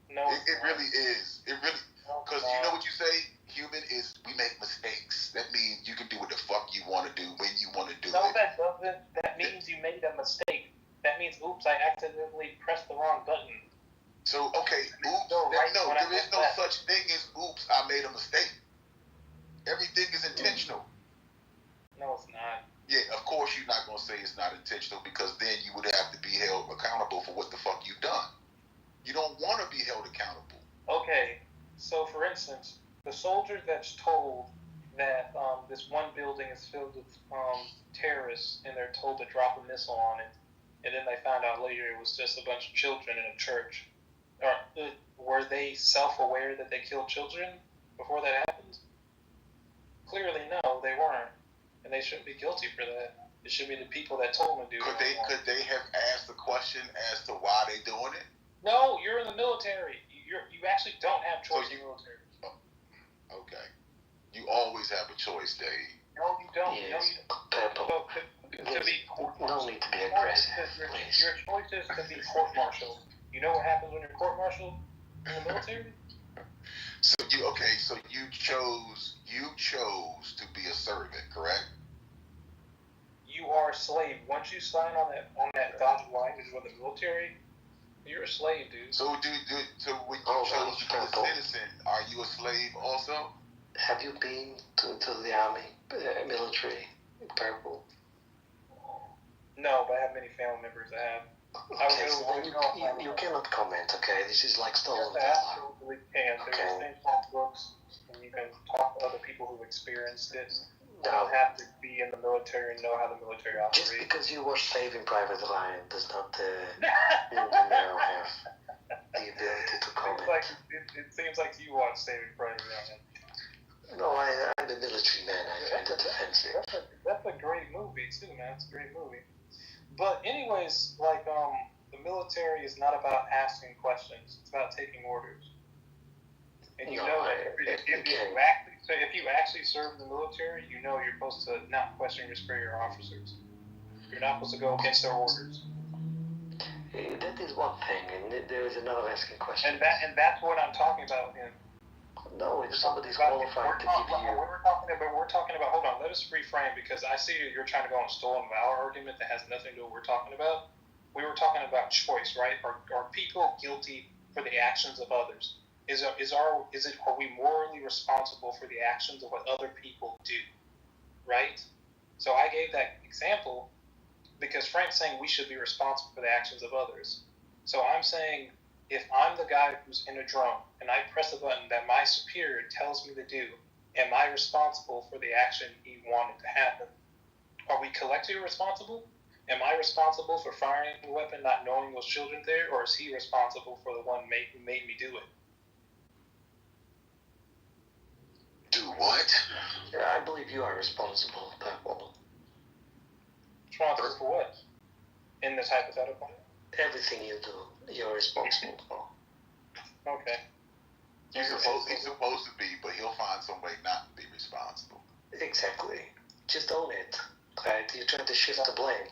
No. It really is. It really, because you know what you say? Human is, we make mistakes. That means you can do what the fuck you want to do when you want to do it. No, that doesn't. That means you made a mistake. That means, oops, I accidentally pressed the wrong button. So, okay, oops. There is no such thing as oops, I made a mistake. Everything is intentional. No, it's not. Yeah, of course you're not going to say it's not intentional, because then you would have to be held accountable for what the fuck you've done. You don't want to be held accountable. Okay, so for instance, the soldier that's told that this one building is filled with terrorists, and they're told to drop a missile on it, and then they found out later it was just a bunch of children in a church. Were they self-aware that they killed children before that happened? Clearly, no, they weren't. And they shouldn't be guilty for that. It should be the people that told them to do it. Could they have asked the question as to why they doing it? No, you're in the military. You actually don't have choice in the military. Okay. You always have a choice, Dave. No, you don't. Yes. No need to be aggressive. Your choice is to be court-martialed. You know what happens when you're court-martialed in the military? So you chose to be a servant, correct? You are a slave. Once you sign on that dotted line, which is what the military, you're a slave, dude. So when you chose to be a citizen, are you a slave also? Have you been to the army, military, purple? No, but I have many family members that have. Okay, so then you cannot comment, okay? This is like stolen valor. Absolutely can. There's things on books, and you can talk to other people who experienced it. You No. don't have to be in the military and know how the military operates. Just because you were Saving Private Ryan does not mean you now have the ability to comment. It seems like you watch Saving Private Ryan. No, I'm a military man. I find it offensive. That's a great movie too, man. It's a great movie. But anyways, like the military is not about asking questions. It's about taking orders. And you know that if you actually serve in the military, you know you're supposed to not question your superior officers. You're not supposed to go against their orders. That is one thing, and there is another asking question. And that's what I'm talking about with him. No, if somebody's qualified to give you... We're talking about, hold on, let us reframe, because I see you're trying to go on a stolen valor argument that has nothing to do with what we're talking about. We were talking about choice, right? Are people guilty for the actions of others? Are we morally responsible for the actions of what other people do, right? So I gave that example because Frank's saying we should be responsible for the actions of others. So I'm saying if I'm the guy who's in a drone and I press a button that my superior tells me to do, am I responsible for the action he wanted to happen? Are we collectively responsible? Am I responsible for firing a weapon not knowing those children there, or is he responsible for the one who made me do it? Do what? Yeah, I believe you are responsible for that one. Responsible for what? In this hypothetical? Everything you do, you're responsible for. Okay. He's supposed to be, but he'll find some way not to be responsible. Exactly. Just own it. Right? You're trying to shift the blame.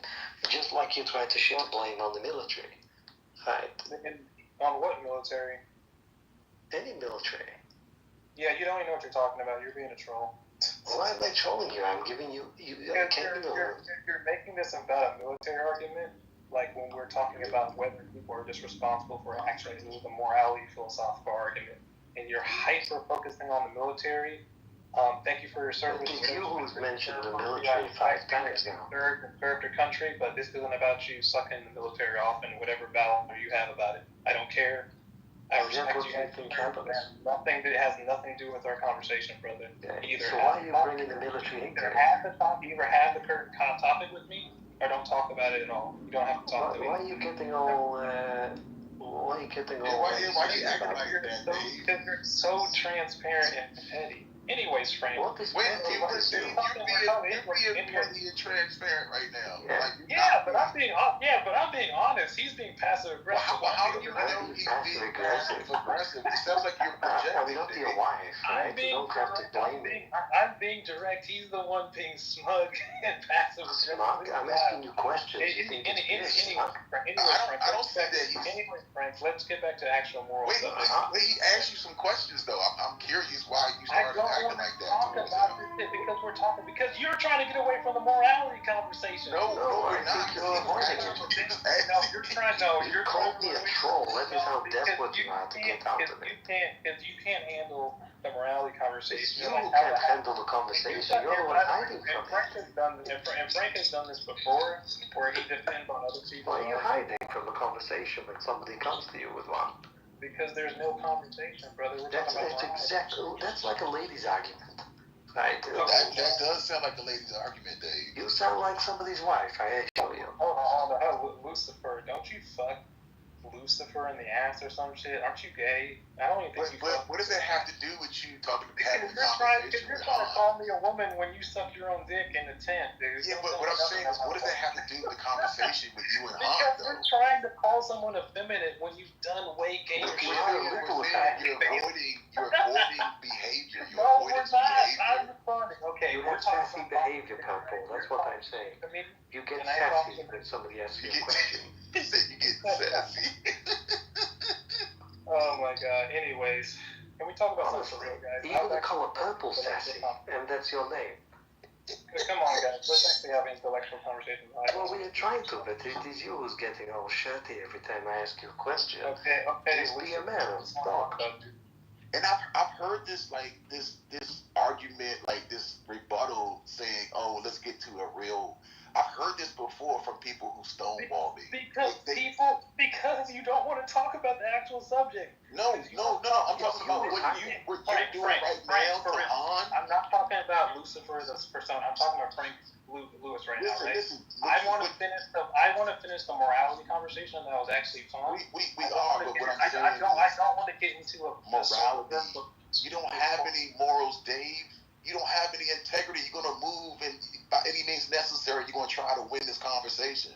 Just like you tried to shift the blame on the military. Right? And on what military? Any military. Yeah, you don't even know what you're talking about. You're being a troll. Why am I trolling you? I'm giving you... You're making this about a military argument, like when we're talking about whether people are just responsible for actions. It was a morality philosophical argument. And you're hyper-focusing on the military. Thank you for your service. You mentioned the military 5 times now. Served your country, but this isn't about you sucking the military off and whatever valor you have about it. I don't care. I respect you. It has nothing to do with our conversation, brother. So why are you bringing the military into it? Either have the current topic with me, or don't talk about it at all. You don't have to talk to me. Why are you getting all... Why are you acting like that, Dave? Because you're so transparent and petty. Anyways, Frank. You're being petty and transparent right now. But I'm being honest. He's being passive aggressive. Well, how do you know he's being passive aggressive? It sounds like you're projecting. I'm not your wife, right? You don't have to blame me. I'm being direct. He's the one being smug and passive aggressive. Smug? I'm asking you questions. Anyway, Frank. I don't see that. Anyway, Frank, let's get back to actual moral stuff. Wait, he asked you some questions though. I'm curious why you started acting like that. Because you're trying to get away from the morality conversation. No, we're not. You're trying. No, you called me a troll. That is how desperate you are to get out of it. Because you can't handle the morality conversation. You can't handle the conversation. You're the one hiding from it. Frank has done this before, where he depends on other people. Why are you hiding from the conversation when somebody comes to you with one? Because there's no conversation, brother. That's like a ladies' argument. Right? That does sound like a lady's argument, Dave. You sound like somebody's wife, I assure you. Hold on. Lucifer, don't you fuck Lucifer in the ass or some shit? Aren't you gay? I don't even think you fuck. What does that have to do with you talking to having a conversation? You're trying to call me a woman when you suck your own dick in a tent, dude. Yeah, but what I'm saying is, what does that have to do with the conversation with you and Han, Because you're trying to call someone effeminate when you've done way gayer shit. You're avoiding behavior. No, we're not. I'm responding. Okay, you have sassy behavior, Purple. That's what I'm saying. You get sassy when somebody asks you a question. He said you get sassy. Oh my god. Anyways, can we talk about something real, guys? Even the color purple sassy, and that's your name. Come on, guys. Let's actually have an intellectual conversation. Well, we are trying to, but it is you who's getting all shirty every time I ask you a question. Okay. Just be a man and talk. And I've heard this like this argument, like this rebuttal saying, "Oh, let's get to a real." I've heard this before from people who stonewall me. Because you don't want to talk about the actual subject. No. I'm talking about what you're doing right now to Han. I'm not talking about Lucifer as a persona. I'm talking about Frank Lewis right now, right? I want to finish the morality conversation that was actually fun. We are, but what I'm saying I don't want to get into a morality. You don't have any morals, Dave. You don't have any integrity. You're gonna move, and by any means necessary, you're gonna try to win this conversation.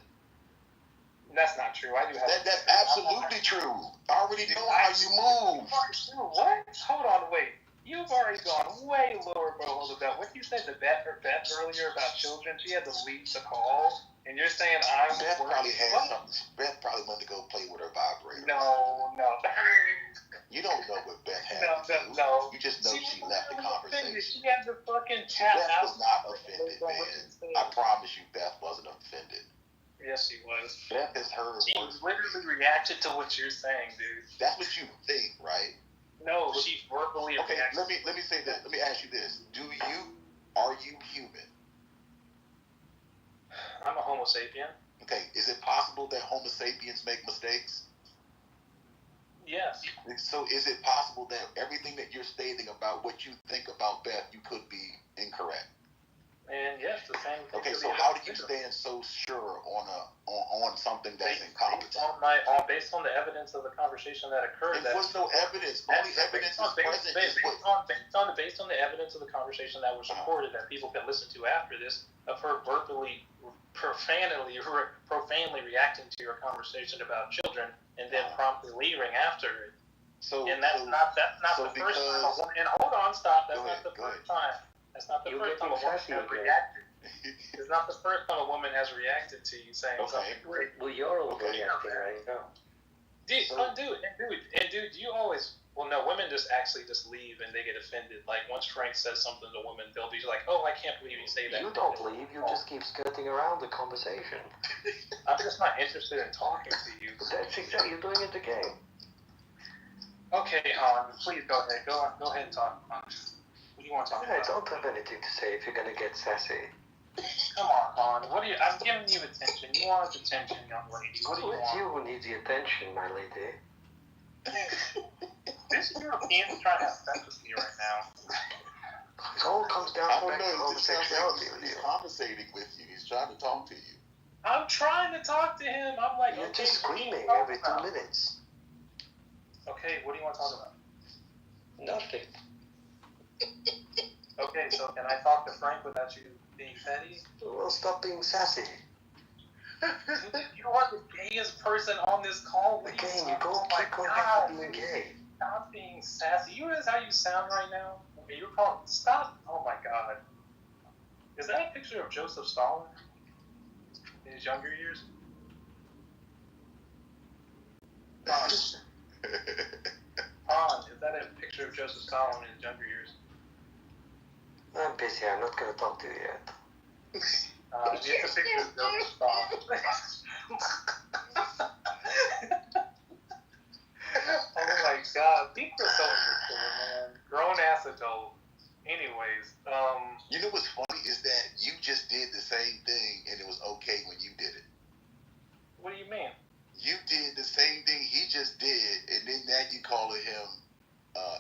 That's not true. I do have. That's absolutely true. I already know how you move. What? Hold on, wait. You've already gone way lower below the belt. What you said to Beth earlier about children? She had to leave the call, and you're saying I'm. Beth probably had something. Beth probably wanted to go play with her vibrator. No. You don't know what Beth had. No. You just know she left the conversation. She had to fucking tap Beth out. was not offended, man. I promise you, Beth wasn't offended. Yes, she was. Beth has heard. She literally reacted to what you're saying, dude. That's what you think, right? No, she verbally reacted. Let me say that. Let me ask you this: are you human? I'm a Homo sapien. Okay, is it possible that Homo sapiens make mistakes? Yes. So is it possible that everything that you're stating about what you think about Beth, you could be incorrect? And yes, the same thing. Okay, so how do you stand so sure on something that's incompetent? Based on the evidence of the conversation that occurred. There was no evidence. Only evidence is present. Based on the evidence of the conversation that was recorded that people can listen to after this, of her verbally, profanely reacting to your conversation about children, and then promptly leaving after it. That's not the first time a woman. And hold on, stop. That's not the first time. That's not the first time a woman has reacted. It's not the first time a woman has reacted to you saying something great. Well, you're overreacting right now. Dude, you always. Well, no, women just leave and they get offended. Like, once Frank says something to a woman, they'll be like, oh, I can't believe you say that. You don't leave, you just keep skirting around the conversation. I'm just not interested in talking to you. That's exactly, you're doing it again. Okay, Han, please go ahead. Go ahead and talk, Han. What do you want to talk about? I don't have anything to say if you're going to get sassy. Come on, Han. I'm giving you attention. You want attention, young lady. What do you want? It's you who needs the attention, my lady. This European is trying to have sex with me right now. It all comes down to homosexuality. He's conversating with you. He's trying to talk to you. I'm trying to talk to him. I'm like, you're just screaming every 2 minutes. Okay, what do you want to talk about? Nothing. Okay, so can I talk to Frank without you being petty? Well, stop being sassy. You are the gayest person on this call. Again, you go keep going back to being gay. Stop being sassy. You realize how you sound right now? You're calling. Stop. Oh my God. Is that a picture of Joseph Stalin in his younger years? Han, is that a picture of Joseph Stalin in his younger years? I'm busy. I'm not going to talk to you yet. It's a picture of Joseph Stalin. Oh my God, people are so interesting, man. Grown ass adult. Anyways, you know what's funny is that you just did the same thing and it was okay when you did it. What do you mean? You did the same thing he just did, and then now you calling him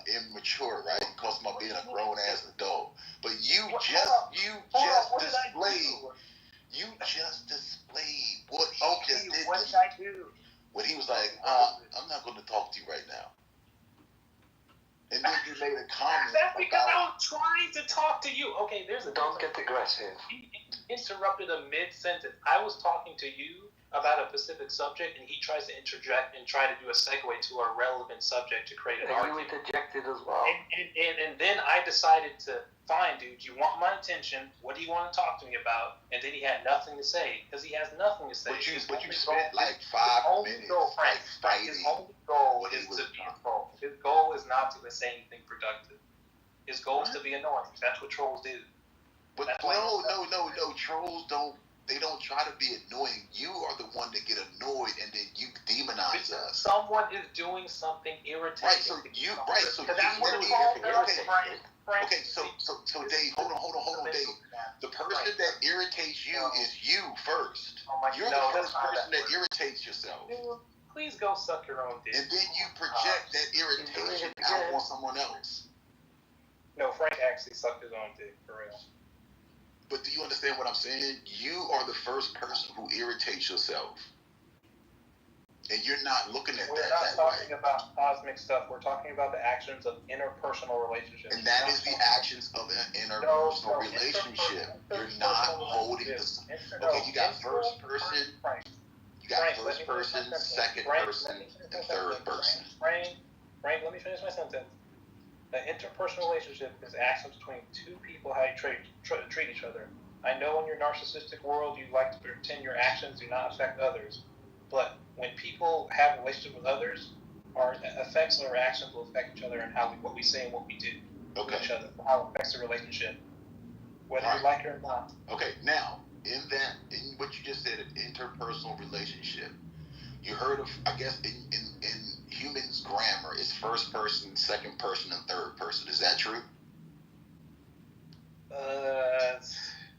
immature, right? Because of being a grown ass adult. But you just displayed what he just did. What did I do? When he was like, I'm not going to talk to you right now. And then you made a comment. That's because I was trying to talk to you. Okay, there's a. Don't get aggressive. He interrupted a mid-sentence. I was talking to you about a specific subject, and he tries to interject and try to do a segue to a relevant subject to create an argument. You interjected as well. And then I decided to, fine, dude, you want my attention. What do you want to talk to me about? And then he had nothing to say, because he has nothing to say. But you spent like 5 minutes fighting. His only goal is to be a troll. His goal is not to say anything productive. His goal is to be annoying. That's what trolls do. But no, trolls don't They don't try to be annoying. You are the one that get annoyed, and then you demonize us. Someone is doing something irritating. Right. So you. Right. So you. That's what it's Okay. called. Okay. So Dave, hold on, Dave. The person that irritates you is you first. You're the first person that irritates yourself. Please go suck your own dick. And then you project that irritation out on someone else. No, Frank actually sucked his own dick, for real. But do you understand what I'm saying? You are the first person who irritates yourself. And you're not looking at We're that not that talking way. about cosmic stuff. We're talking about the actions of interpersonal relationships. And that is the actions of an interpersonal relationship. You're not holding this. Okay, you got first person. You got first person, second person, and third person. Frank, let me finish my sentence. An interpersonal relationship is actions between two people, how you treat each other. I know in your narcissistic world you like to pretend your actions do not affect others, but when people have a relationship with others, our effects of our actions will affect each other and what we say and what we do to each other, how it affects the relationship, whether you like it or not. Okay, now, in what you just said, an interpersonal relationship, you heard of, I guess, in humans' grammar, it's first person, second person, and third person. Is that true?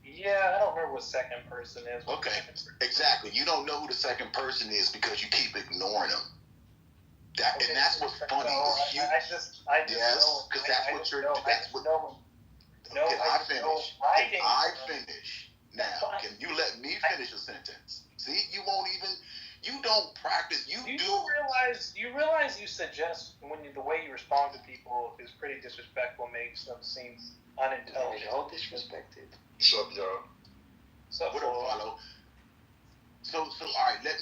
Yeah, I don't remember what second person is. Okay, exactly. You don't know who the second person is because you keep ignoring them. And that's what's funny. I just know. Because that's what you're. That's what. Can I finish? Now, can you let me finish a sentence? See, you won't even. You don't practice. You realize you suggest the way you respond to people is pretty disrespectful, makes them seem unintelligent. All disrespected. Sup, y'all? Sup, what up, follow? So all right, let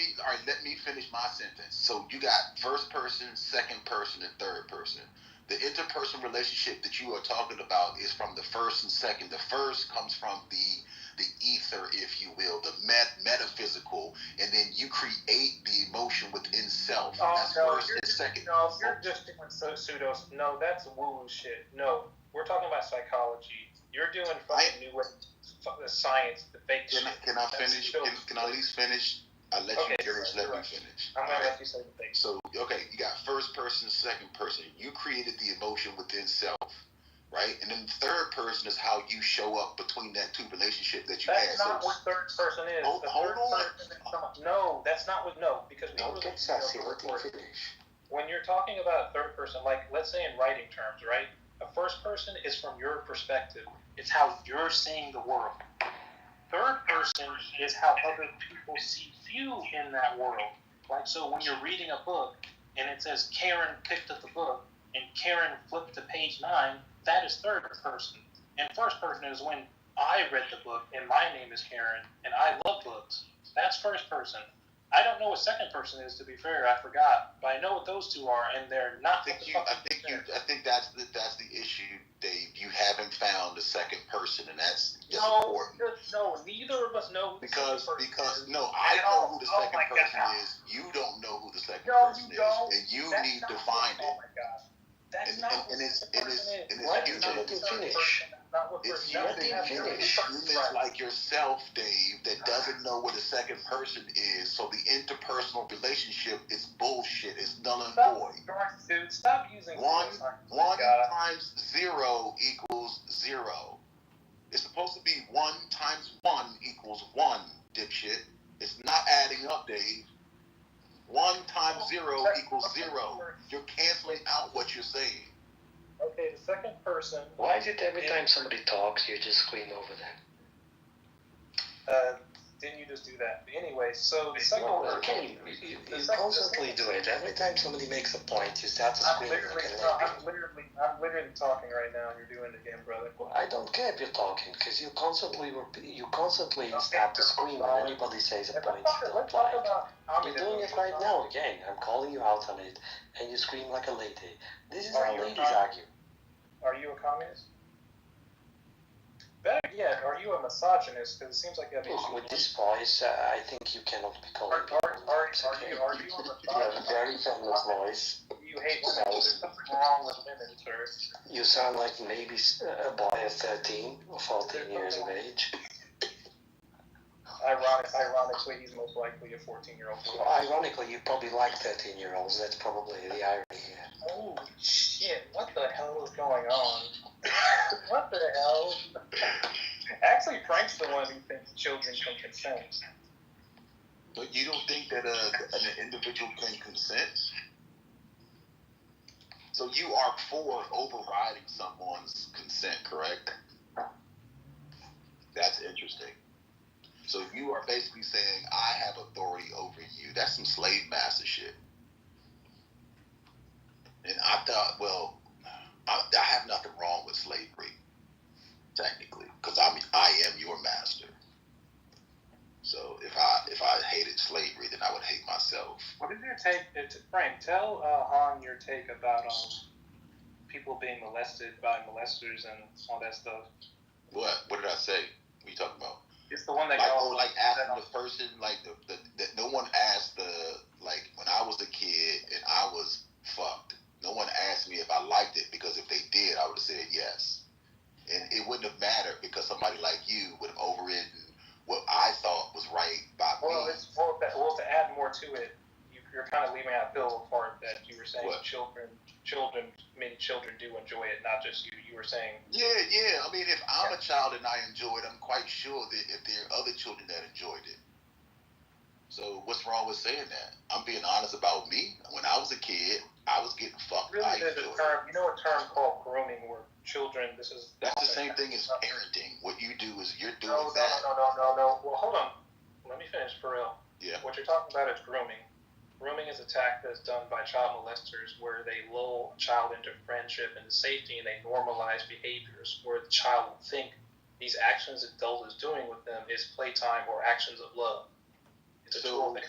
me finish my sentence. So you got first person, second person, and third person. The interpersonal relationship that you are talking about is from the first and second. The first comes from the ether, if you will, the metaphysical, and then you create the emotion within self. That's first and second. No, you're just doing pseudos. No, that's woo shit. No, we're talking about psychology. You're doing fucking new science, the fake shit. Can I finish? Can I at least finish? I'll let you finish. Let me finish. I'm gonna let you say the thing. So, okay, you got first person, second person. You created the emotion within self, right? And then the third person is how you show up between that two relationship that you had. That's not what third person is. Hold on. No, that's not what. No, because don't get sassy. Let me finish. When you're talking about a third person, like let's say in writing terms, right? A first person is from your perspective. It's how you're seeing the world. Third person is how other people see you in that world. Like, so when you're reading a book and it says Karen picked up the book and Karen flipped to page 9, that is third person. And first person is when I read the book and my name is Karen and I love books. That's first person. I don't know what second person is, to be fair. I forgot, but I know what those two are, and they're not. I think that's the issue, Dave. You haven't found the second person, and that's important. No, neither of us know. Because I know who the second person is. You don't know who the second person is, and you need to find it. Oh my God. That's not what it's humans like yourself, Dave, that doesn't know what a second person is. So the interpersonal relationship is bullshit. It's null and void. Dude, stop using one times 0 equals 0. It's supposed to be 1 times 1 equals 1, dipshit. It's not adding up, Dave. 1 times 0 equals 0. You're canceling out what you're saying. Okay, the second person. Why is it every time somebody talks, you just scream over them? Didn't you just do that? Anyway, so the second person. Okay, you constantly do it. Every time somebody makes a point, you start to scream. I'm literally talking right now, and you're doing it again, brother. Well, I don't care if you're talking, because you constantly start to scream when anybody says a point you don't like. You're doing it right now again. I'm calling you out on it, and you scream like a lady. This is how ladies argue. Are you a communist? Better yet, are you a misogynist? Because it seems like you have Look, with this voice, I think you cannot be calling people names, okay? You have a very feminist voice. You hate women. There's something wrong with women, sir. You sound like maybe a boy of 13 or 14 years of age. Ironically, he's most likely a 14-year-old. Well, ironically, you probably like 13-year-olds. That's probably the irony here. Oh shit! What the hell is going on? What the hell? Actually, Frank's the one who thinks children can consent. But you don't think that an individual can consent? So you are for overriding someone's consent, correct? That's interesting. So you are basically saying, I have authority over you. That's some slave master shit. And I thought, well, I have nothing wrong with slavery, technically, because I am your master. So if I hated slavery, then I would hate myself. What is your take, Frank? Tell Han your take about people being molested by molesters and all that stuff. What did I say? What are you talking about? It's the one that like asking the person, like the no one asked like when I was a kid and I was fucked. No one asked me if I liked it, because if they did, I would have said yes. And it wouldn't have mattered, because somebody like you would have overridden what I thought was right by me. Well, to add more to it, you're kind of leaving out a little part that you were saying. What? Many children do enjoy it, not just you. You were saying. Yeah. I mean, if I'm a child and I enjoy it, I'm quite sure that if there are other children that enjoyed it. So what's wrong with saying that? I'm being honest about me. When I was a kid, I was getting fucked. Really, there's a term. You know a term called grooming, where children. That's the same thing as parenting. What you do is you're doing No. Well, hold on. Let me finish for real. Yeah. What you're talking about is grooming. Grooming is a tactic that's done by child molesters, where they lull a child into friendship and safety, and they normalize behaviors where the child will think these actions the adult is doing with them is playtime or actions of love. It's a tool thing.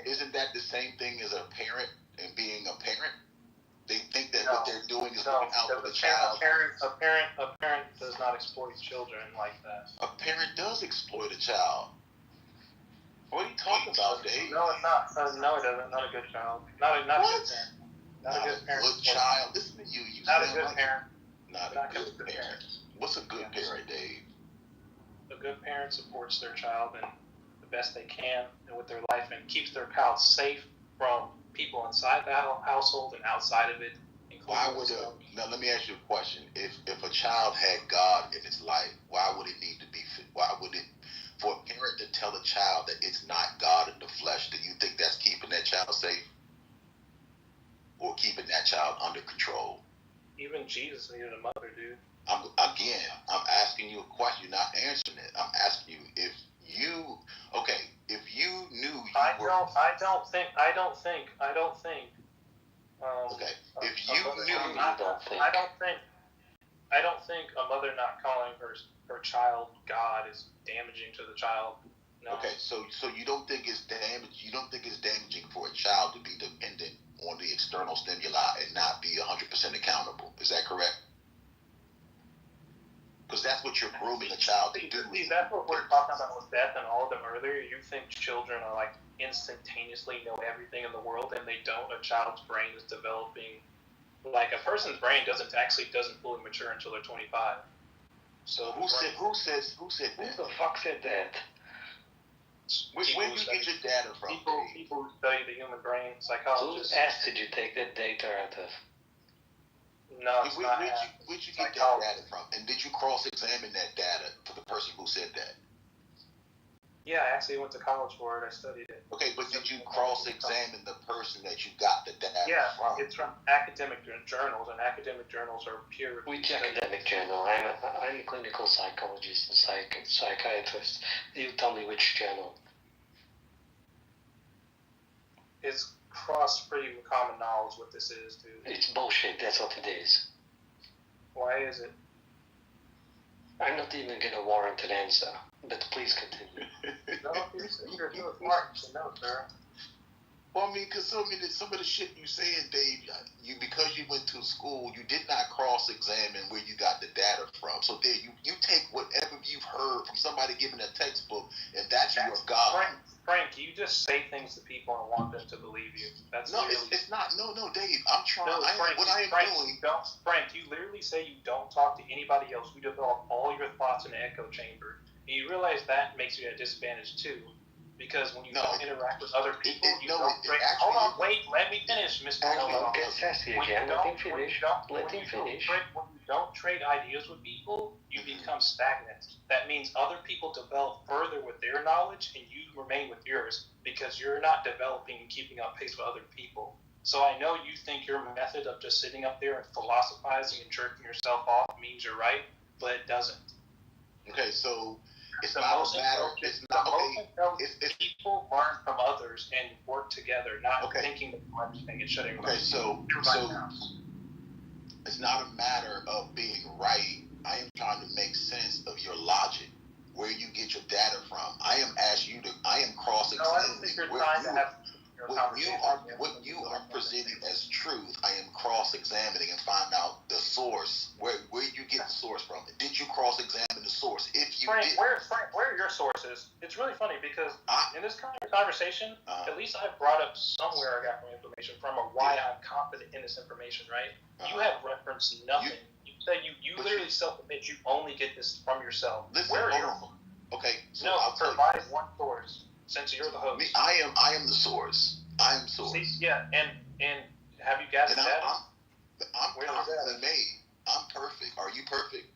Isn't that the same thing as a parent and being a parent? They think that what they're doing is looking out for the child. A parent does not exploit children like that. A parent does exploit a child. What are you talking about, Dave? No, it's not. No, it doesn't. Not a good child. Not a good parent. Not a good parent. Good child. Listen to you. Not a good parent. Not a good parent. What's a good parent, Dave? A good parent supports their child and the best they can and with their life, and keeps their child safe from people inside the household and outside of it. Why would now let me ask you a question. If a child had God in its life, why would it need to be? Why would it? For a parent to tell a child that it's not God in the flesh, do you think that's keeping that child safe? Or keeping that child under control? Even Jesus needed a mother, dude. I'm asking you a question. You're not answering it. I'm asking you if you knew I don't think. Okay. If you knew. I don't think a mother not calling her child God is damaging to the child. No. Okay, so you don't think it's damaging for a child to be dependent on the external stimuli and not be 100% accountable. Is that correct? Because that's what you're grooming a child to do. See, that's what we're talking about with Beth and all of them earlier. You think children are like instantaneously know everything in the world, and they don't. A child's brain is developing. Like a person's brain doesn't fully mature until they're 25. So who said that? Who the fuck said that? Where do you get your data from? People who study the human brain, psychologists. Whose ass did you take that data out of? No, it's not. Where'd you get that data from? And did you cross-examine that data for the person who said that? Yeah, I actually went to college for it. I studied it. Okay, but did you cross-examine the person that you got the data from? Yeah, it's from academic journals, and academic journals are peer reviewed. Which academic journal? I'm a clinical psychologist and psychiatrist. You tell me which journal. It's cross pretty common knowledge what this is, dude. It's bullshit, that's what it is. Why is it? I'm not even going to warrant an answer, but please continue. No, you're smart. You should know, sir. Well, I mean, because some of the shit you saying, Dave, because you went to school, you did not cross-examine where you got the data from. So there, you take whatever you've heard from somebody giving a textbook, and that's your God. Frank, you just say things to people and want them to believe you. That's no, it's not. No, Dave. I'm trying. No, Frank, you literally say you don't talk to anybody else. You develop all your thoughts in an echo chamber. And you realize that makes you at a disadvantage too. Because when you don't interact with other people, hold on, wait, let me finish, Mr. Don't get sassy again. Let him finish. When you don't trade ideas with people, you become stagnant. That means other people develop further with their knowledge, and you remain with yours because you're not developing and keeping up pace with other people. So I know you think your method of just sitting up there and philosophizing and jerking yourself off means you're right, but it doesn't. Okay, so it's the not most a matter. intelligent, It's not the okay. most intelligent people learn from others and work together, not thinking of everything and shutting Okay, so it's not a matter of being right. I am trying to make sense of your logic, where you get your data from. I am cross-examining. No, I don't think you're trying to have what you are presenting as truth. I am cross-examining and find out the source. Where you get the source from? Did you cross-examine the source? If you did, where are your sources? It's really funny because in this kind of conversation, at least I brought up somewhere I got my information from, or why I'm confident in this information. Right? You have referenced nothing. You literally self-admit you only get this from yourself. Where are you? Okay, so no, I'll provide one source. Since you're the host, I am the source. I am source. See, yeah, and have you gathered that? I'm perfectly made. I'm perfect. Are you perfect?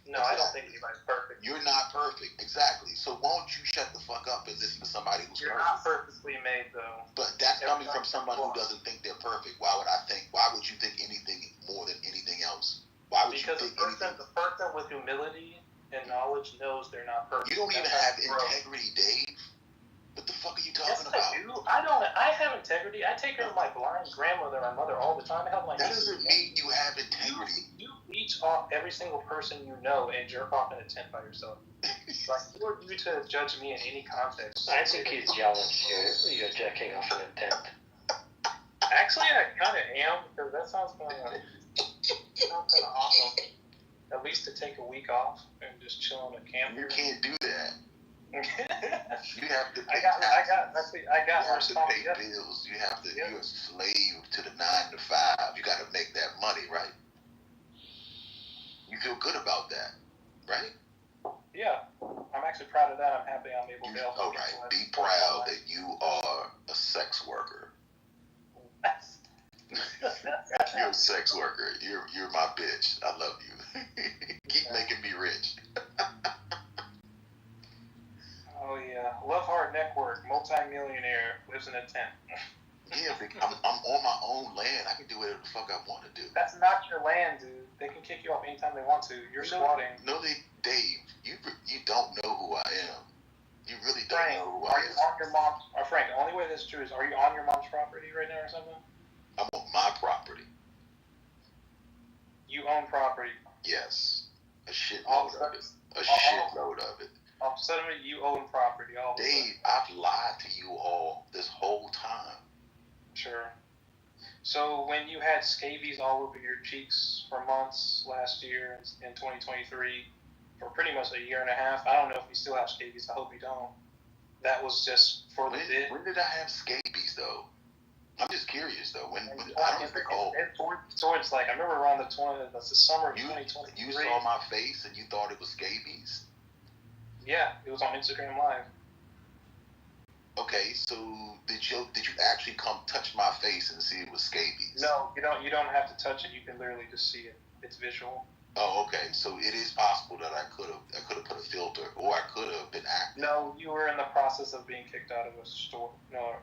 No, I don't think anybody's perfect. You're not perfect, exactly. So won't you shut the fuck up and listen to somebody who's You're perfect? not perfectly made, though. But that's coming from someone who doesn't think they're perfect. Why would you think anything more than anything else? Why would you think anything? The person with humility and knowledge knows they're not perfect. You don't even have integrity, Dave. What the fuck are you talking about? I do. I have integrity. I take care of my blind grandmother and mother all the time. I help my That doesn't mean you have integrity. You leech off every single person you know and jerk off in a tent by yourself. Like, who are you to judge me in any context? I think he's jealous. You're jacking off in a tent. Actually, I kind of am, because that sounds kind of awesome. At least to take a week off and just chill on a camp. You can't do that. You have to. I got You have to pay bills. You have to. You're a slave to the 9 to 5. You got to make that money, right? You feel good about that, right? Yeah, I'm actually proud of that. I'm happy I'm able to help. All right, be proud that you are a sex worker. You're a sex worker. You're my bitch. I love you. Keep making me rich. Oh yeah, love hard network, multi-millionaire, lives in a tent. Yeah, I'm on my own land. I can do whatever the fuck I want to do. That's not your land, dude. They can kick you off anytime they want to. You're squatting. No, Dave, you don't know who I am. You really don't Frank, know who are I you am. on your mom's? Frank, the only way this is true is, are you on your mom's property right now or something? I'm on my property. You own property. Yes, a shitload of it. A shitload of it. Suddenly you own property. Dave, I've lied to you all this whole time. Sure. So when you had scabies all over your cheeks for months last year in 2023, for pretty much a year and a half, I don't know if you still have scabies. I hope you don't. That was just for the bit. When did I have scabies though? I'm just curious though. When I don't recall. Towards like I remember around the summer of 2023. You saw my face and you thought it was scabies? Yeah, it was on Instagram Live. Okay, so did you actually come touch my face and see it was scabies? No, you don't have to touch it. You can literally just see it. It's visual. Oh, okay. So it is possible that I could have put a filter, or I could have been active. No, you were in the process of being kicked out of a store. No,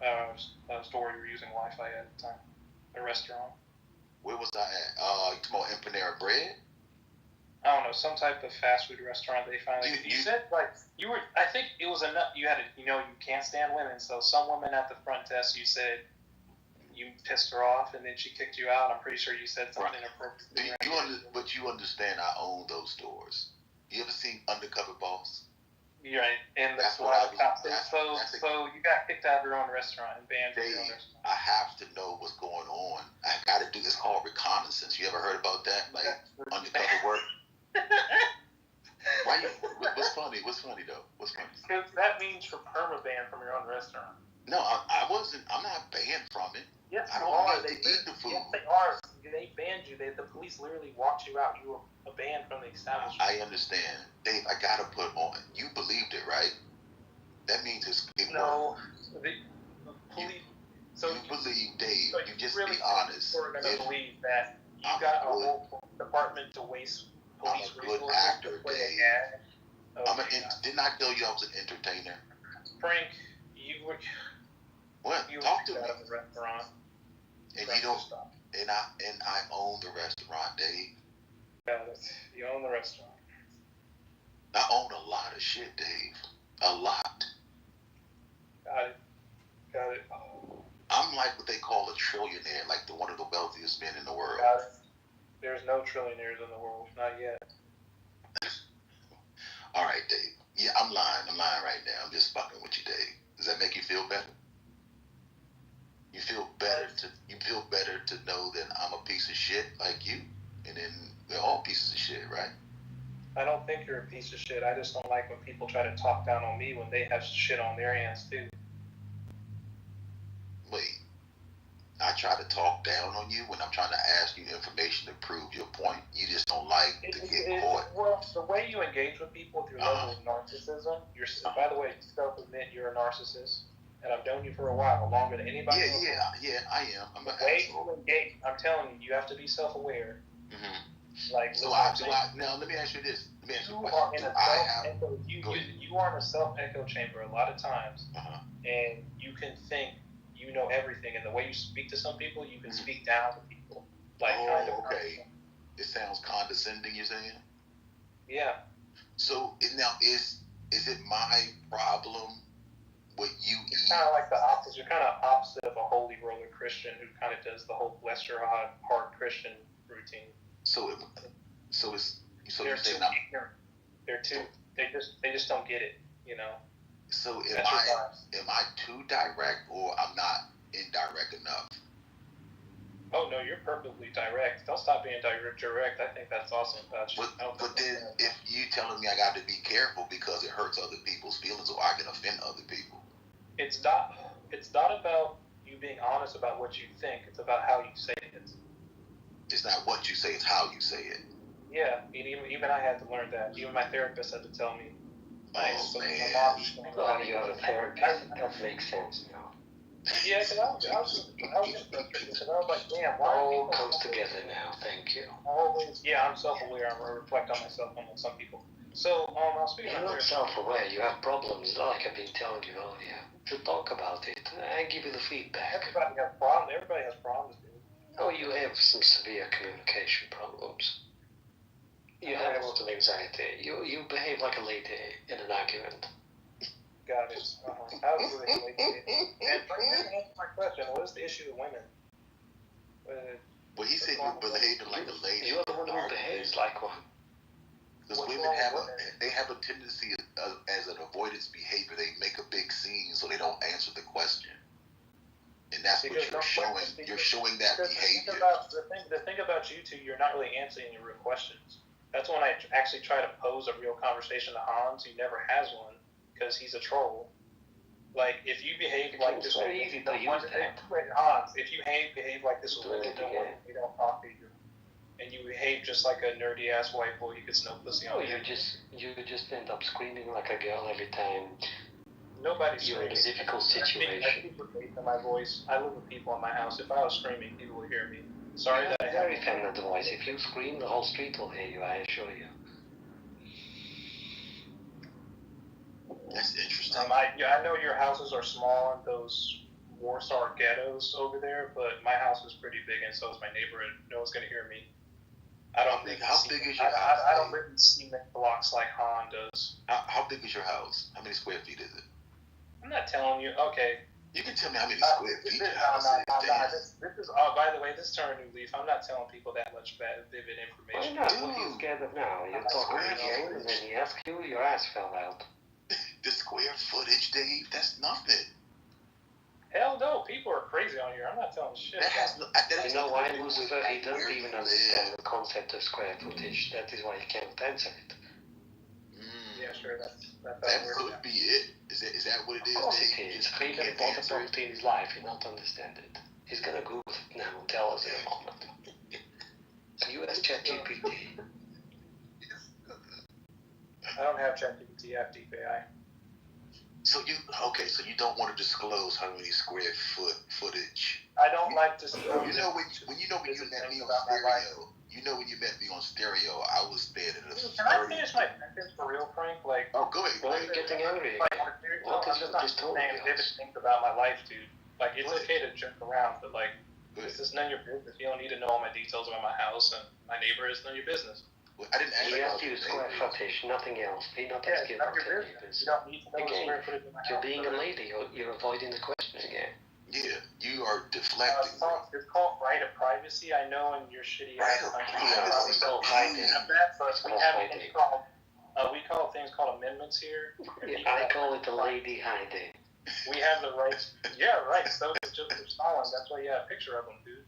a store you were using Wi-Fi at the time. A restaurant. Where was I at? You talking about Empanera Bread? I don't know, some type of fast food restaurant. They finally. You said like you were. I think it was enough. You had to. You can't stand women. So some woman at the front desk, you said you pissed her off, and then she kicked you out. I'm pretty sure you said something inappropriate. But you understand, I own those stores. You ever seen Undercover Boss? You're right, and that's why the cops. So you got kicked out of your own restaurant and banned from your own restaurant. I have to know what's going on. I got to do. It's called reconnaissance. You ever heard about that? Like undercover work. Why? What's funny? What's funny though? What's funny? Because that means you're perma-banned from your own restaurant. No, I wasn't. I'm not banned from it. Yes, I don't you are. need to eat the food. Yes, they are. They banned you. The police literally walked you out. You were banned from the establishment. I understand. Dave, I gotta put on. You believed it, right? That means it No. worked. The police. You believe, Dave. So you just really be honest. We're going to believe that you I'm got a good. whole department to waste police I'm a good resources actor, to play Dave. a game. Didn't I tell you I was an entertainer? Frank, you were. What? You Talk to me. out of the restaurant. And you don't. And I own the restaurant, Dave. Yeah, you own the restaurant. I own a lot of shit, Dave. A lot. Got it. I'm like what they call a trillionaire, like one of the wealthiest men in the world. Got it. There's no trillionaires in the world, not yet. All right, Dave. Yeah, I'm lying. I'm lying right now. I'm just fucking with you, Dave. Does that make you feel better? You feel better to know that I'm a piece of shit like you, and then we're all pieces of shit, right? I don't think you're a piece of shit. I just don't like when people try to talk down on me when they have shit on their hands too. Wait, I try to talk down on you when I'm trying to ask you information to prove your point. You just don't like to get caught. Well, the way you engage with people with your level of narcissism, by the way, self-admit you're a narcissist, and I've known you for a while, longer than anybody else. Yeah, I am. I'm an asshole. You engage, I'm telling you, you have to be self-aware. Mm-hmm. Like, now let me ask you this. Let me ask you a you question. are you are in a self-echo chamber a lot of times, and you can think you know everything, and the way you speak to some people, you can speak down to people. Like, okay. It sounds condescending, you're saying? Yeah. So now is it my problem what you It's kind of like the opposite. You're kind of opposite of a holy roller Christian who kind of does the whole bless your heart Christian routine. So you're saying they just don't get it, you know. So am I too direct, or I'm not indirect enough? Oh no, you're perfectly direct. Don't stop being direct. I think that's awesome about you. But then if you telling me I got to be careful because it hurts other people's feelings, or I can offend other people. It's not about you being honest about what you think. It's about how you say it. It's not what you say, it's how you say it. Yeah, even I had to learn that. Even my therapist had to tell me. Oh, man. Oh, you have a therapist. That makes sense now. Yeah, because I was just frustrated because I was like, damn, why all comes together now. Thank you. Always. Yeah, I'm self-aware. I'm going to reflect on myself, unlike some people. So, I'll speak You're not self-aware. You have problems, like I've been telling you earlier. To talk about it and give you the feedback. Everybody has problems. Everybody has problems, dude. Oh, you have some severe communication problems. You have a lot of anxiety. You behave like a lady in an argument. Got it. How do you relate to it? And answer my question. What is the issue with women? Well, he said you're behaving like a lady. You're the one who behaves like one. Because women have a tendency as an avoidance behavior. They make a big scene so they don't answer the question. And that's what you're showing. You're showing that behavior. The thing about you two, you're not really answering your real questions. That's when I actually try to pose a real conversation to Hans. He never has one because he's a troll. Like, if you behave like this, very easy to use that. Hans, if you behave like this with women, we don't talk to you. And you behave just like a nerdy ass white boy, you gets no pussy on you. You just end up screaming like a girl every time. Nobody's you're in a difficult situation. I speak with bass in my voice. I live with people in my house. If I was screaming, people would hear me. Sorry that I have very feminine voice. If you scream, the whole street will hear you, I assure you. That's interesting. I know your houses are small in those Warsaw ghettos over there, but my house is pretty big, and so is my neighborhood. No one's going to hear me. How big is your house? I don't live in cement blocks like Han does. How big is your house? How many square feet is it? I'm not telling you. Okay. You can tell me how many square feet your house is. This is by the way, this turned a new leaf. I'm not telling people that much vivid information. Why not? What are you scared of now? You talk again, and then he asks you, your ass fell out. The square footage, Dave, that's nothing. Hell no, people are crazy on here. I'm not telling shit. You know why, Lucifer? He doesn't even understand the concept of square footage. That is why he can't answer it. Yeah, sure. That could be it. Is that what it is? Of course it is. He can bought a property in his life. He don't understand it. He's gonna Google it now and tell us in a moment. ChatGPT. I don't have ChatGPT. I have Deep AI. So you don't want to disclose how many square footage. I don't like to. You know when you met me on stereo. You know when you met me on stereo, I was staying in a. Can I finish my sentence for real, Frank? Like, oh, go ahead. Why are you getting angry? Like, I'm just not saying vivid things about my life, dude. Like, it's okay to joke around, but like, this is none of your business. You don't need to know all my details about my house and my neighbor is none of your business. Well, I didn't ask you. Asked you square footage, nothing else. Be not asking about your neighbors. You don't need to know the square footage of my house. You're being a lady. You're avoiding the question again. Yeah, you are deflecting. It's called right of privacy. I know in your shitty ass country. It's called hiding. We call things called amendments here. Yeah, I call it a lady hiding. We have the right. Yeah, right. So it's just for Stalin. That's why you have a picture of him, dude.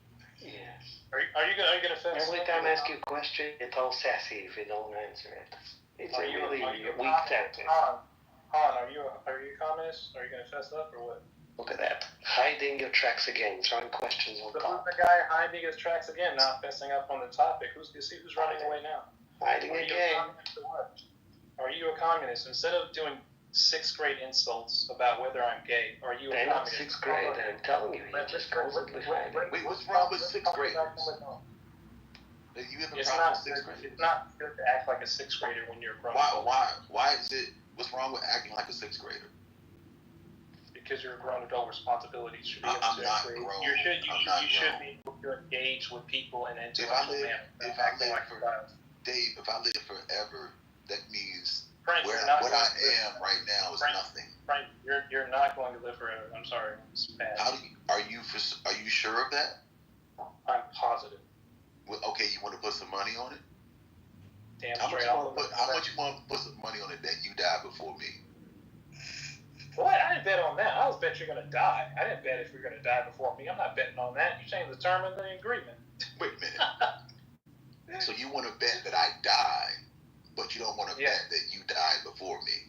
Yeah. Are you gonna finish? Every time I ask you a question, it's all sassy if you don't answer it. It's a really weak tactic. Han, are you a communist? Are you gonna fess up or what? Look at that. Hiding your tracks again, throwing questions on top. Who's the guy hiding his tracks again, not fessing up on the topic? Who's running away now? Hiding again. Are you a communist? Instead of doing 6th grade insults about whether I'm gay, are you a communist? 6th grade, I'm telling you, you're just constantly hiding. Wait, what's wrong with 6th graders? You have a problem with 6th graders? It's not good to act like a 6th grader when you're grown. Why is it? What's wrong with acting like a 6th grader? Because you're a grown adult, responsibilities should be I'm not grown. You should be able to engage with people in an intellectual manner. If I live forever, that means Frank, what I am right now is nothing. Frank, you're not going to live forever. I'm sorry, it's bad. Are you sure of that? I'm positive. Well, okay, you want to put some money on it? Damn how straight. Much you want to put some money on it that you die before me? What? I didn't bet on that. I was bet you're gonna die. I didn't bet if you're gonna die before me. I'm not betting on that. You changed the term of the agreement. Wait a minute. So you want to bet that I die, but you don't want to bet that you die before me?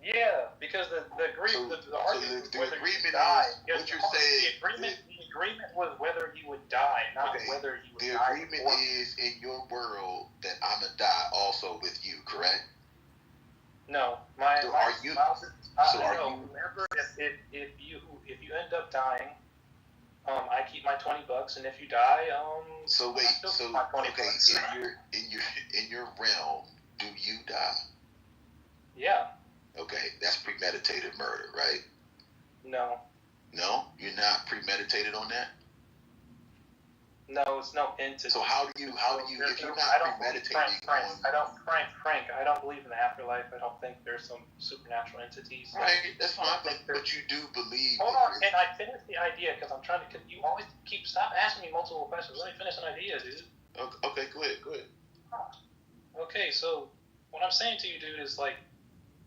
Yeah, because the agreement, the argument the whether agreement you die. Is what you're saying. The agreement was whether you would die, not whether you would die. The agreement is in your world that I'm gonna die also with you, correct? No, remember, if you end up dying, I keep my $20, and if you die, So wait, in your realm, do you die? Yeah. Okay, that's premeditated murder, right? No. No, you're not premeditated on that. No, it's no entity. So how do you if you're not premeditating Frank, I don't believe in the afterlife. I don't think there's some supernatural entities. Right, that's fine, but you do believe. Hold on, can I finish the idea? Because I'm trying to. You always stop asking me multiple questions. Let me finish an idea, dude. Okay, go ahead. Okay, so what I'm saying to you, dude, is like,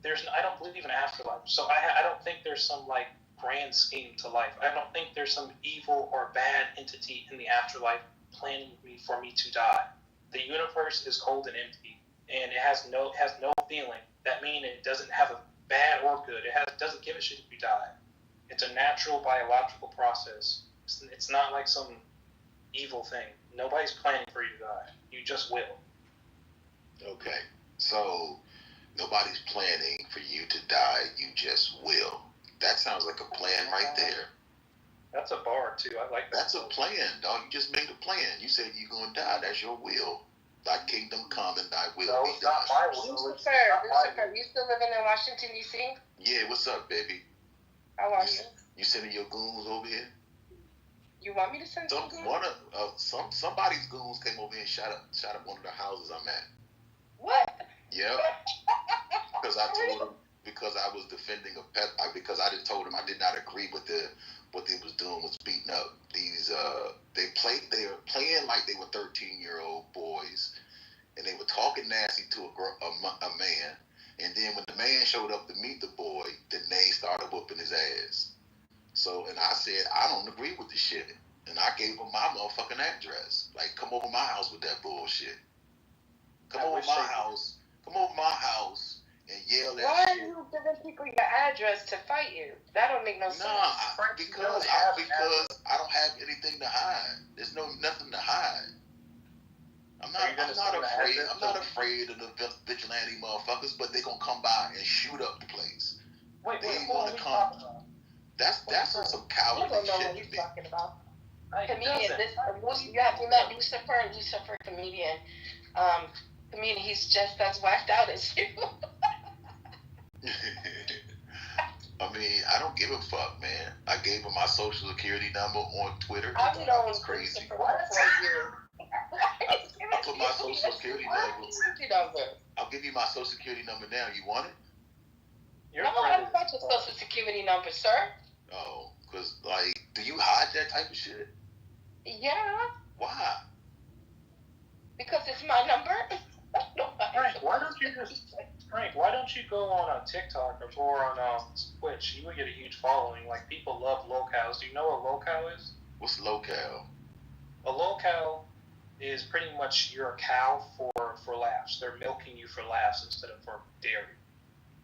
I don't believe in afterlife. So I don't think there's some like grand scheme to life. I don't think there's some evil or bad entity in the afterlife planning for me to die. The universe is cold and empty, and it has no feeling. That means it doesn't have a bad or good. It doesn't give a shit if you die. It's a natural biological process. It's not like some evil thing. Nobody's planning for you to die. You just will. Okay, so nobody's planning for you to die. You just will. That sounds like a plan right there. That's a bar, too. I like that. That's a plan, dog. You just made a plan. You said you're going to die. That's your will. Thy kingdom come and thy will be done. Lucifer, you still living in Washington, D.C.? Yeah, what's up, baby? How are you? You sending your goons over here? You want me to send some goons? Somebody's goons came over here and shot up one of the houses I'm at. What? Yep. Because I told them. Because I was defending because I told them I did not agree with what they was doing was beating up these they were playing like they were 13-year-old boys, and they were talking nasty to a man, and then when the man showed up to meet the boy, then they started whooping his ass. So, and I said, I don't agree with this shit, and I gave them my motherfucking address. Like, come over my house with that bullshit. Come over my house and yell that Why shit. are you giving people your address to fight you? That don't make no sense. Because I don't have anything to hide. There's nothing to hide. I'm not afraid of the vigilante motherfuckers, but they gonna come by and shoot up the place. Wait, they who are we talking about? That's some cowardly You don't know shit what to he's me. talking about. I Comedian, doesn't. you have met Lucifer, comedian. Comedian, he's just as whacked out as you. I mean, I don't give a fuck, man. I gave him my social security number on Twitter. I've known crazy. Lucifer for a year. I put my social security number. I'll give you my social security number now. You want it? No, I don't want your social security number, sir. Oh, because, like, do you hide that type of shit? Yeah. Why? Because it's my number. Frank, why don't you go on TikTok or on Twitch? You would get a huge following. Like, people love locales. Do you know what locale is? What's locale? A locale is pretty much you're a cow for laughs. They're milking you for laughs instead of for dairy.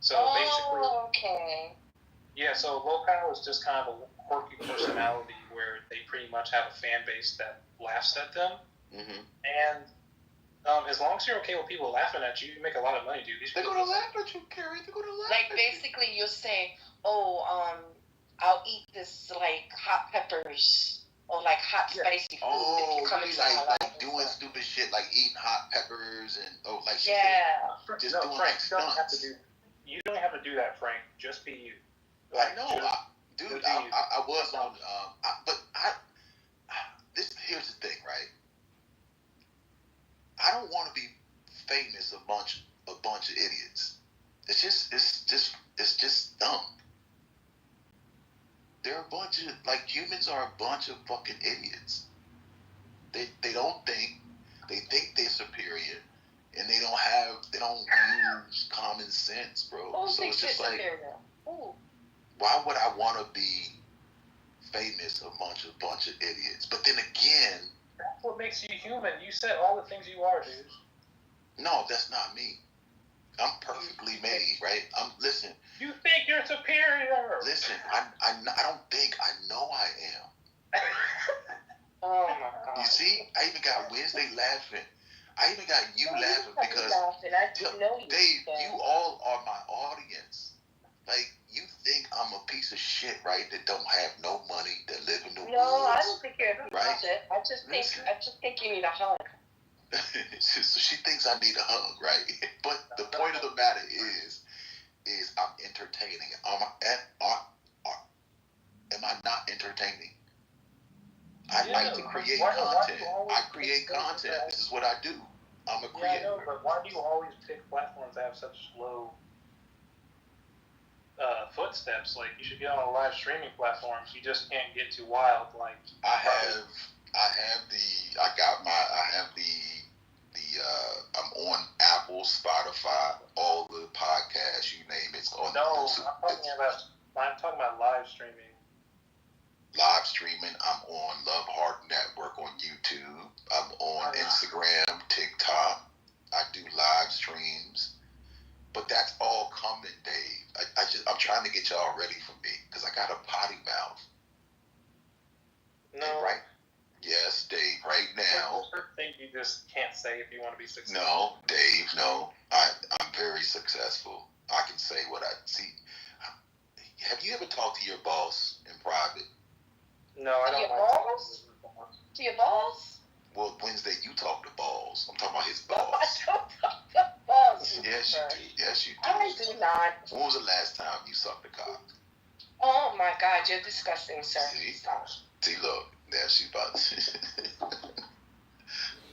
So basically, okay. Yeah, so locale is just kind of a quirky personality where they pretty much have a fan base that laughs at them. Mm-hmm. And as long as you're okay with people laughing at you, you make a lot of money, dude. They're gonna laugh at you, Carrie. They're gonna laugh. Like basically, you're saying, I'll eat this like hot peppers or like hot spicy food. Oh, if you come really? into my life Like doing stupid shit, like eating hot peppers and she yeah. said, just no, doing Frank, stunts. you don't have to do that, Frank. Just be you. I know, dude. I was on, here's the thing, right? I don't want to be famous a bunch of idiots. It's just dumb. They're a bunch of, like, humans are a bunch of fucking idiots. They don't think. They think they're superior, and they don't use common sense, bro. So it's just like, why would I want to be famous a bunch of idiots? But then again, that's what makes you human. You said all the things you are, dude. No, that's not me. I'm perfectly made, right? Listen. You think you're superior? Listen, I don't think. I know I am. Oh my God. You see, I even got Wednesday laughing. I even got you laughing because Dave, you all are my audience. Like, you think I'm a piece of shit, right? That don't have no money, that live in the woods. No, I don't think you're a piece right? of shit. I just think you need a hug. So she thinks I need a hug, right? But the point of the matter is I'm entertaining. Am I not entertaining? I like to create content. I create content. This is what I do. I'm a creator. Yeah, I know, but why do you always pick platforms that have such slow footsteps? Like, you should get on a live streaming platforms. You just can't get too wild. Like, I'm on Apple, Spotify, all the podcasts, you name it. I'm talking about live streaming. Live streaming, I'm on Love Heart Network on YouTube. I'm on Instagram, TikTok. I do live streams. But that's all coming, Dave. I'm trying to get y'all ready for me because I got a potty mouth. No. Right? Yes, Dave, right now. There's certain things you just can't say if you want to be successful. No, Dave, no. I'm very successful. I can say what I see. Have you ever talked to your boss in private? No, I don't. To your boss? Well, Wednesday, you talk to balls. I'm talking about his boss. I don't talk to balls. Yes, you do. Yes, you do. I do not. When was the last time you sucked a cock? Oh my God, you're disgusting, sir. See, look, there she about to.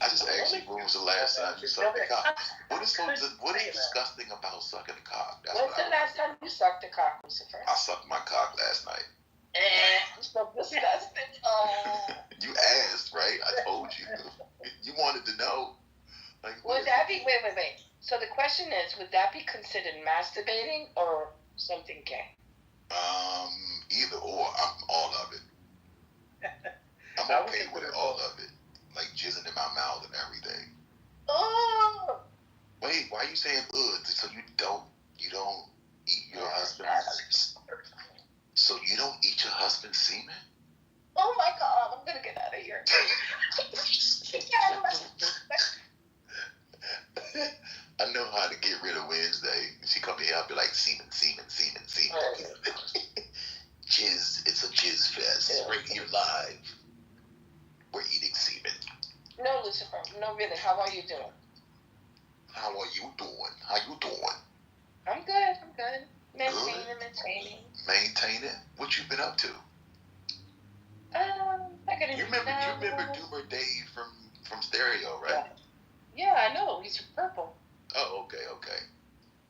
I just asked you when was the last time you sucked a cock. What is disgusting about sucking a cock? When's the last time you sucked a cock, Lucifer? I sucked my cock last night. So disgusting. Oh. You asked, right? I told you. You wanted to know. Like, would that be, wait. So the question is, would that be considered masturbating or something gay? Either or. I'm all of it. I'm okay with it, all of it. Like jizzing in my mouth and everything. Oh. Wait, why are you saying So you don't eat your husband's? So you don't eat your husband's semen? Oh my God, I'm gonna get out of here. Lucifer. No, really. How are you doing? How are you doing? How you doing? I'm good. Maintaining. Maintaining? What you been up to? I gotta You remember Doomer Dave from Stereo, right? Yeah, I know. He's purple. Oh, okay.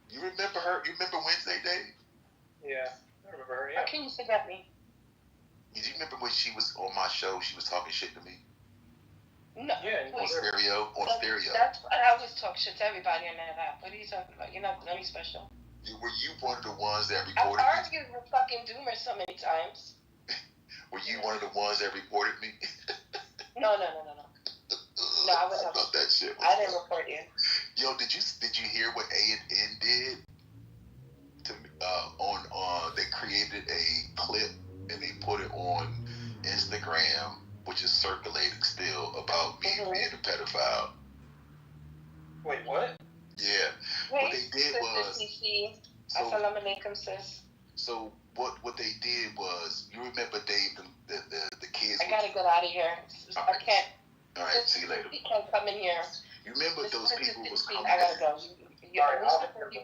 You remember her? You remember Wednesday, Dave? Yeah, I remember her. How Yeah. can you forget me? Did you remember when she was on my show? She was talking shit to me. No. Yeah. On stereo. That's I always talk shit to everybody on that app. What are you talking about? You're not nothing special. Were you one of the ones that I've reported me? argued with fucking Doomer so many times. Were you one of the ones that reported me? No. No, I was I thought that shit was I didn't report you. Yo, did you hear what A&N did? To they created a clip and they put it on Instagram, which is circulating still, about me being a pedophile. Wait, what? Yeah. What they did was Assalamu alaikum, sis. So what they did was, you remember Dave, the kids. I gotta get out of here. I can't. All right, see you later. You can't come in here. You remember those people was coming. I gotta go. Lucifer, you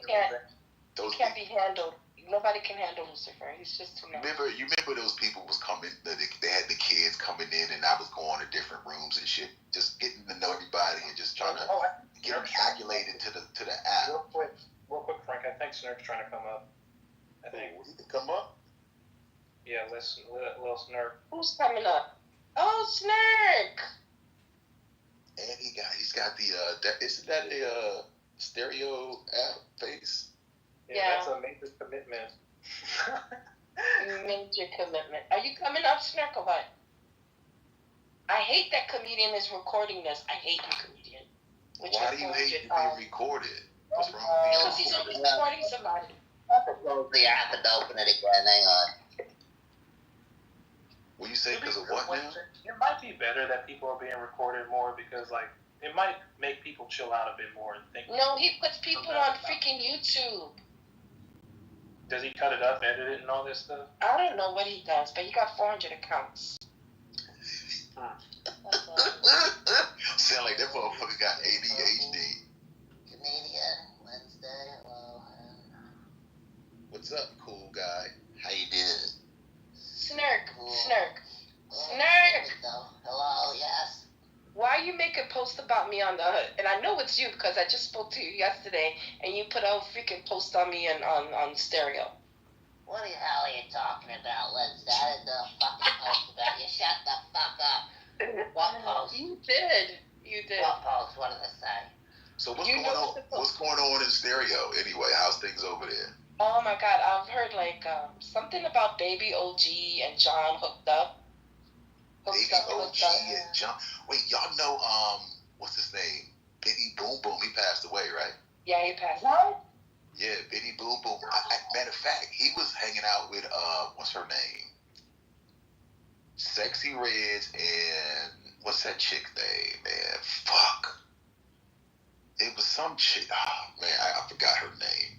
can't be handled. Nobody can handle Lucifer. He's just too much. You remember those people was coming. They had the kids coming in, and I was going to different rooms and shit, just getting to know everybody and just trying to get them calculated to the app. Real quick, Frank. I think Snurk's trying to come up. I think he can come up. Yeah, little Snurk. Who's coming up? Oh, Snurk. And he's got the isn't that a stereo app face? Yeah, that's a major commitment. Major commitment. Are you coming up, Snurk, or what? I hate that comedian is recording this. I hate you, comedian. Why do you hate you being recorded? What's wrong with Because he's always recording somebody. I have to close the app and open it again. Hang on. What you say? Because of what now? It might be better that people are being recorded more because, like, it might make people chill out a bit more and think. No, he puts people on freaking YouTube. Does he cut it up, edit it, and all this stuff? I don't know what he does, but he got 400 accounts. Sound like that motherfucker got ADHD. Canadian Wednesday. Hello. What's up, cool guy? How you doing? Snurk. Hello, yes. Why are you making a post about me on the hood? And I know it's you because I just spoke to you yesterday and you put a freaking post on me on stereo. What the hell are you talking about, Wednesday? I didn't know fucking post about you. Shut the fuck up. What post? You did. What post? What did I say? So what's going on in stereo anyway? How's things over there? Oh my God, I've heard like something about Baby OG and John hooked up. Baby OG and John. Wait, y'all know what's his name? Biddy Boom Boom. He passed away, right? Yeah, he passed away. Yeah, Biddy Boom Boom. Matter of fact, he was hanging out with what's her name? Sexy Reds and what's that chick name, man? Fuck. It was some chick. Oh man, I forgot her name.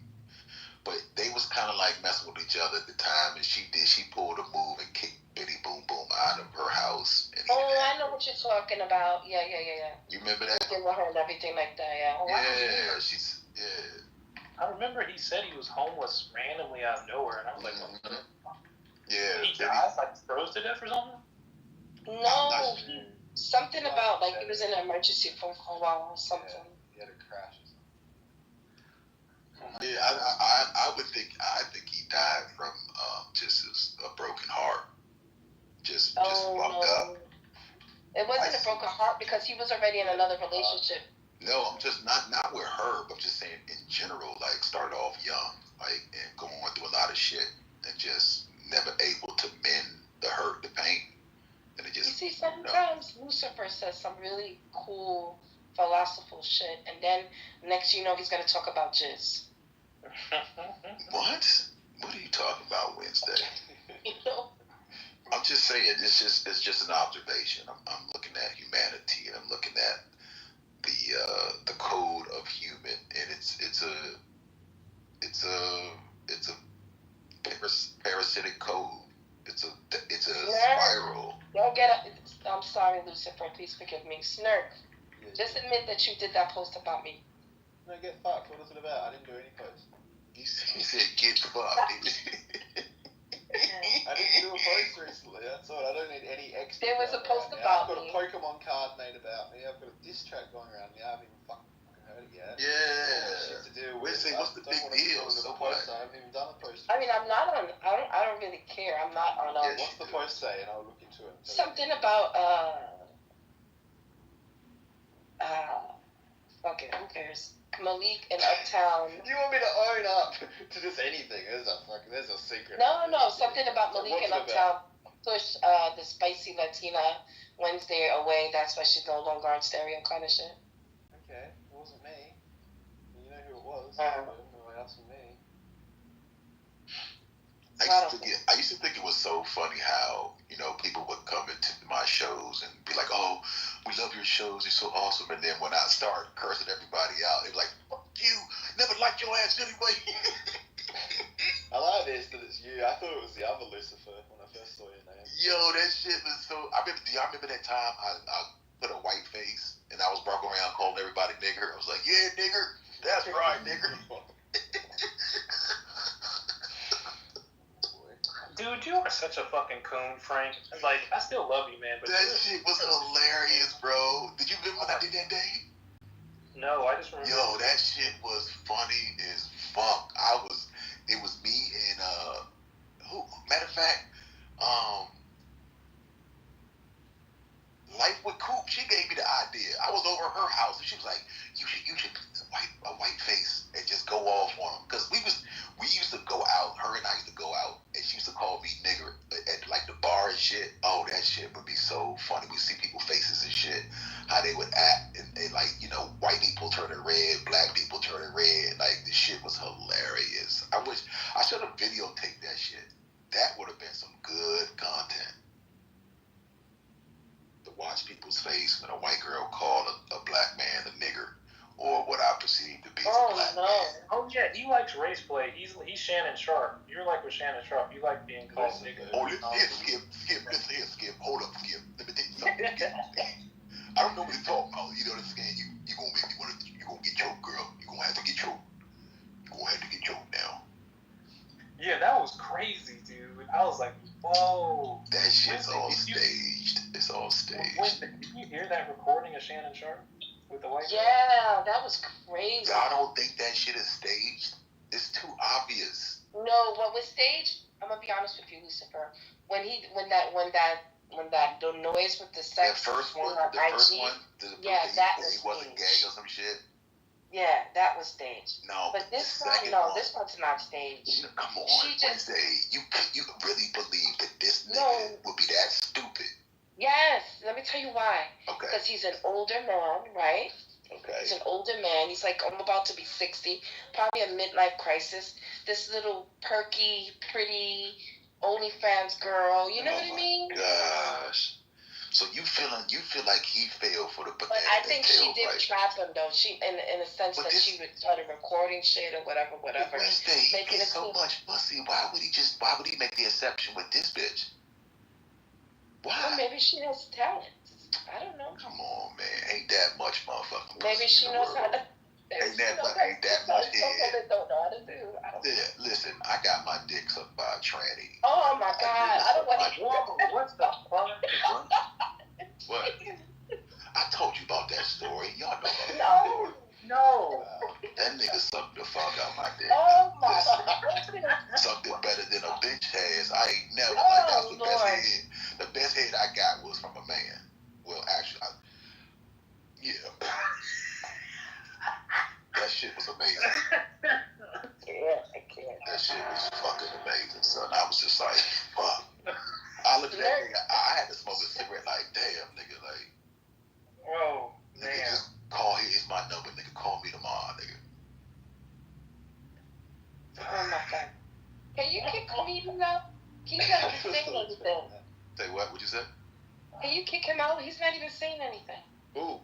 But they was kind of like messing with each other at the time, and she pulled a move and kicked Biddy Boom Boom out of her house. And I know what you're talking about. Yeah. You remember that? With her and everything like that, yeah. Yeah, I remember he said he was homeless randomly out of nowhere, and I was like, what the fuck? Yeah. He died, like froze to death or something? No, something about like he was in an emergency for a while or something. He had a crash or something. Yeah, I think he died from just a broken heart. Just fucked up. It wasn't a broken heart because he was already in another relationship. No, I'm just not with her, but just saying in general, like started off young, like and going through a lot of shit and just never able to mend the hurt, the pain. And it just you see, sometimes Lucifer says some really cool philosophical shit and then next you know he's gonna talk about jizz. What? What are you talking about, Wednesday? You know? I'm just saying, it's just an observation. I'm looking at humanity, and I'm looking at the code of human, and it's a parasitic code. It's a spiral. Don't get up. I'm sorry, Lucifer. Please forgive me. Snurk. Just admit that you did that post about me. No, get fucked. What was it about? I didn't do any post. He said get fucked. I didn't do a post recently. That's all. I don't need any extra. There was a post I've about got me. a Pokemon card made about me. I've got a diss track going around me. I haven't even fucking heard it yet. Yeah. Shit to do What's with. the big deal? So I haven't even done a post. I mean, I'm not on. I don't really care. I'm not on. What's the post say? And I'll look into it. Something about fuck it. Who cares? Malik in Uptown. You want me to own up to just anything? There's a secret. No. Something about So Malik what's in it Uptown. Push the spicy Latina Wednesday away. That's why she's no longer on stereo kind of shit. Okay, it wasn't me. You know who it was. Nobody else than me. I used to think it was so funny how, people would come into my shows and be like, oh, we love your shows, you're so awesome. And then when I start cursing everybody out, they're like, fuck you, never liked your ass anyway. I like this, that it's you. I thought it was the other Lucifer when I first saw your name. Yo, that shit was so... do y'all remember that time I put a white face and I was walking around calling everybody nigger? I was like, yeah, nigger, that's right, nigger. Dude, you are such a fucking coon, Frank. Like, I still love you, man. But that shit was hilarious, bro. Did you remember when I did that day? No, I just remember. Yo, that shit was funny as fuck. It was me and, matter of fact, Life with Coop, she gave me the idea. I was over at her house and she was like, you should wipe a white face and just go off on them. Because we used to go out, her and I used to go out, and she used to call me nigger at like the bar and shit. Oh, that shit would be so funny. We see people's faces and shit, how they would act, and like, white people turning red, black people turning red. Like, the shit was hilarious. I wish I should have videotaped that shit. That would have been some good content. To watch people's face when a white girl called a black man a nigger, or what I perceive to be a black man. Oh yeah, he likes race play. He's Shannon Sharp. You're like with Shannon Sharp. You like being called nigger. Oh, Skip. Listen here, Skip. Hold up, Skip. Let me tell you something. Skip. I don't know what you're talking about. You understand? You gonna make me wanna. You gonna get choked, girl. You gonna have to get choked. You gonna have to get choked now. Yeah, that was crazy, dude. I was like, whoa. That shit's all staged. It's all staged. Did you hear that recording of Shannon Sharp with the white girl? Yeah, that was crazy. I don't think that shit is staged. It's too obvious. No, what was staged? I'm gonna be honest with you, Lucifer. When the noise with the sex. The first one, that he wasn't gay or some shit. Yeah, that was staged. No, but this one's not staged. Come on, Wednesday. You really believe that this nigga would be that stupid? Yes. Let me tell you why. Okay. Because he's an older man, right? Okay. He's an older man. He's like, I'm about to be 60. Probably a midlife crisis. This little perky, pretty OnlyFans girl. You know what I mean? Gosh. So you feel like he fell for the banana? But I think she did trap him though. She in a sense that she started recording shit or whatever. Wednesday, he gets so much pussy. Why would he make the exception with this bitch? Why? Well, maybe she has talent. I don't know. Come on, man. Ain't that much motherfucking pussy. Maybe she knows how to. Ain't that much head. Don't know how to do. Yeah, listen, I got my dick sucked by a tranny. Oh my God! I don't want to. What the fuck? What? I told you about that story. Y'all know about that. No. That nigga sucked the fuck out my dick. Oh my God. Sucked it better than a bitch has. I ain't never like that was the best head. The best head I got was from a man. Well, actually, yeah. That shit was amazing. I can't. That shit was fucking amazing, son. I was just like, fuck. I looked at that nigga, I had to smoke a cigarette like, damn, nigga, like. Oh, nigga, man. just call, here's my number, nigga, call me tomorrow, nigga. Oh my God. Can you kick him out? He's not even saying anything. Say what? What'd you say? Can you kick him out? He's not even saying anything. Who?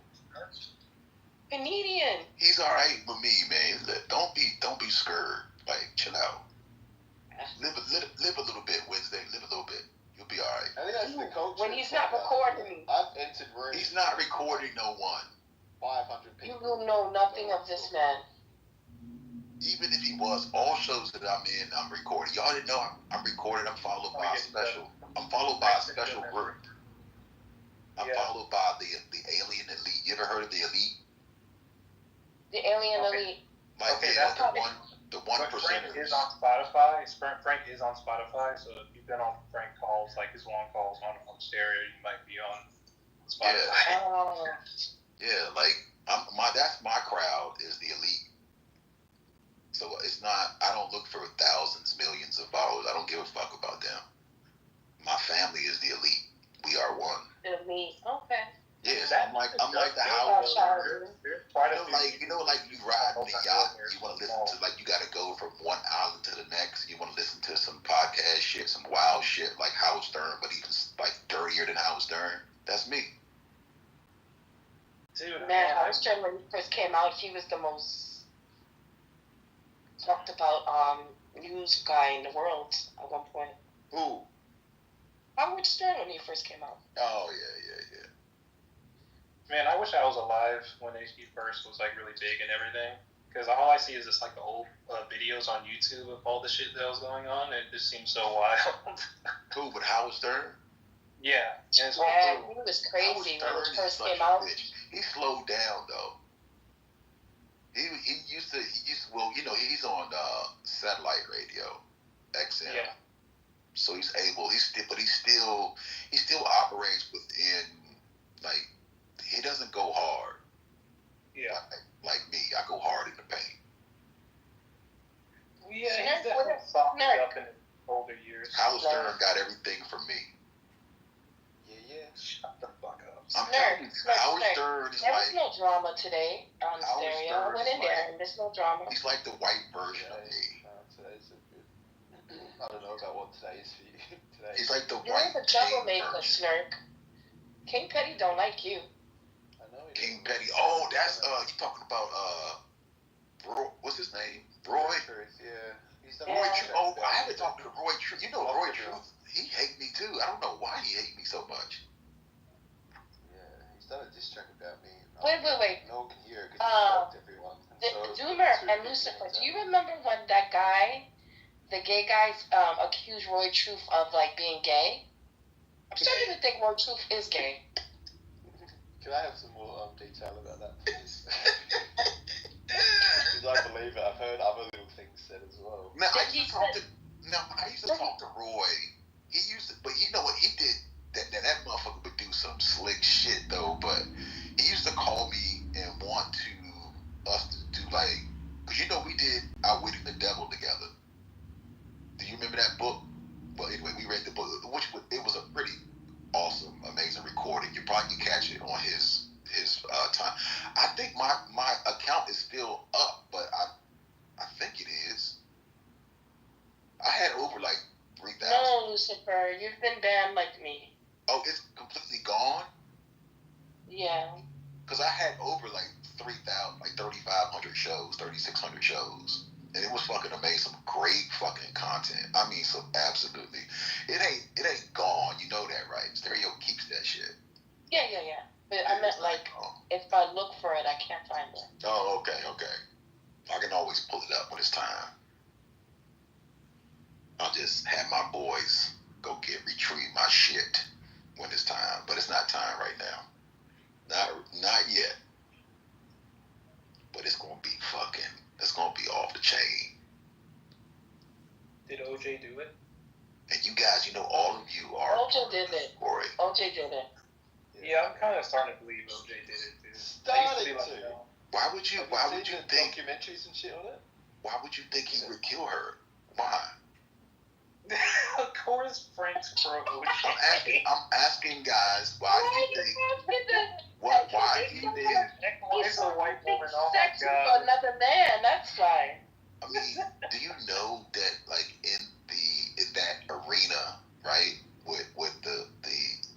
Comedian. He's alright with me, man. Don't be scared. Like, chill out. Live a little bit, Wednesday. Live a little bit. You'll be alright. I think that's the culture. When he's not recording. I've entered rooms. He's not recording no one. 500 You people. will know nothing of this man. Even if he was, all shows that I'm in, I'm recording. Y'all didn't know I'm recorded. I'm followed by a special. I'm followed by a special group. I'm followed by the Alien Elite. You ever heard of the Elite? The Alien Elite. Like that's the one Frank percenters. is on Spotify. Frank is on Spotify. So if you've been on Frank calls, like his long calls on stereo, you might be on Spotify. Yeah, like that's my crowd is the Elite. So it's not. I don't look for thousands, millions of followers. I don't give a fuck about them. My family is the Elite. We are one. The Elite. Okay. Yeah, I'm like the house. You know, like you ride in a yacht, you want to listen to, like, you got to go from one island to the next. You want to listen to some podcast shit, some wild shit like Howard Stern, but even like dirtier than Howard Stern. That's me. Dude, man, Howard Stern, when he first came out, he was the most talked about news guy in the world at one point. Who? Howard Stern when he first came out. Oh yeah. Man, I wish I was alive when he first was like really big and everything. Because all I see is just like the old videos on YouTube of all the shit that was going on. It just seems so wild. Who? With Howard Stern? Yeah, Yeah. he was crazy when he first came out. He slowed down though. He used to well, you know, he's on satellite radio, XM. Yeah. So he's able. He still operates within, like, he doesn't go hard. Yeah. Like me, I go hard in the paint. Yeah, he's definitely softened up in his older years. Howard Stern got everything from me. Yeah. Shut the fuck up. I'm telling you, Howard Stern is there like. was no drama today on Howard stereo. Stern I went in is there and there's no drama. He's like the white version of me. Today's a good. I don't know about what today is for you. He's like the You're white the troublemaker, Snark. King Petty don't like you. I know. King Petty. Oh, that's you talking about what's his name? Roy. Yeah. Roy Truth. Oh, I haven't talked to Roy Truth. You know Roy Truth. He hate me too. I don't know why he hate me so much. Yeah, he's done a diss track about me. Wait. No one can hear it because he blocked everyone. Doomer and Lucifer, do you remember when that guy, the gay guys, accused Roy Truth of like being gay? I'm starting to think Roy Truth is gay. Can I have some more detail about that, please? Because I believe it. I've heard other little things said as well. Now I used to talk to Roy. He used to, but you know what he did? That motherfucker would do some slick shit though. But he used to call me and want us to do, like, because you know we did Outwitting the Devil together. Do you remember that book? Well, anyway, we read the book, it was a pretty awesome, amazing recording. You probably can catch it on his time. I think my account is still up, but I think it is. I had over like 3,000. No, Lucifer, you've been banned like me. Oh, it's completely gone? Yeah. Because I had over like 3,000, like 3,500 shows, 3,600 shows. And it was fucking amazing. Some great fucking content. I mean, so absolutely. It ain't gone. You know that, right? Stereo keeps that shit. Yeah. But I meant like, if I look for it, I can't find it. Oh, okay. I can always pull it up when it's time. I'll just have my boys go retrieve my shit when it's time. But it's not time right now. Not yet. But it's gonna be off the chain. Did OJ do it? And you guys, you know, all of you are. OJ did it. OJ did it. Yeah, I'm kind of starting to believe OJ did it too. Starting to. Why would you think documentaries and shit on it? Why would you think he would kill her? Why? Of course, Frank's pro OJ. I'm asking guys, why do you think? Why do you think? He's a white woman. Oh my Sex god. for another man. That's why. I mean, do you know that, like, in that arena, right, with the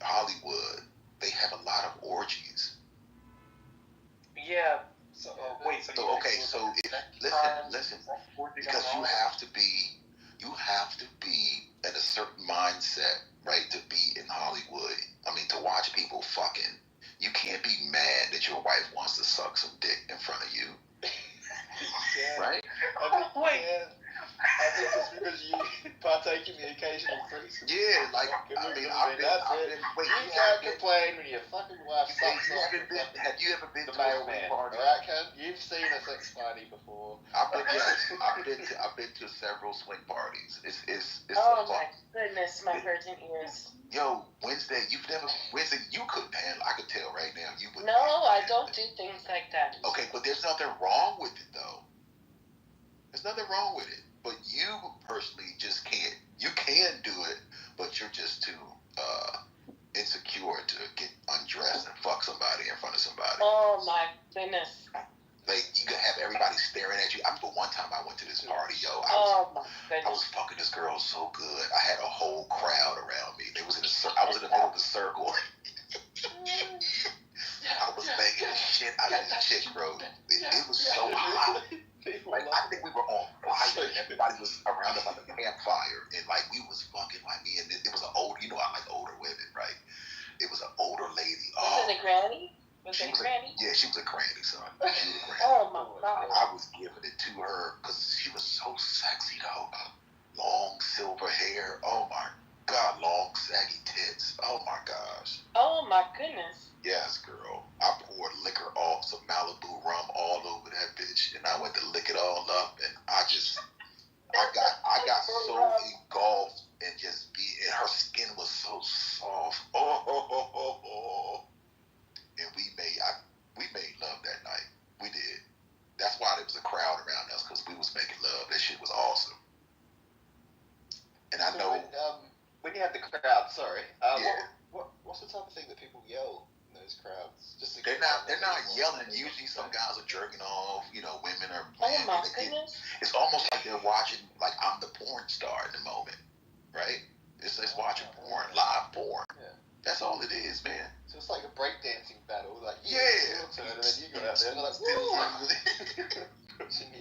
Hollywood, they have a lot of orgies. Yeah. So wait. So listen. Because you have to be at a certain mindset, right, to be in Hollywood. I mean, to watch people fucking. you can't be mad that your wife wants to suck some dick in front of you. Yeah. Right? I think it's because you partake in the occasional threesome. Yeah, like, I've been, wait, you can't complain when your fucking wife sucks off. Have you ever been the to a swing mailman? party? Alright, Ken? You've seen a sex party before. I've been to several swing parties. It's Oh so fun. my goodness, my virgin ears. Yo, Wednesday, you couldn't handle. I could tell right now you would. No, I don't do things like that. Okay, but there's nothing wrong with it though. There's nothing wrong with it. But you personally just can't. You can do it, but you're just too insecure to get undressed and fuck somebody in front of somebody. Oh my goodness. Like, you could have everybody staring at you. I remember one time I went to this party, yo. My I was fucking this girl so good. I had a whole crowd around me. I was in the middle of the circle. I was banging the shit out of this chick, bro. It was so hot. Like, I think we were on fire, and everybody was around us like a campfire, and like we was fucking like me, and it was an old, I like older women, right? It was an older lady. Was it a granny? She was a granny, son. She was a granny. Oh my God. I was giving it to her because she was so sexy, though. Long silver hair. Oh my God, long saggy tits. Oh my gosh. Oh my goodness. Yes, girl. I poured liquor off some Malibu rum all over that bitch, and I went to lick it all up, and I got so engulfed and and her skin was so soft. And we made love that night. We did. That's why there was a crowd around us, because we was making love. That shit was awesome. And I know when you had the crowd, sorry. Yeah. What's the type of thing that people yell in those crowds? They're not yelling. Usually some guys are jerking off, women are Oh playing. my goodness. It's almost like they're watching, like I'm the porn star in the moment, right? It's watching porn, live porn. Yeah. That's all it is, man. So it's like a breakdancing battle, like Yeah. your turn, and then you go out there and they're like, woo!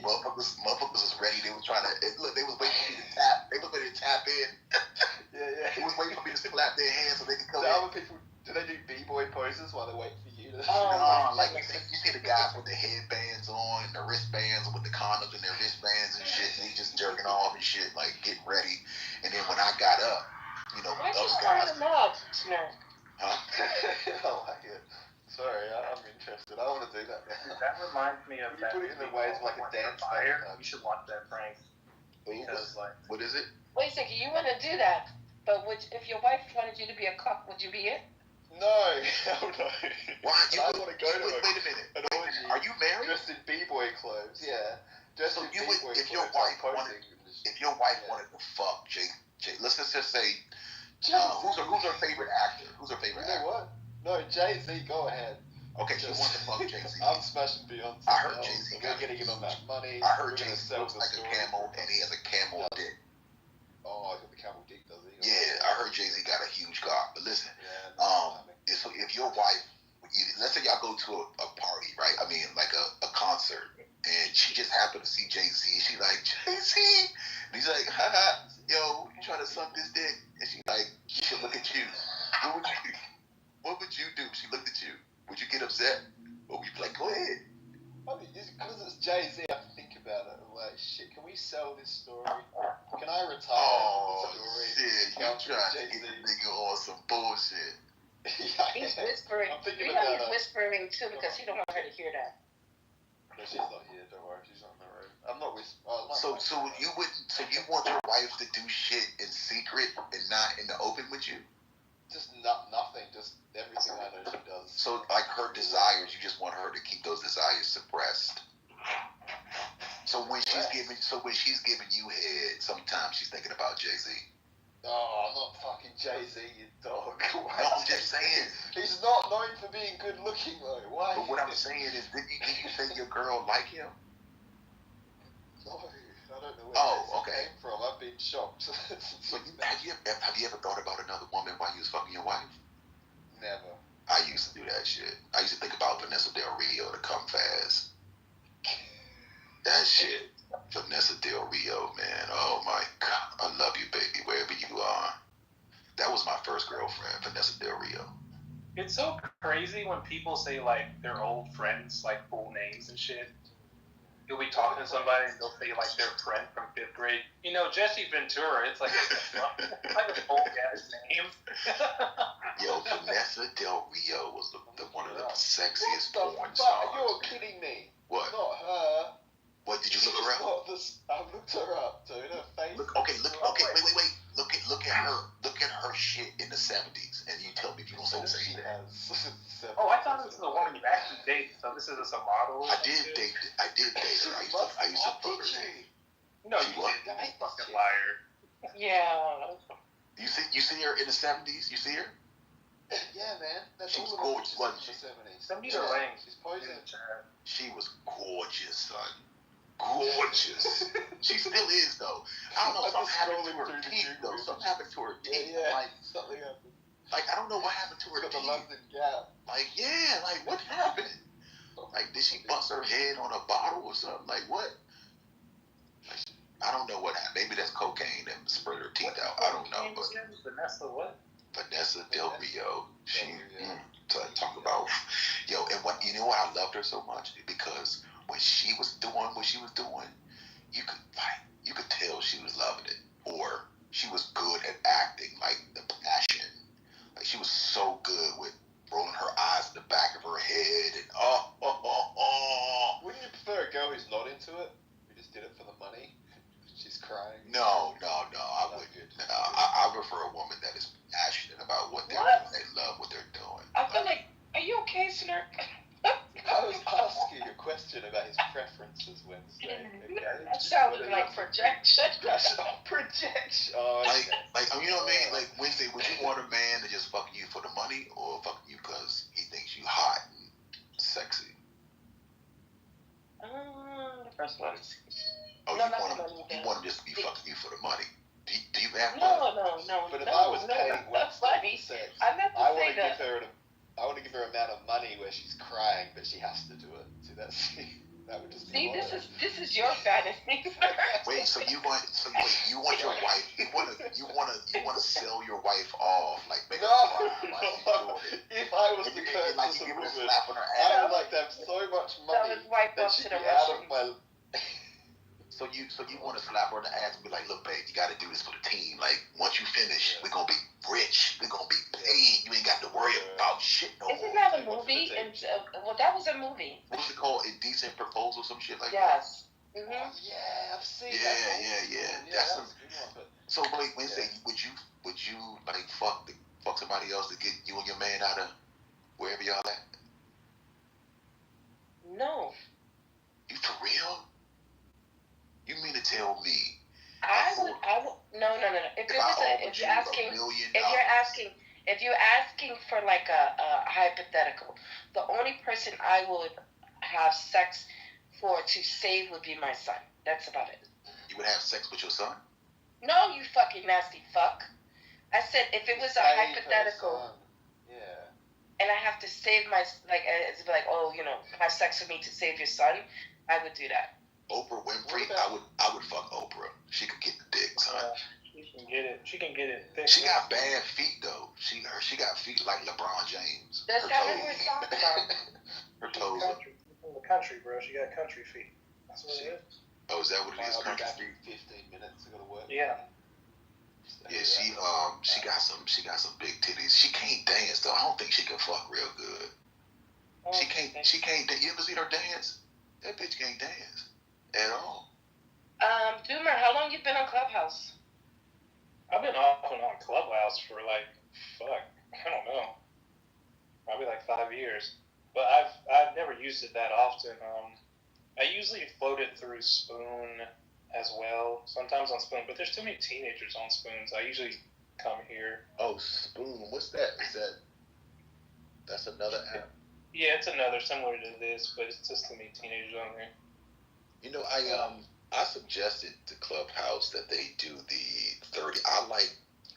Motherfuckers was ready. They was trying to look. They was waiting for me to tap. They was ready to tap in. Yeah. They was waiting for me to clap their hands so they could come The in. other people, do they do b-boy poses while they wait for you to? No, like you see the guys with the headbands on and the wristbands with the condoms in their wristbands and shit. And they just jerking off and shit, like getting ready. And then when I got up, Why'd you those start guys. them out, Snurk? Huh? I like it. Sorry, I'm interested. I want to do that now. That reminds me of You that. put it in the way of like a dance fire. thing. You should watch that, Frank. Because what is it? Wait a second, you want to do that, but if your wife wanted you to be a cock, would you be it? No, hell no. Why? I want to go to wait a minute. an orgy. Are you married? Dressed in b-boy clothes. Yeah. So you would, if your wife wanted to fuck Jay, let's just say, who's her favorite actor? Who's her favorite actor? What? No, Jay-Z, go ahead. Okay, she wanted to fuck Jay-Z. I'm smashing Beyonce. I heard Jay-Z. We're gonna give him that money. I heard Jay-Z looks like a camel, and he has a camel dick. Oh, I got the camel dick, does he? Yeah, I heard Jay-Z got a huge cock. But listen, so if your wife, let's say y'all go to a party, right? I mean, like a concert, and she just happened to see Jay-Z. She's like, Jay-Z, and he's like, haha, yo, you trying to suck this dick? And she's like, she should look at you. What would you do if she looked at you? Would you get upset? Or would you be like, go ahead? I mean, because it's Jay-Z, I have to think about it. I'm like, shit, can we sell this story? Can I retire Oh, this story? shit, you trying to get the nigga on some bullshit. He's whispering. I'm thinking He's whispering too because he don't want her to hear that. No, she's not here, don't worry, she's not in the room. I'm not whispering. So you want your wife to do shit in secret and not in the open with you? Just nothing, just everything I know she does. So like her desires, you just want her to keep those desires suppressed. So when she's giving you head, sometimes she's thinking about Jay-Z. Oh, I'm not fucking Jay-Z, you dog. No, I'm just saying. He's not known for being good looking though. Why? But what I'm saying is, did you say your girl like him? No, I don't know where okay. came from. I've been shocked. So have you ever thought about another woman while you was fucking your wife? Never. I used to do that shit. I used to think about Vanessa Del Rio to come fast. That shit. Vanessa Del Rio, man. Oh my God. I love you, baby, wherever you are. That was my first girlfriend, Vanessa Del Rio. It's so crazy when people say like their old friends like full names and shit. You'll be talking to somebody and they'll say like their friend from 5th grade. You know, Jesse Ventura. It's like it's like a full guy's name. Yo, Vanessa Del Rio was the one of the sexiest What the porn fuck? stars. You're kidding me. What? Not her. What? Did you look her up? Not this. I've looked her up, dude. Her face. Okay, wait. Look at her. Look at her shit in the 70s, and you tell me if you don't say the same thing. Oh, I thought this was the woman you actually dated. So this is a model. I did date her. I used to fuck her. No, you didn't. You fucking liar. Yeah. You see her in the 70s? You see her? Yeah, man. That's She was all gorgeous, wasn't she? 70s. Somebody's are lame. She's poison. She was gorgeous, son. Gorgeous. She still is, though. I don't know. Something happened to her teeth, though. Something happened to her teeth. Yeah, like, something happened. Like, I don't know what happened to her Got the teeth. London Gap. Like, yeah, like, what happened? Like, did she bust her head on a bottle or something? Like, what? Like, I don't know what happened. Maybe that's cocaine that spread her teeth out. I don't know. But Vanessa what? Vanessa Del Rio. She, talk about, yo, and what, you know why I loved her so much? Because when she was doing what she was doing, you could tell she was loving it, or she was good at acting, like the passion. Like she was so good with rolling her eyes in the back of her head, and Wouldn't you prefer a girl who's not into it? Who just did it for the money? She's crying. No, I wouldn't. I prefer a woman that is passionate about what they're doing. They love what they're doing. I feel like, are you okay, sir? I was asking a question about his preferences Wednesday. Okay? That sounded like projection. Projection. Oh, okay. Like, you know what I mean? Like, Wednesday, would you want a man to just fuck you for the money, or fuck you because he thinks you hot and sexy? The first one. Oh, No, you want him just to be fucking you for the money? Do you have No. But if I was paying that's Wednesday funny. for sex, I meant to I say that. I want to give her an amount of money where she's crying, but she has to do it. See, that would just be. See, this is your fantasy. Wait, so you want your wife? You want to sell your wife off, like make her cry? If I was the curse like of you a give her a woman, slap on her I ass. would like to have so much money his wife that up she'd to be the out of my. So you want to slap her on the ass and be like, look, babe, you got to do this for the team. Like, once you finish, we're gonna be rich. We're gonna be paid. You ain't got to worry about shit no more. Isn't that a movie? Well, that was a movie. What was it called? Indecent Proposal, some shit like Yes. that. Mm-hmm. Oh, yeah, I've seen Yeah. That's a good one. So wait, Wednesday, would you like fuck somebody else to get you and your man out of wherever y'all at? No. You for real? You mean to tell me? I would. No. If you're asking for like a hypothetical, the only person I would have sex for to save would be my son. That's about it. You would have sex with your son? No, you fucking nasty fuck. I said if it was a hypothetical. And I have to save it's like, oh, have sex with me to save your son, I would do that. Oprah Winfrey, I would fuck Oprah. She could get the dick, son. She can get it. Thick. She got bad feet though. She got feet like LeBron James. That's her not toes. what we're talking about. Her toes. From the country, bro. She got country feet. That's what it is. Oh, is that what it is? I'll be Country back feet. in 15 minutes. I gotta work. Yeah. Yeah, she got some big titties. She can't dance though. I don't think she can fuck real good. She can't dance. You ever seen her dance? That bitch can't dance at all. Doomer, how long you been on Clubhouse? I've been off and on Clubhouse for I don't know, probably like 5 years. But I've never used it that often. I usually float it through Spoon as well. Sometimes on Spoon, but there's too many teenagers on Spoons. I usually come here. Oh, Spoon. What's that? That's another app? Yeah, it's another similar to this, but it's just too many teenagers on there. You know, I suggested to Clubhouse that they do the 30.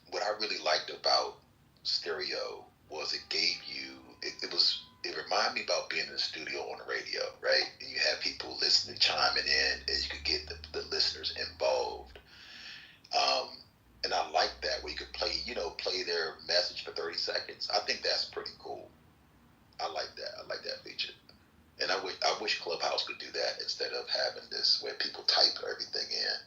What I really liked about Stereo was it gave you, it reminded me about being in the studio on the radio, right? And you have people listening, chiming in, and you could get the listeners involved. And I like that, where you could play their message for 30 seconds. I think that's pretty cool. wish Clubhouse could do that instead of having this where people type everything in.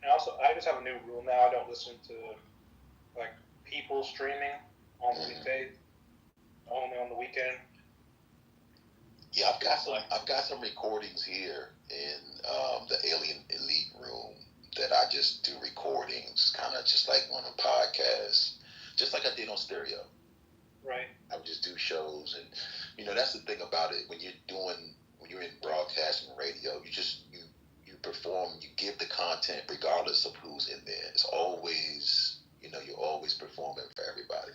And also, I just have a new rule now. I don't listen to like people streaming on the weekdays, only on the weekend. Yeah, I've got some recordings here in the Alien Elite room that I just do recordings, kind of just like on a podcast, just like I did on Stereo. Right. I would just do shows, and you know that's the thing about it. When you're in broadcasting radio, you perform, you give the content regardless of who's in there. It's always, you're always performing for everybody.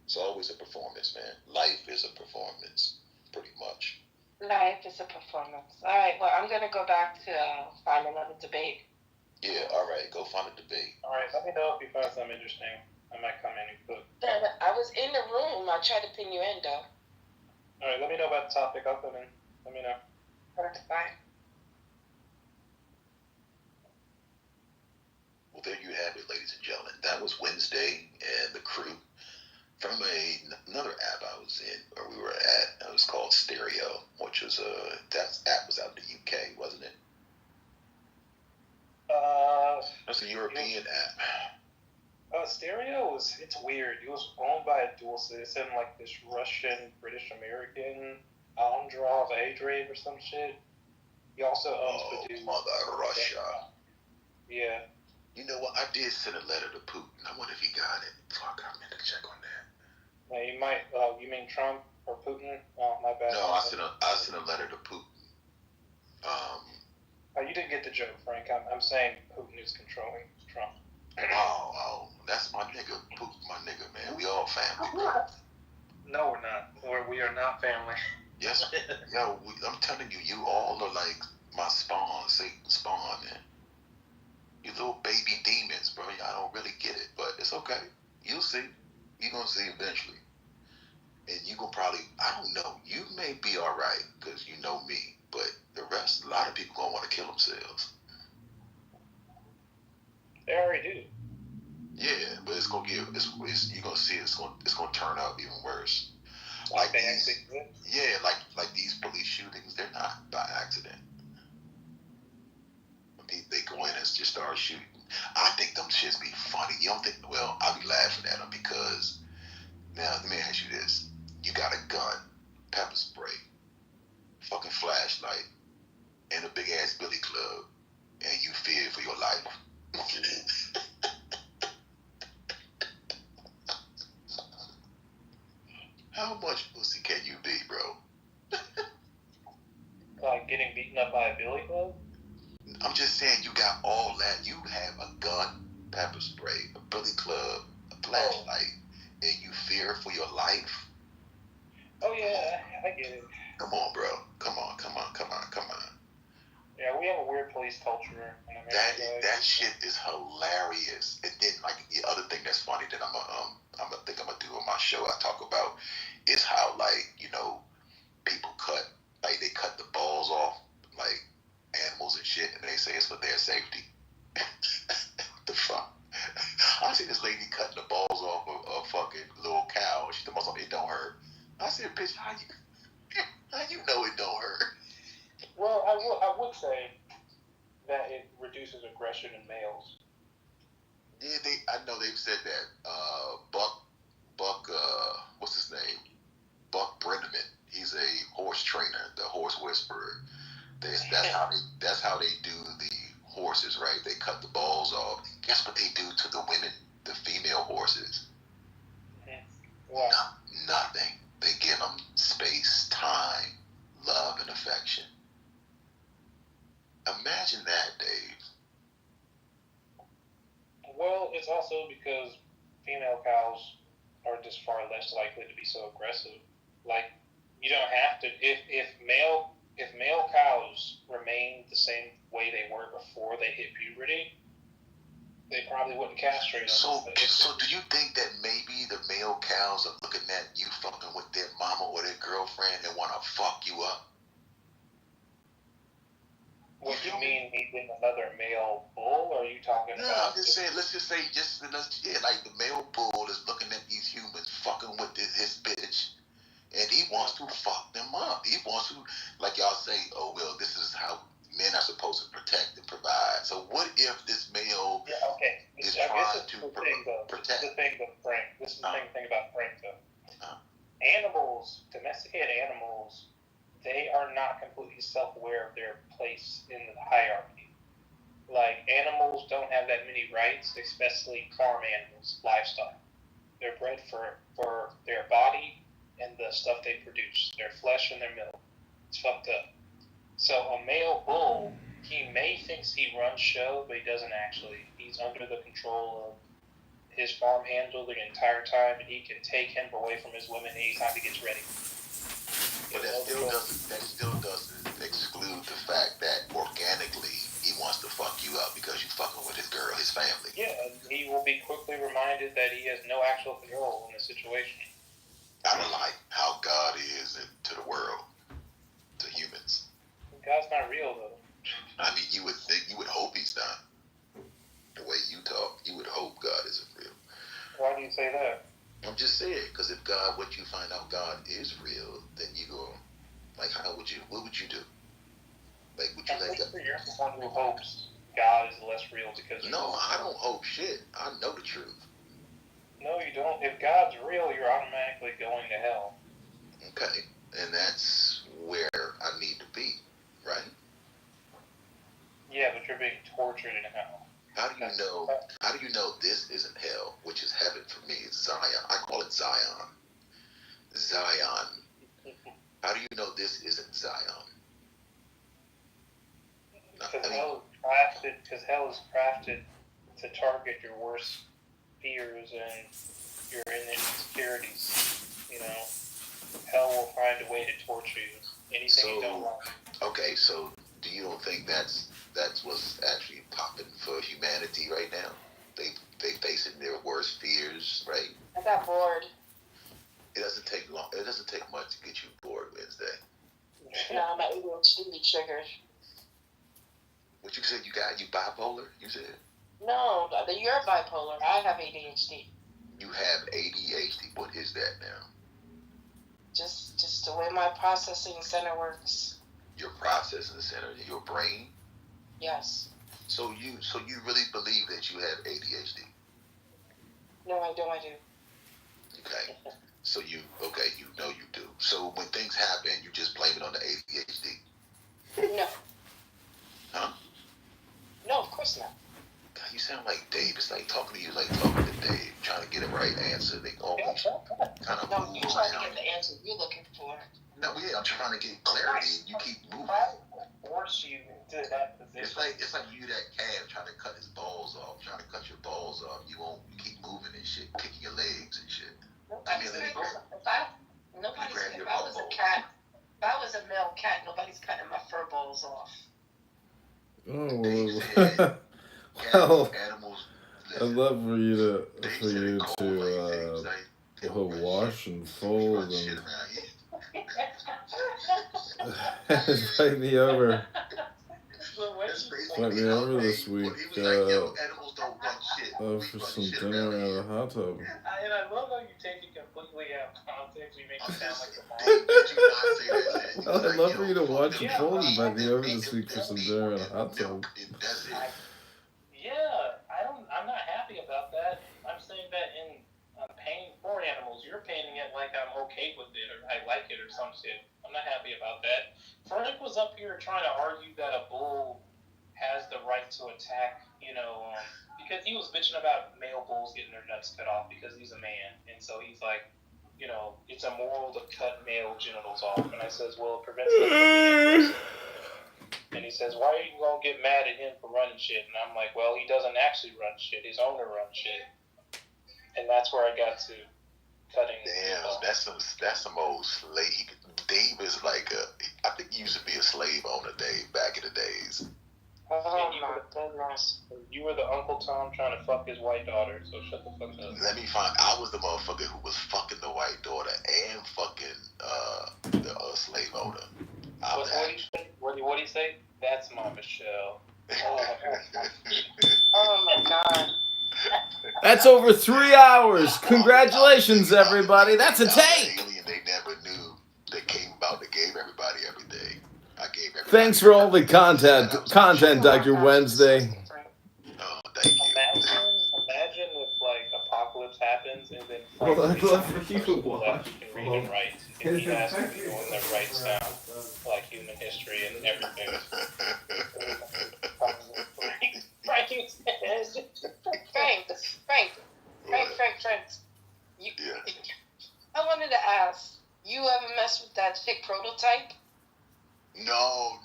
It's always a performance, man. Life is a performance, pretty much. Life is a performance. All right, well, I'm going to go back to find another debate. Yeah, all right, go find a debate. All right, let me know if you find something interesting. I might come in and cook. I was in the room. I tried to pin you in, though. All right, let me know about the topic. I'll come in. Let me know. Bye. Well, there you have it, ladies and gentlemen. That was Wednesday, and the crew from another app I was in, or we were at. It was called Stereo, which was that app was out in the UK, wasn't it? That's a European app. Stereo it's weird. It was owned by a dual citizen, like this Russian, British American, Androv Adrian or some shit. He also owns Mother Russia. Yeah. You know what? I did send a letter to Putin. I wonder if he got it. Fuck, I meant to check on that. Yeah, you might. You mean Trump or Putin? Oh, my bad. No, I sent a letter to Putin. You didn't get the joke, Frank. I'm saying Putin is controlling Trump. Oh, that's my nigga. Putin's my nigga, man. We all family, bro. No, we're not. We are not family. Yes, yo, I'm telling you, you all are like my spawn, Satan's spawn, man. You little baby demons, bro. I don't really get it, but it's okay. You'll see. You're gonna see eventually. And you gonna probably, I don't know, you may be all right because you know me, but the rest, a lot of people gonna want to kill themselves. They already do. Yeah, but it's gonna get, you're gonna see it's gonna turn out even worse. Like these, yeah, like these police shootings, they're not by accident. They go in and just start shooting. I think them shits be funny. You don't think? Well, I'll be laughing at them because now let me ask you this: you got a gun, pepper spray, fucking flashlight, and a big ass billy club, and you fear for your life. How much pussy can you be, bro? Like getting beaten up by a billy club? I'm just saying, you got all that. You have a gun, pepper spray, a billy club, a flashlight, and you fear for your life. Oh yeah, I get it. Come on, bro. Come on. Yeah, we have a weird police culture in America. That shit is hilarious. And then, like, the other thing that's funny that I'm gonna do on my show, I talk about is how, like, people they cut the balls off, like, animals and shit, and they say it's for their safety. What the fuck? I see this lady cutting the balls off a fucking little cow. She's the most it don't hurt. I said, bitch, how you know it don't hurt? Well, I would say that it reduces aggression in males. Yeah, I know they've said that. Buck, what's his name? Buck Brenneman. He's a horse trainer, the horse whisperer. That's how they do the horses, right? They cut the balls off. Guess what they do to the women, the female horses? What? Nothing. They give them space, time, love, and affection. Imagine that, Dave. Well, it's also because female cows are just far less likely to be so aggressive. Like, you don't have to. If male cows remain the same way they were before they hit puberty, they probably wouldn't castrate them. So do you think that maybe the male cows are looking at you fucking with their mama or their girlfriend and want to fuck you up? What do you mean, meeting another male bull? Or are you talking about? No, I'm just saying. Let's just say, like the male bull is looking at these humans fucking with his bitch, and he wants to fuck them up. He wants to, like y'all say, oh well, this is how men are supposed to protect and provide. So what if this male is trying to protect? This is the thing though, Frank. This is the thing about Frank though. Animals, domesticated animals, they are not completely self-aware of their place in the hierarchy. Like, animals don't have that many rights, especially farm animals, livestock. They're bred for their body and the stuff they produce, their flesh and their milk. It's fucked up. So a male bull, he thinks he runs show, but he doesn't actually. He's under the control of his farm handler the entire time, and he can take him away from his women anytime he gets ready. But that still doesn't exclude the fact that organically he wants to fuck you up because you're fucking with his girl, his family. Yeah, and he will be quickly reminded that he has no actual control in the situation. I don't like how God is to the world, to humans. God's not real though. I mean, you would hope he's not. The way you talk, you would hope God isn't real. Why do you say that? I'm just saying, because if God, what you find out God is real, then you go, like, what would you do? Like, would you let God? You're the one who hopes God is less real because. No, I don't hope shit. I know the truth. No, you don't. If God's real, you're automatically going to hell. Okay, and that's where I need to be, right? Yeah, but you're being tortured in hell. How do you know this isn't hell, which is heaven for me? It's Zion. I call it Zion. Zion. How do you know this isn't Zion? Because hell is crafted to target your worst fears and your insecurities. You know, hell will find a way to torture you. Anything you don't want. Okay, so do you don't think that's what's actually popping for humanity right now? They facing their worst fears, right? I got bored. It doesn't take long. It doesn't take much to get you bored, Wednesday. No, my ADHD be triggered. What you said? You bipolar? You said? No, you're bipolar. I have ADHD. You have ADHD. What is that now? Just the way my processing center works. Your processing center, your brain? Yes. So you really believe that you have ADHD? No, I don't. I do. Okay. So you know you do. So when things happen, you just blame it on the ADHD? No. Huh? No, of course not. God, you sound like Dave. It's like talking to you like talking to Dave, trying to get a right answer. They always kind of No, you're trying to get the answer you're looking for. No, yeah, I'm trying to get clarity, and you keep moving. Force you to that position. It's like you that calf trying to cut his balls off, trying to cut your balls off. You keep moving and shit, kicking your legs and shit. If I was a cat, if I was a male cat, nobody's cutting my fur balls off. Oh, well, I'd love for you to wash and fold and invite me over. Invite me over this week for some dinner and a hot tub. And I love how you take it completely out of context. You make it sound like a mom. I'd love for you to watch and fold and invite me over this week for some dinner and a hot tub. Yeah, I'm not happy about that. I'm saying that I'm paying for animals. You're painting it like I'm okay with it or I like it or some shit. I'm not happy about that. Frank was up here trying to argue that a bull has the right to attack, because he was bitching about male bulls getting their nuts cut off because he's a man. And so he's like, it's immoral to cut male genitals off. And I says, well, it prevents them from being aggressive. And he says, why are you going to get mad at him for running shit? And I'm like, well, he doesn't actually run shit. His owner runs shit. And that's where I got to cutting. Damn, that's some old slave. Dave is like I think he used to be a slave owner, Dave, back in the days. Oh my goodness. You were the Uncle Tom trying to fuck his white daughter, so shut the fuck up. I was the motherfucker who was fucking the white daughter and fucking the slave owner. What do you say? That's my Michelle. Oh my God. That's over 3 hours. Congratulations, everybody. That's a tape. Alien they never knew. everybody every day. I gave everybody. Thanks for all the content, Dr. Wednesday. Oh, thank you. Imagine if like apocalypse happens and then Well, Frank's I'd love for the you person to who watch. left can read and write, and he has to be the one that writes down like human history and everything. Frank. I wanted to ask, you ever mess with that chick Prototype? No,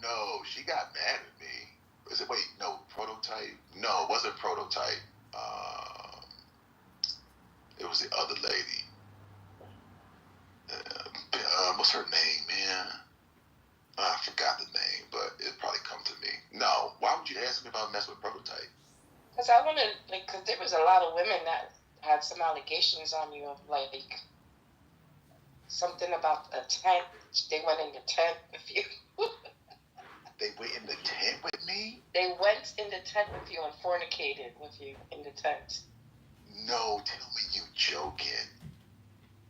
she got mad at me. Prototype? No, it wasn't Prototype. It was the other lady. What's her name, man? I forgot the name, but it probably come to me. No, why would you ask me about messing with Prototype? Because I wanted, because there was a lot of women that had some allegations on you of something about a tent. They went in the tent with you. They went in the tent with me? They went in the tent with you and fornicated with you in the tent. No, tell me you joking.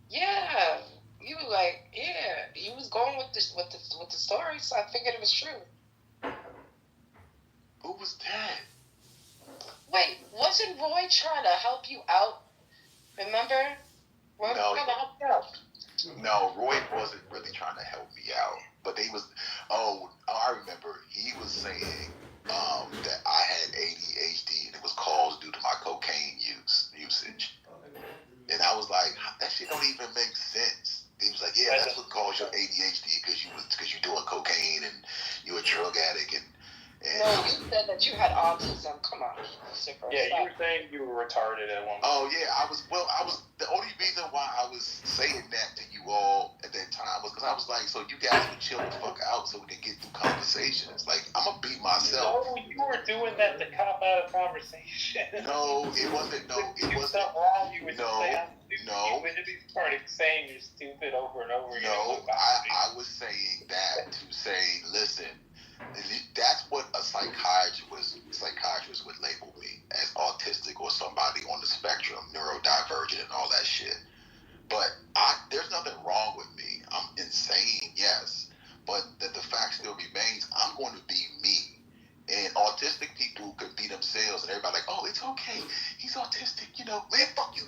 Yeah, you were like, yeah, he was going with the story, so I figured it was true. Who was that? Wait, wasn't Roy trying to help you out? Remember? Roy was trying to help you out. No, Roy wasn't really trying to help me out, but they was. Oh, I remember. He was saying that I had ADHD and it was caused due to my cocaine usage, and I was like, that shit don't even make sense. He was like, yeah, that's what caused your ADHD because you're doing cocaine and you're a drug addict and. No, you said that you had autism. Come on. Yeah, you were saying you were retarded at one point. Oh, yeah, I was. The only reason why I was saying that to you all at that time was because I was like, so you guys would chill the fuck out so we can get through conversations. Like, I'm going to be myself. No, you were doing that to cop out of conversation. No, it wasn't. No, it wasn't. Wrong. You would No, say I'm stupid. no. You literally started saying you're stupid over and over again. No, I was saying that to say, listen, that's what a psychiatrist would label me as autistic or somebody on the spectrum, neurodivergent and all that shit. But there's nothing wrong with me. I'm insane, yes. But the fact still remains, I'm going to be me. And autistic people could be themselves and everybody like, oh, it's okay. He's autistic, man, fuck you,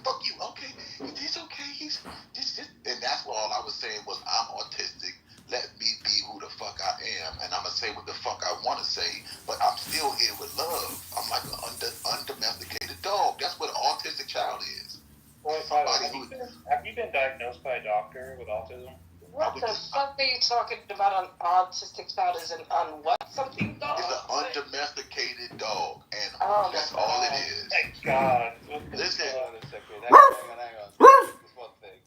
okay. It's okay, he's just, and that's all I was saying was I'm autistic. Let me be who the fuck I am, and I'm going to say what the fuck I want to say, but I'm still here with love. I'm like an undomesticated dog. That's what an autistic child is. Well, have you been diagnosed by a doctor with autism? What the fuck are you talking about? An autistic child is an what something dog? It's an undomesticated dog, and that's all it is. Thank God. Listen. Hang on. There's one thing.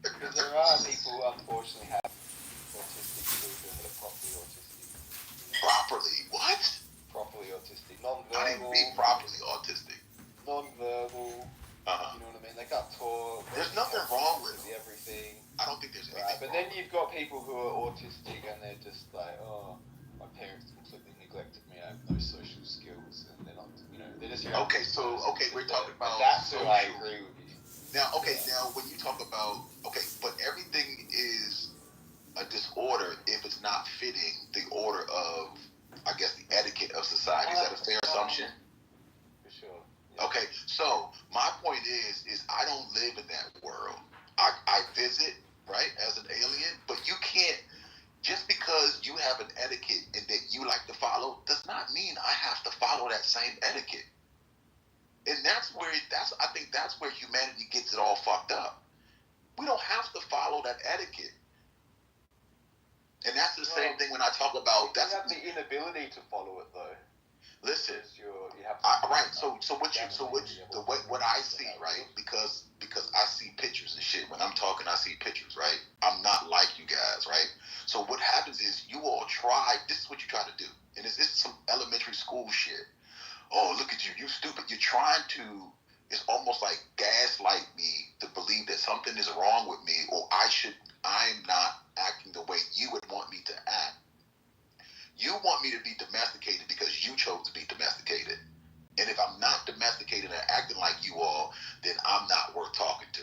Because there are people who unfortunately have autistic children that are properly autistic. Properly? What? Properly autistic. Non-verbal. How do you mean properly autistic? Non-verbal. You know what I mean? They can't talk. There's nothing wrong with everything. I don't think there's anything wrong. But then you've got people who are autistic and they're just like, oh, my parents completely neglected me. I have no social skills, and they're not, they're just. We're talking about. That's who I agree with you. Now, when you talk about but everything is a disorder if it's not fitting the order of, I guess, the etiquette of society. Is that a fair assumption? For sure. Yeah. Okay, so my point is I don't live in that world. I visit, right, as an alien, but you can't, just because you have an etiquette and that you like to follow does not mean I have to follow that same etiquette. And I think that's where humanity gets it all fucked up. We don't have to follow that etiquette. And that's the same thing when I talk about. You have the inability to follow it, though. Listen, you have right. So what I see, right? Because I see pictures and shit. When I'm talking, I see pictures, right? I'm not like you guys, right? So what happens is you all try. This is what you try to do, and it's some elementary school shit. Oh, look at you, you stupid. You're trying to. It's almost like gaslight me to believe that something is wrong with me, or I'm not acting the way you would want me to act. You want me to be domesticated because you chose to be domesticated. And if I'm not domesticated and acting like you all, then I'm not worth talking to.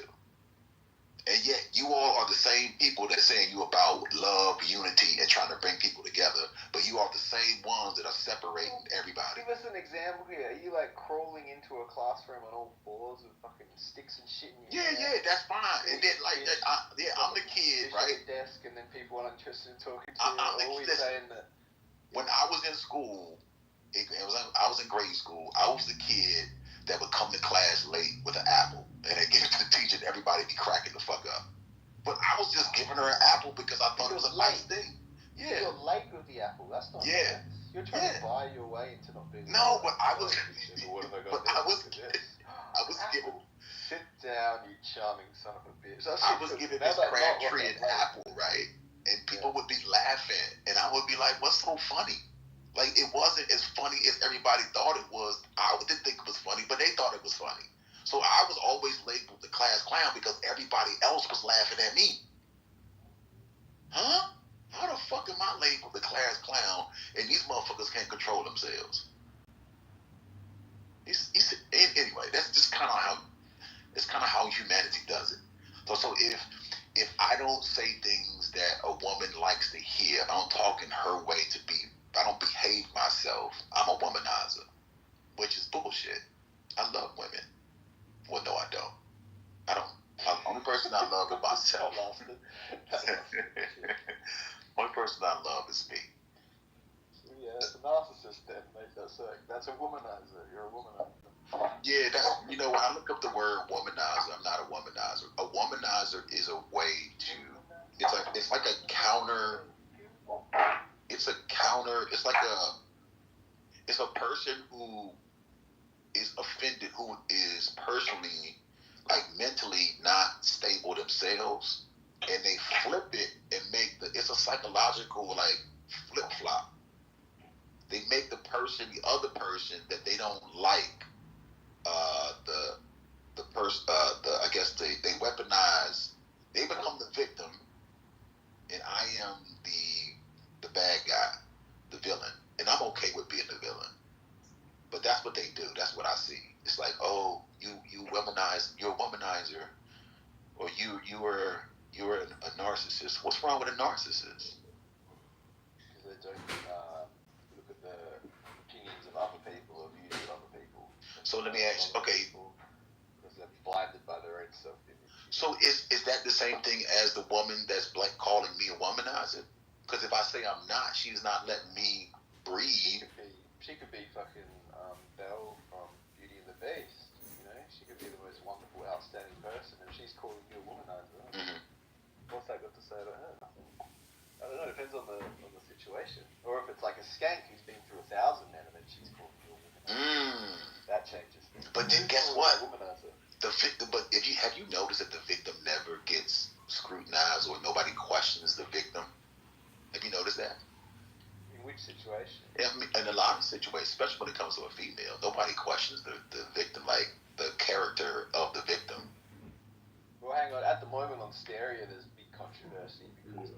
And yet you all are the same people that saying you about love, unity, and trying to bring people together, but you are the same ones that are separating everybody. Give us an example here. Are you like crawling into a classroom on all fours with fucking sticks and shit in your Yeah, that's fine. And then like, I'm the kid, right? Desk, and then people aren't interested in talking to I'm you. Always saying that. When I was in school, I was in grade school. I was the kid that would come to class late with an apple, and they give it to the teacher, and everybody be cracking the fuck up. But I was just giving her an apple because I thought it was a nice thing. Yeah. You're late with the apple. That's not Yeah. nice. You're trying to buy your way into not being. No, but I was. What have I But got? I was giving. Sit down, you charming son of a bitch. I was giving this Crabtree an apple, right? And people would be laughing, and I would be like, "What's so funny?" Like, it wasn't as funny as everybody thought it was. I didn't think it was funny, but they thought it was funny. So I was always labeled the class clown because everybody else was laughing at me. Huh? How the fuck am I labeled the class clown and these motherfuckers can't control themselves? Anyway, that's just kind of how humanity does it. So if I don't say things that a woman likes to hear, I don't talk in her way I don't behave myself, I'm a womanizer, which is bullshit. I love women. Well, no, I don't. The only person I love is myself. Only person I love is me. Yeah, that's a narcissist then, mate. That's a womanizer. You're a womanizer. Yeah, when I look up the word womanizer, I'm not a womanizer. A womanizer is a way to, it's like a counter, it's a person who is offended, who is personally, like, mentally not stable themselves, and they flip it and it's a psychological, like, flip-flop. They make the other person that they don't like, I guess they weaponize, they become the victim, and I am the bad guy, the villain, and I'm okay with being the villain. But that's what they do. That's what I see. It's like, oh, you womanize, you're a womanizer, or you're a narcissist. What's wrong with a narcissist? Because they don't look at the opinions of other people or views of other people. So let me ask you, okay. Because they're blinded by their own self-image. So is that the same thing as the woman that's calling me a womanizer? Because if I say I'm not, she's not letting me breathe. She could be fucking Belle from Beauty and the Beast. She could be the most wonderful, outstanding person, and she's calling you a womanizer. Mm-hmm. What's that got to say about her? I don't know. It depends on the situation. Or if it's like a skank who's been through 1,000 men, and then she's calling you a womanizer. That changes things. But then guess what? The victim. But have you noticed that the victim never gets scrutinized or nobody questions the victim? Have you noticed that? In which situation? In a lot of situations, especially when it comes to a female, nobody questions the victim, like the character of the victim. Well, hang on. At the moment on Stereo, there's big controversy because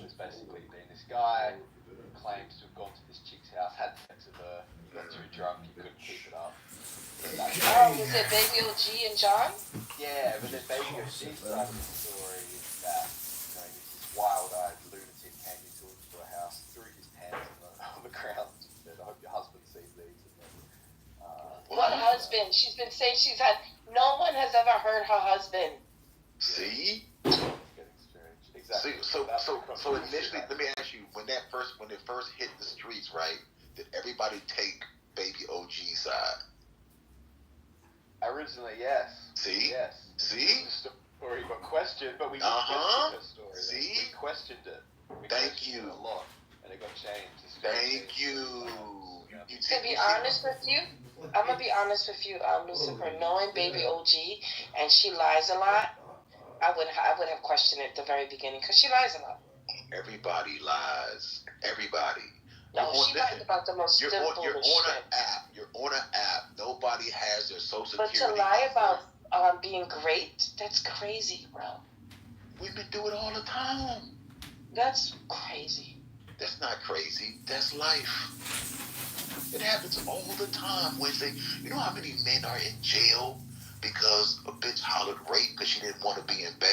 there's basically been this guy who claims to have gone to this chick's house, had sex with her, he got too drunk, he couldn't keep it up. Was it Baby OG and John? Yeah, but then Baby OG started the story that this wild-eyed lunatic came into a house, threw his pants on the ground, and said, "I hope your husband sees these." And then, what husband? She's been saying she's had. No one has ever heard her husband. See? Exactly. So initially, let me ask you, when it first hit the streets, right? Did everybody take Baby OG's side? Originally, yes. See? Yes. See? The story got questioned, but we questioned her story. See? We questioned it. Thank you. A lot, and it got changed. Thank you. To be honest with you, I'm gonna be honest with you, Lucifer. Knowing Baby OG and she lies a lot, I would have questioned it at the very beginning because she lies a lot. Everybody lies. Everybody. No, she lies about the most simple shit. You're on an app. Nobody has their social security. But to lie about being great, that's crazy, bro. Women do it all the time. That's crazy. That's not crazy. That's life. It happens all the time. Wednesday. You know how many men are in jail because a bitch hollered rape because she didn't want to be in bed?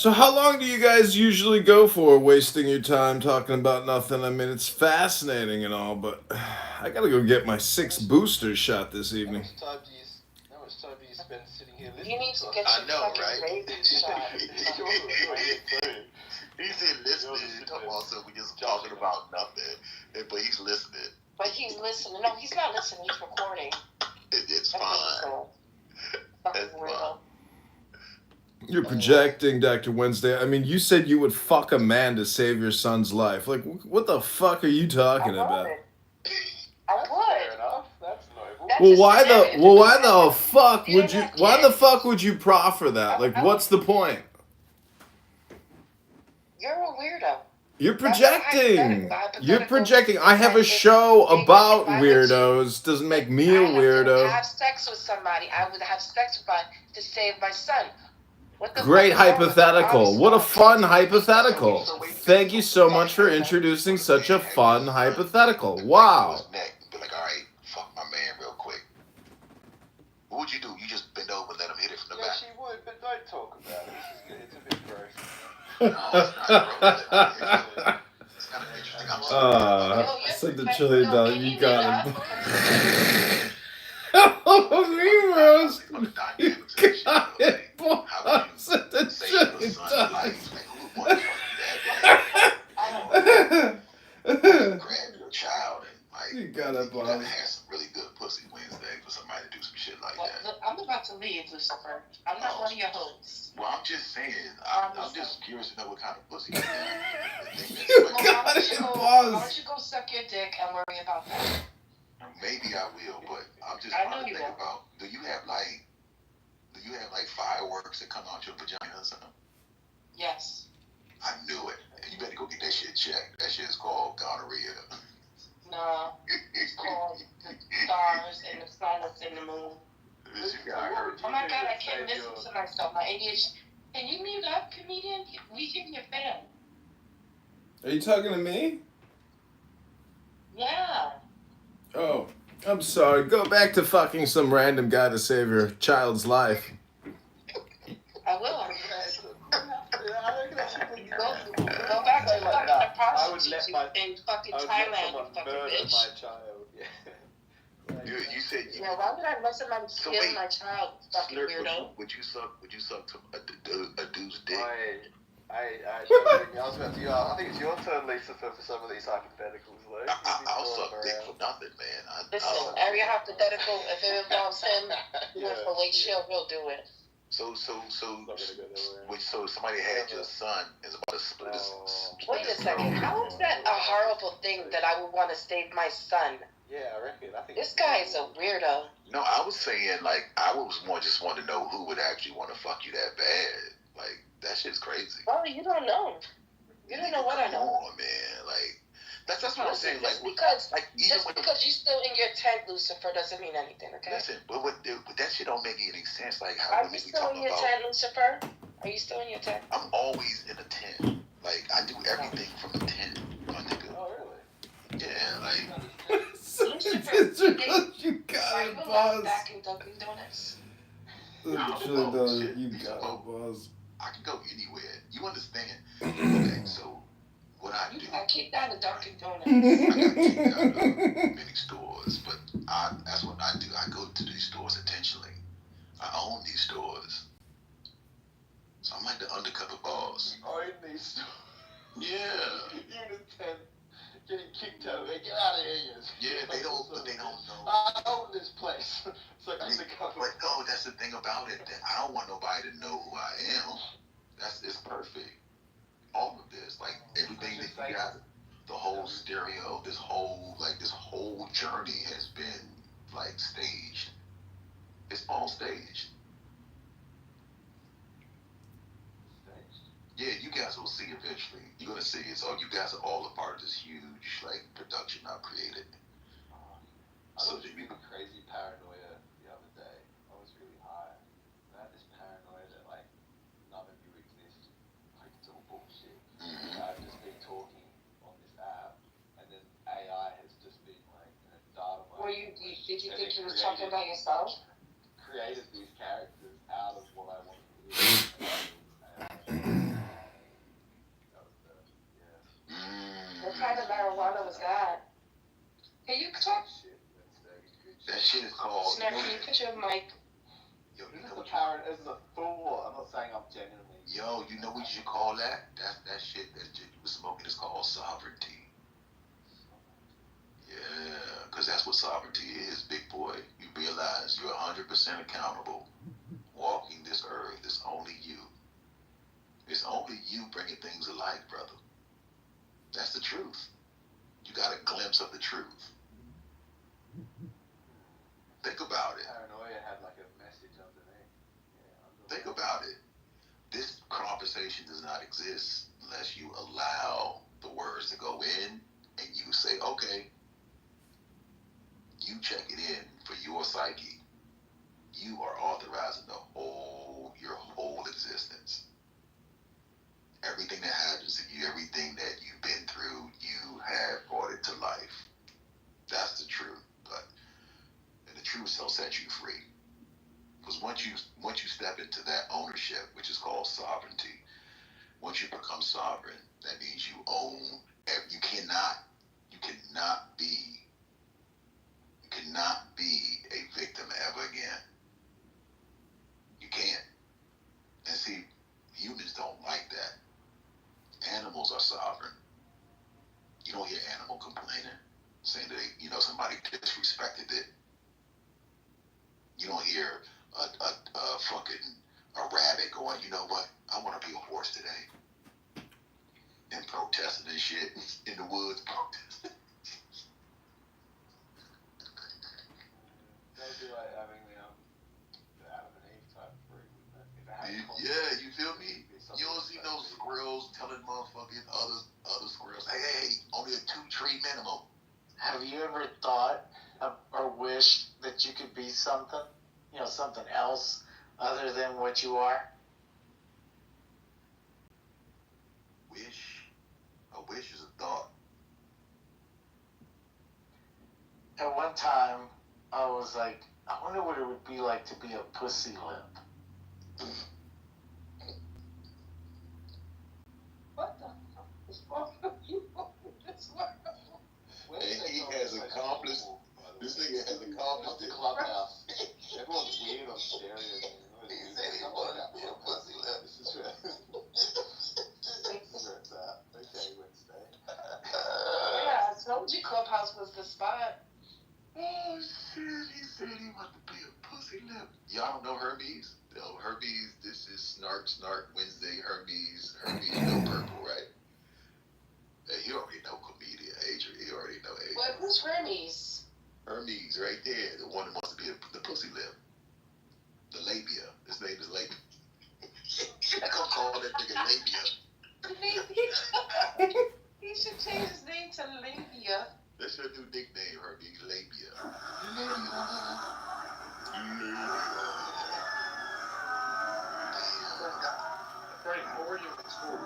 So how long do you guys usually go for, wasting your time talking about nothing? I mean, it's fascinating and all, but I gotta go get my 6th booster shot this evening. How much time do you spend sitting here listening? You need to get I your know, fucking right? rabies shot. He's in listening. Talking about so we just talking about nothing, but he's listening. But he's listening. No, he's not listening. He's recording. It's fine. Fucking weirdo. You're projecting, Dr. Wednesday. I mean, you said you would fuck a man to save your son's life. Like, what the fuck are you talking about? I would. Fair enough. That's noble. Well, why the fuck would you? Why the fuck would you proffer that? Like, what's the point? You're a weirdo. You're projecting. You're projecting. I have a show about weirdos. Doesn't make me a I weirdo. have sex with somebody. I would have sex with somebody to save my son. What the Great fuck is wrong with hypothetical. you? What a fun hypothetical. Thank you so much for introducing such a fun hypothetical. Wow. Be like, all right, fuck my man real quick. What would you do? You just bend over and let him hit it from the back? She would, but don't talk about it. It's a bit gross. It's kind of interesting. I'm sorry. Said the chili dog. You got it. Oh, me, Rose. You got it, boss. Said the chili dog. Grab your child and like You got it, you gotta boss. have some really good pussy Wednesday for somebody to do some shit like that. Look, I'm about to leave, Lucifer. I'm not one of your hosts. Well, I'm just saying. I'm just curious to know what kind of pussy you have. You got it, Why boss. don't you go suck your dick and worry about that? Maybe I will, but I'm just I trying know to you think will. about. Do you have like fireworks that come out your vagina or something? Yes. I knew it. You better go get that shit checked. That shit is called gonorrhea. No. It's called the stars and the planets and the moon. I heard Oh my god, I can't listen to myself. My ADHD. Can you mute up, comedian? We hear your fan. Are you talking to me? Yeah. Oh, I'm sorry. Go back to fucking some random guy to save your child's life. I will. Go back to fucking a I would let prostitute my in fucking I would let Thailand, you someone fucking murder bitch. my child. Yeah. You said you. Yeah, why would I let somebody kill wait. my child, fucking Slurp, weirdo? would you suck a dude's dick? I was about to. I think it's your turn, Lisa, for some of these hypotheticals, though. I'll suck dick for nothing, man. Listen, every hypothetical, if it involves him doing fellatio, he'll do it. So somebody had your son is about to split his. Wait a second, how is that a horrible thing that I would want to save my son? Yeah, I reckon. I think This guy is a weirdo. No, I was saying like I was more just want to know who would actually want to fuck you that bad. Like that shit's crazy. Well, you don't know. You don't know what I know. Come on, man. Like that's what I'm saying. Like Just because you're still in your tent, Lucifer, doesn't mean anything, okay? Listen, but that shit don't make any sense. Like how Are women you be still talking in your about. tent, Lucifer? Are you still in your tent? I'm always in a tent. Like I do everything from the tent, my nigga. Oh really? Yeah, like. Lucifer, You got are it, you allowed boss. back in Dunkin' Donuts? You got it, boss. I can go anywhere. You understand? Okay, so what I do. You got kicked out of Dunkin' Donuts. I got kicked out of many stores, but that's what I do. I go to these stores intentionally. I own these stores. So I'm like the undercover boss. You own these stores. Yeah. You're in a tent, getting kicked out. They get out of here. Yeah, they don't know. I own this place. It's like undercover. But no, that's the thing about it. That I don't want nobody to know who I am. It's perfect. All of this, like everything that you got, the whole stereo, this whole journey has been like staged. It's all staged. Yeah, you guys will see eventually. You're gonna see it. So you guys are all a part of this huge like production I've created. I was really crazy paranoia the other day. I was really high. I had this paranoia that like none of you exist. Like it's all bullshit. I've just been talking on this app, and then AI has just been like data mining. Did you think you was talking about yourself? Created these characters out of what I wanted to hear. your mic. Yo, you This know is a what parent. This is a fool. I'm not saying I'm genuinely. Yo, you know what you should call that? That shit that you was smoking is called sovereignty. Yeah, because that's what sovereignty is, big boy. You realize you're 100% accountable. Walking this earth, it's only you. It's only you bringing things to life, brother. That's the truth. You got a glimpse of the truth. Think about it. Paranoia had like a message underneath. Think about it. This conversation does not exist unless you allow the words to go in and you say, okay, you check it in for your psyche. You are authorizing your whole existence. Everything that happens to you, everything that you've been through, you have brought it to life. That's the truth. And the truth will set you free. Because once you step into that ownership, which is called sovereignty, once you become sovereign, that means you own. You cannot be a victim ever again. You can't. And see, humans don't like that. Animals are sovereign. You don't hear animal complaining, saying that somebody disrespected it. You don't hear a rabbit going, you know what? I want to be a horse today. And protesting and shit in the woods, protesting. That would be like having the Adam and Eve type fruit, wouldn't it? If it had Yeah, you feel me? You don't see no squirrels telling motherfucking other squirrels, hey, only a 2-tree minimum. Have you ever thought or wished that you could be something? Something else other than what you are? A wish is a thought. At one time, I was like, I wonder what it would be like to be a pussy lip. What the fuck is wrong with you this world? And he has accomplished. This nigga has accomplished it. Clubhouse. Everyone's weird on stereo. He said he wanted to be a pussy lip. This is where it's at. Okay, Wednesday. Yeah, I told you Clubhouse was the spot. Oh shit, he said he wanted to be a pussy lip. Y'all don't know Hermes? Hermes, this is Snark Wednesday, Hermes no purple, right? Hey, you already know comedian Adrian, you already know Adrian. What? Who's Hermes? Hermes right there, the one that wants to be the pussy lip. The labia. His name is Labia. I gonna call that nigga Labia. He should change his name to Labia. That's your new nickname, Hermes, Labia. Frank, what were you in school?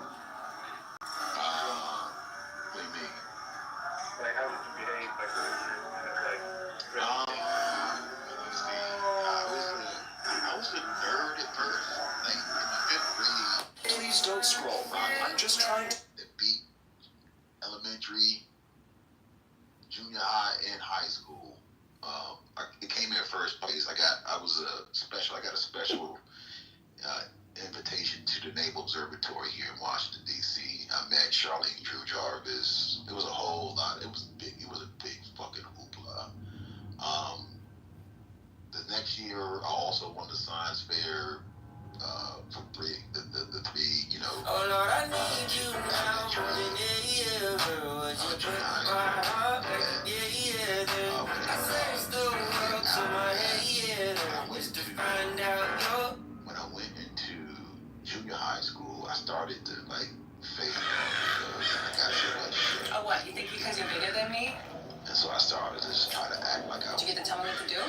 What do you mean? Like, how did you behave? Like, what was your, let's see. I was a nerd at first. Like, in my 5th grade. Please don't scroll. I'm just trying to. It beat elementary, junior high, and high school. It came in first place. I got a special invitation to the Naval Observatory here in Washington, D.C. I met Charlene Drew Jarvis. It was a whole lot. It was big. It was a big fucking hoopla. The next year, I also won the science fair for the 3, Oh Lord, I need you now more than ever. Would you break my heart like I searched the world to my head. Just to find out when I went into junior high school, I started to fade because I got so much shit. Oh, what? You think because you're bigger than me? And so I started to just try to act like I was. Did you get to tell me what to do?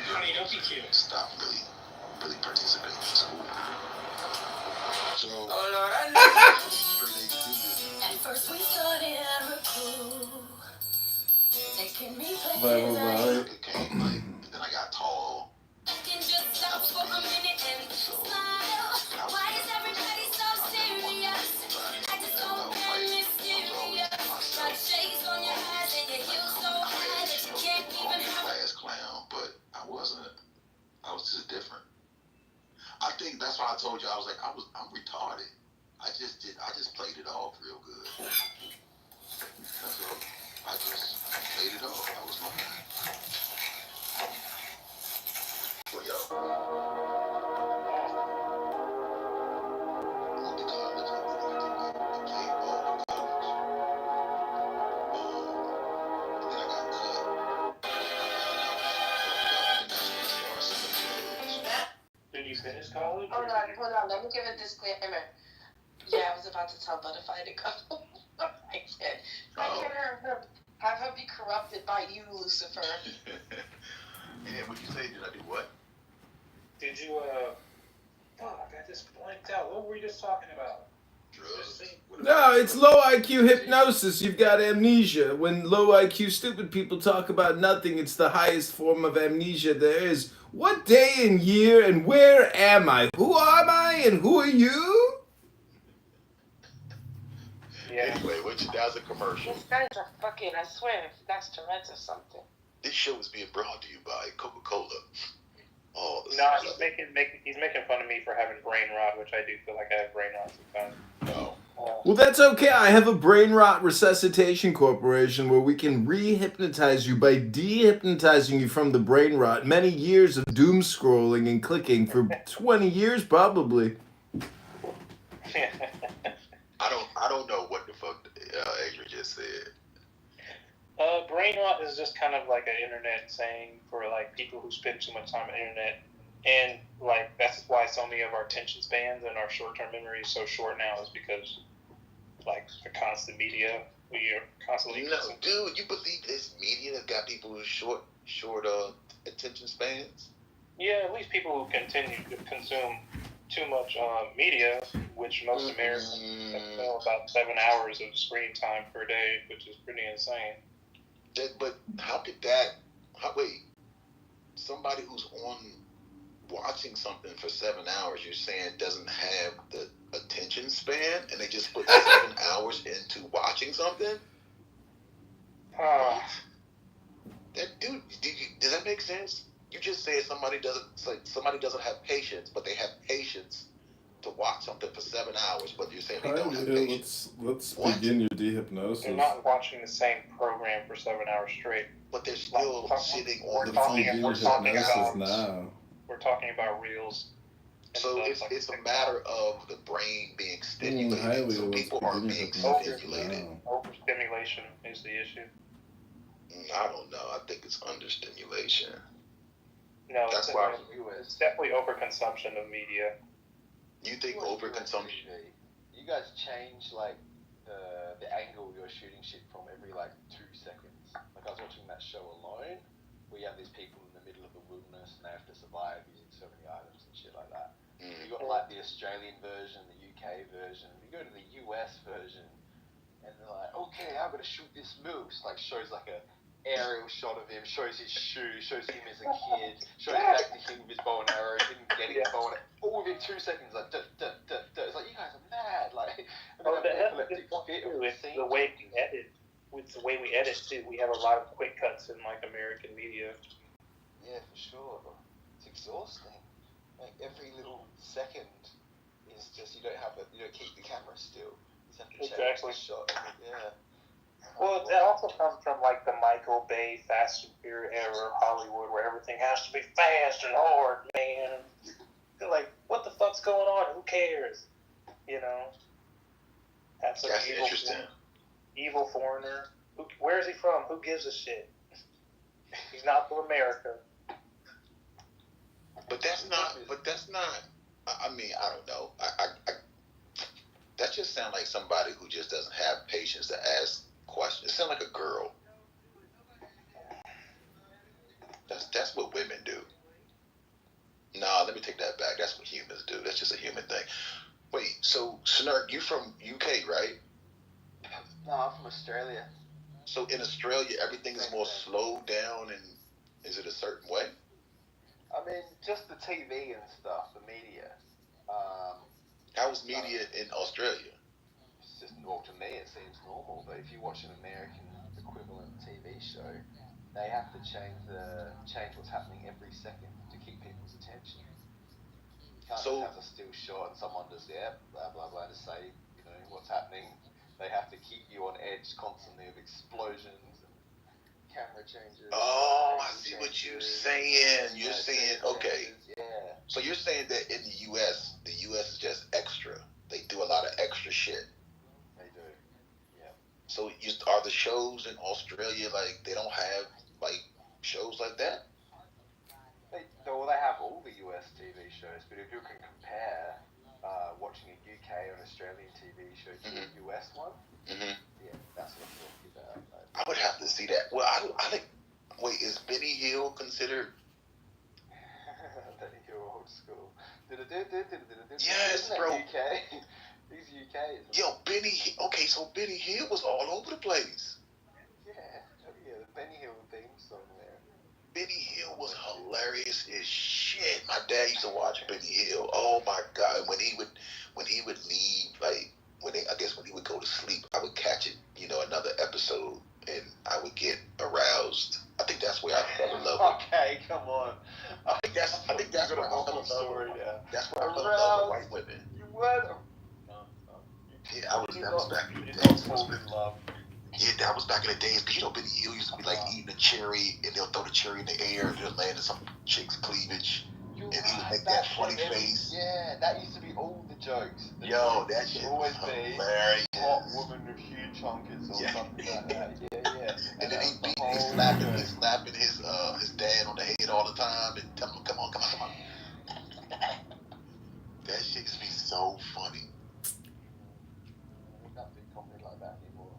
Honey, don't be cute. Stop really participating in school. So, oh Lord, I need At first we started our crew, taking me places it came then I got tall. can just stop for a minute and smile. Why is everybody so serious? I just don't mysterious. Got shades on your eyes and your heels so high that you can't even have. Class clown, but I I'm retarded. I just played it off real good. That's all. I just played it off. I was lying. Well, yo. Went to college. I played ball in college. And then I got cut. And that's when I started selling drugs. Did you finish college? Hold on. Let me give a disclaimer. Yeah, I was about to tell Butterfly to go. I can't have her be corrupted by you, Lucifer. Yeah, what'd you say? Did I do what? Did you, fuck, I just blanked out. What were we just talking about? Drugs. No, it's low IQ hypnosis. You've got amnesia. When low IQ stupid people talk about nothing, it's the highest form of amnesia there is. What day and year and where am I? Who am I and who are you? Yeah. Anyway, that was a commercial. These guys are fucking, I swear, that's Tourette's or something. This show is being brought to you by Coca-Cola. Oh, No, he's making fun of me for having brain rot, which I do feel like I have brain rot sometimes. No. Well, that's okay. I have a brain rot resuscitation corporation where we can re-hypnotize you by de-hypnotizing you from the brain rot. Many years of doom scrolling and clicking for 20 years probably. I don't know what the fuck Adrian just said. Brain rot is just kind of like an internet saying for like people who spend too much time on the internet, and like that's why so many of our attention spans and our short-term memory is so short now, is because like the constant media we are constantly. No, dude, you believe this media that got people with short attention spans? Yeah, at least people who continue to consume too much media, which most Americans consume about 7 hours of screen time per day, which is pretty insane. But how could wait, somebody who's watching something for 7 hours, you're saying doesn't have the attention span, and they just put 7 hours into watching something? That dude, does that make sense? You just said somebody doesn't have patience, but they have patience to watch something for 7 hours, but you're saying they don't have patience. Let's begin your de-hypnosis. They're not watching the same program for 7 hours straight. But they're still sitting on the We're talking about reels. So it's a matter of the brain being stimulated. So people are being stimulated. Overstimulation is the issue. I don't know. I think it's understimulation. No, that's why it's definitely overconsumption of media. You think overconsumption? You guys change like the angle you're shooting shit from every like 2 seconds. Like I was watching that show Alone, where you have these people in the middle of the wilderness and they have to survive using so many items and shit like that. You got like the Australian version, the UK version. You go to the US version, and they're like, okay, I'm gonna shoot this moose. Like shows like a aerial shot of him, shows his shoe, shows him as a kid, shows back to him with his bow and arrow, him getting his bow and arrow, all within 2 seconds, like, duh, duh, duh, duh. It's like, you guys are mad, like, It's the way we edit. With the way we edit, too, we have a lot of quick cuts in, like, American media. Yeah, for sure. It's exhausting. Like, every little second is just, you don't keep the camera still. You just have to change the shot. Yeah. Well, that also comes from like the Michael Bay Fast and Furious era of Hollywood, where everything has to be fast and hard, man. They're like, what the fuck's going on? Who cares? You know. That's interesting. Evil foreigner. Where is he from? Who gives a shit? He's not from America. But that's not. I mean, I don't know. I that just sounds like somebody who just doesn't have patience to ask questions. It sounds like a girl. That's what women do. Nah, let me take that back. That's what humans do. That's just a human thing. Wait, so Snurk, you from UK, right? No, I'm from Australia. So in Australia, everything is more slowed down, and is it a certain way? I mean, just the TV and stuff, the media. How is media in Australia? It's just, well, to me it seems normal, but if you watch an American equivalent TV show, they have to change what's happening every second to keep people's attention. can't just have a still shot and someone just blah blah blah to say what's happening. They have to keep you on edge constantly of explosions and camera changes. Oh, I see what you're saying. You're saying, okay. Yeah. So you're saying that in the U.S. is just extra. They do a lot of extra shit. They do. Yeah. So are the shows in Australia like they don't have like shows like that? They have all the US TV shows, but if you can compare watching a UK or an Australian TV show to a US one, yeah, that's what I'm talking about. I would have to see that. Well, I think. Wait, is Benny Hill considered? Benny Hill old school. Yes, bro. UK. He's UK. Yo, okay, so Benny Hill was all over the place. Yeah, the Benny Hill theme song there. Benny Hill was hilarious as shit. My dad used to watch Benny Hill. Oh my god! When he would leave, like when he would go to sleep, I would catch it, another episode, and I would get aroused. I think that's where I fell in love with. Okay, come on. I think that's where I fell in love with. That's where I fell in love with white women. You weren't. Yeah, that was back in the day. Yeah, that was back in the days. Because Benny Hill used to be like eating a cherry, and they'll throw the cherry in the air, and it'll land in some chick's cleavage, and he would make that funny face. Yeah, that used to be all the jokes. Yo, that shit always was be hilarious. Hot woman with huge hunkers or something like that. Yeah. And then he's slapping his dad on the head all the time, and tell him, come on. That shit used to be so funny. Nothing comedy like that anymore.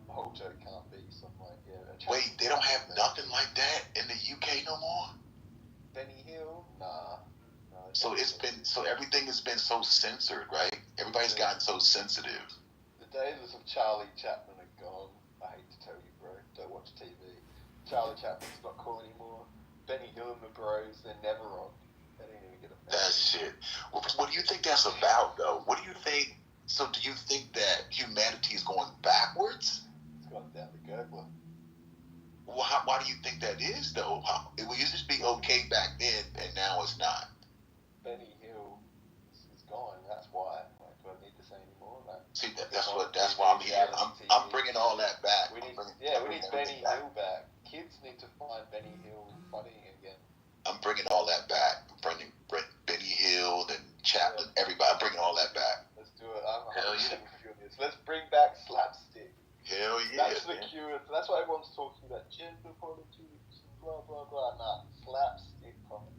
The whole joke can't be something like Wait, they don't have nothing like that in the UK no more? Benny Hill? Nah. So everything has been so censored, right? Everybody's gotten so sensitive. The days of Charlie Chaplin are gone. I hate to tell you, bro. Don't watch TV. Charlie Chaplin's not cool anymore. Benny Hill and the Bros, they're never on. They don't even get a That shit. What do you think that's about, though? What do you think? So do you think that humanity is going backwards? It's gone down the gurgler. Well, why do you think that is, though? It used to be okay back then, and now it's not. Benny Hill is gone. That's why. Like, do I need to say anymore? Like, see, that's why I'm here. I'm bringing all that back. We need Benny Hill back. Kids need to find Benny Hill funny again. I'm bringing all that back. I'm bringing Benny Hill and Chaplin, everybody. I'm bringing all that back. Let's do it. I'm Hell yeah. furious. Let's bring back slapstick. Hell yeah. That's the cure. That's why everyone's talking about gender politics, blah blah blah. Nah, slapstick comedy.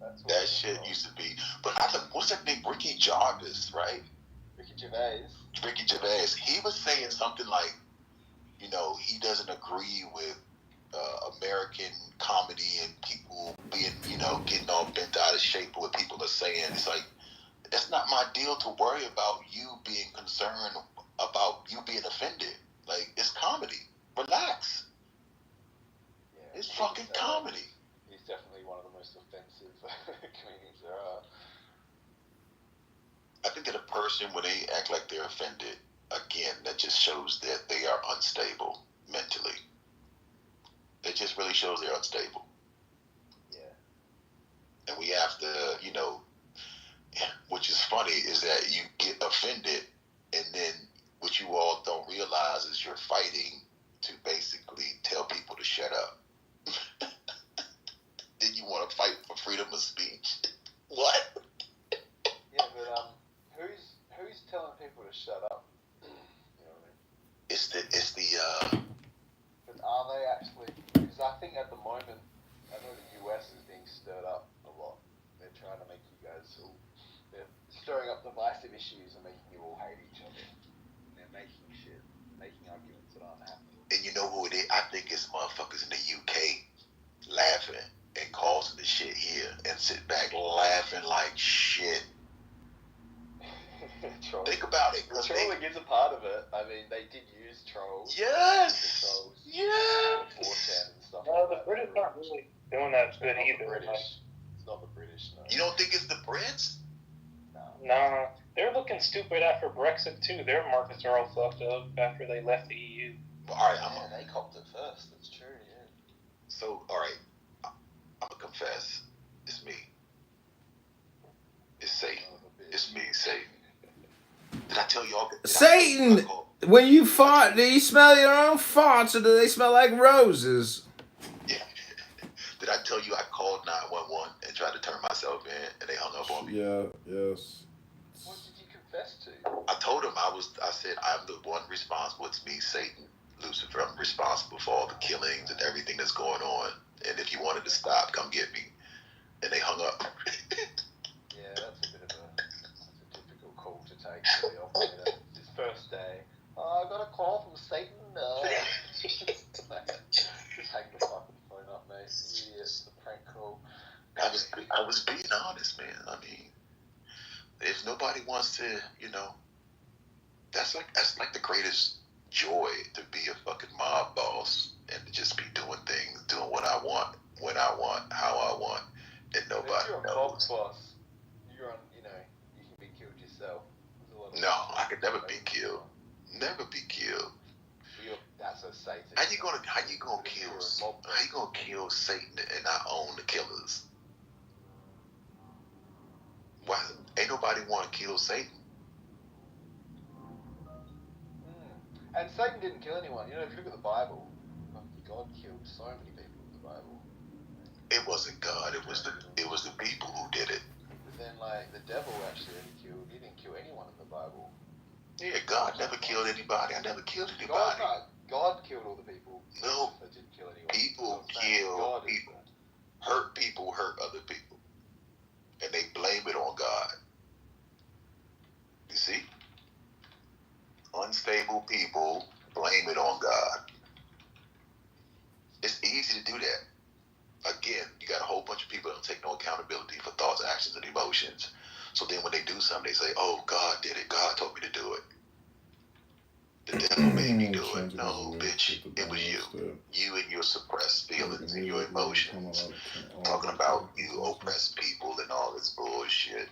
That's what that shit used to be. But what's that name? Ricky Gervais, right? Ricky Gervais. He was saying something like, he doesn't agree with American comedy and people being, getting all bent out of shape with what people are saying. It's like, that's not my deal to worry about you being concerned about you being offended. Like, it's comedy. Relax. Yeah, it's fucking comedy. He's definitely one of the most offensive comedians there are. I think that a person, when they act like they're offended, again, that just shows that they are unstable mentally. It just really shows they're unstable. Yeah. And we have to, which is funny, is that you get offended, and then what you all don't realize is you're fighting to basically tell people to shut up. Then you want to fight for freedom of speech. What? Yeah, but who's telling people to shut up? You know what I mean? It's the But are they actually? Because I think at the moment, I know the US is being stirred up a lot. They're trying to make you guys all. They're stirring up divisive issues and making you all hate each other. And they're making arguments that aren't happening. And you know who it is? I think it's motherfuckers in the UK laughing and causing the shit here and sit back laughing like shit. Think about it. Trolling is a part of it. I mean, they did use trolls. Yes. Yes. And stuff like the British aren't really doing that good either. It's not the British. No. You don't think it's the Brits? No, they're looking stupid after Brexit too. Their markets are all fucked up after they left the EU. Well, all right, they copped it first. That's true. Yeah. So, all right, I'm gonna confess, it's me. It's Satan. It's me, Satan. Did I tell y'all? Satan, when you fart, do you smell your own farts or do they smell like roses? Yeah. Did I tell you I called 911 and tried to turn myself in and they hung up on me? Yeah, yes. What did you confess to? I told him I said, I'm the one responsible. It's me, Satan, Lucifer. I'm responsible for all the killings and everything that's going on. And if you wanted to stop, come get me. And they hung up. Yeah, that's a difficult call to take for the operator. His first day. Oh, I got a call from Satan. Just hang the fucking phone up, mate. Yeah, it's a prank call. I was being honest, man. I mean, if nobody wants to, that's like the greatest joy to be a fucking mob boss and to just be doing things, doing what I want, when I want, how I want, and nobody If you're a mob knows. boss, you're on, you can be killed yourself. No, I could never be killed. Never be killed. That's a Satan. How you gonna kill Satan and not own the killers? Why ain't nobody want to kill Satan? And Satan didn't kill anyone. If you look at the Bible, God killed so many people in the Bible. It wasn't God. It was the people who did it. But then, the devil actually he didn't kill anyone in the Bible. Yeah, God never killed anybody. I never killed anybody. God killed all the people. No. That didn't kill anyone. People kill people. Hurt people hurt other people. And they blame it on God. You see? Unstable people blame it on God. It's easy to do that. Again, you got a whole bunch of people that don't take no accountability for thoughts, actions, and emotions. So then when they do something, they say, oh, God did it. God told me to do it. The devil made me do it. No, bitch, it was you. You and your suppressed feelings and your emotions. Talking about you oppressed people and all this bullshit.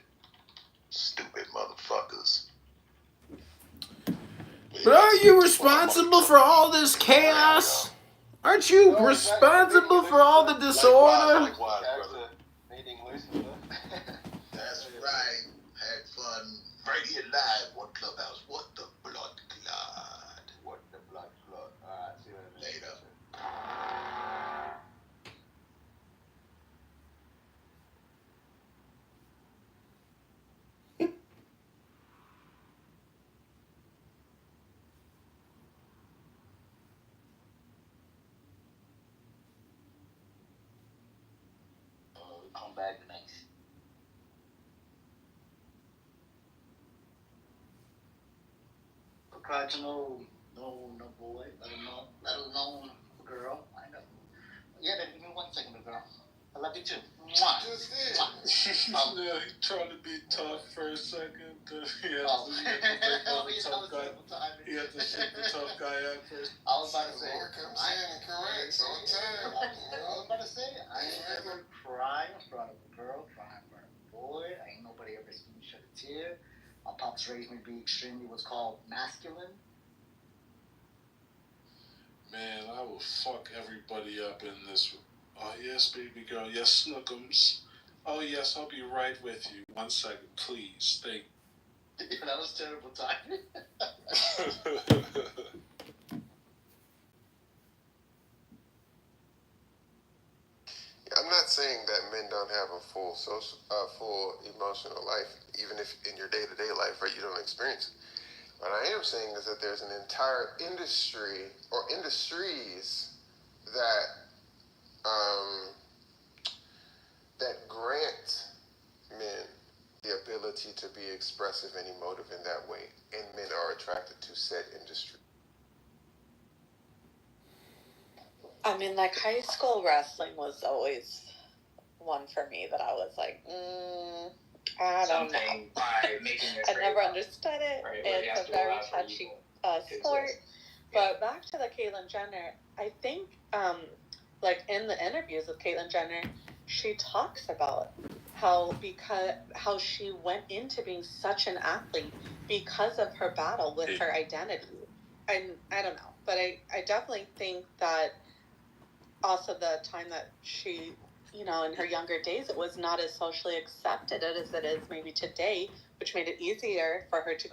Stupid motherfuckers. But aren't you responsible for all this chaos? Aren't you responsible for all the disorder? Likewise, brother. That's right. Had fun right here live on Clubhouse. What the blood clot? What the blood clot? Alright, see you later. Come back next. Occasional, no boy, let alone a girl. I know. Yeah, then give me 1 second, girl. I love you too. Mwah. Just it. Yeah, he tried to be tough for a second. He had to shake the tough guy out first. I was about to say, I was about to say, I ain't never cried in front of a girl, crying in front of a boy. Ain't nobody ever seen me shed a tear. My pops raised me to be extremely what's called masculine. Man, I will fuck everybody up in this room. Oh, yes, baby girl. Yes, Snookums. Oh, yes, I'll be right with you. 1 second, please. Thank you. Yeah, that was terrible timing. I'm not saying that men don't have a full emotional life, even if in your day-to-day life, right, you don't experience it. What I am saying is that there's an entire industry or industries that that grant men the ability to be expressive and emotive in that way, and men are attracted to said industry. I mean, high school wrestling was always one for me that I was like, I don't know. I never understood it. It's a very touchy sport. But back to the Caitlyn Jenner, I think, in the interviews with Caitlyn Jenner, she talks about how she went into being such an athlete because of her battle with her identity. And I don't know, but I definitely think that also the time that she, you know, in her younger days, it was not as socially accepted as it is maybe today, which made it easier for her to go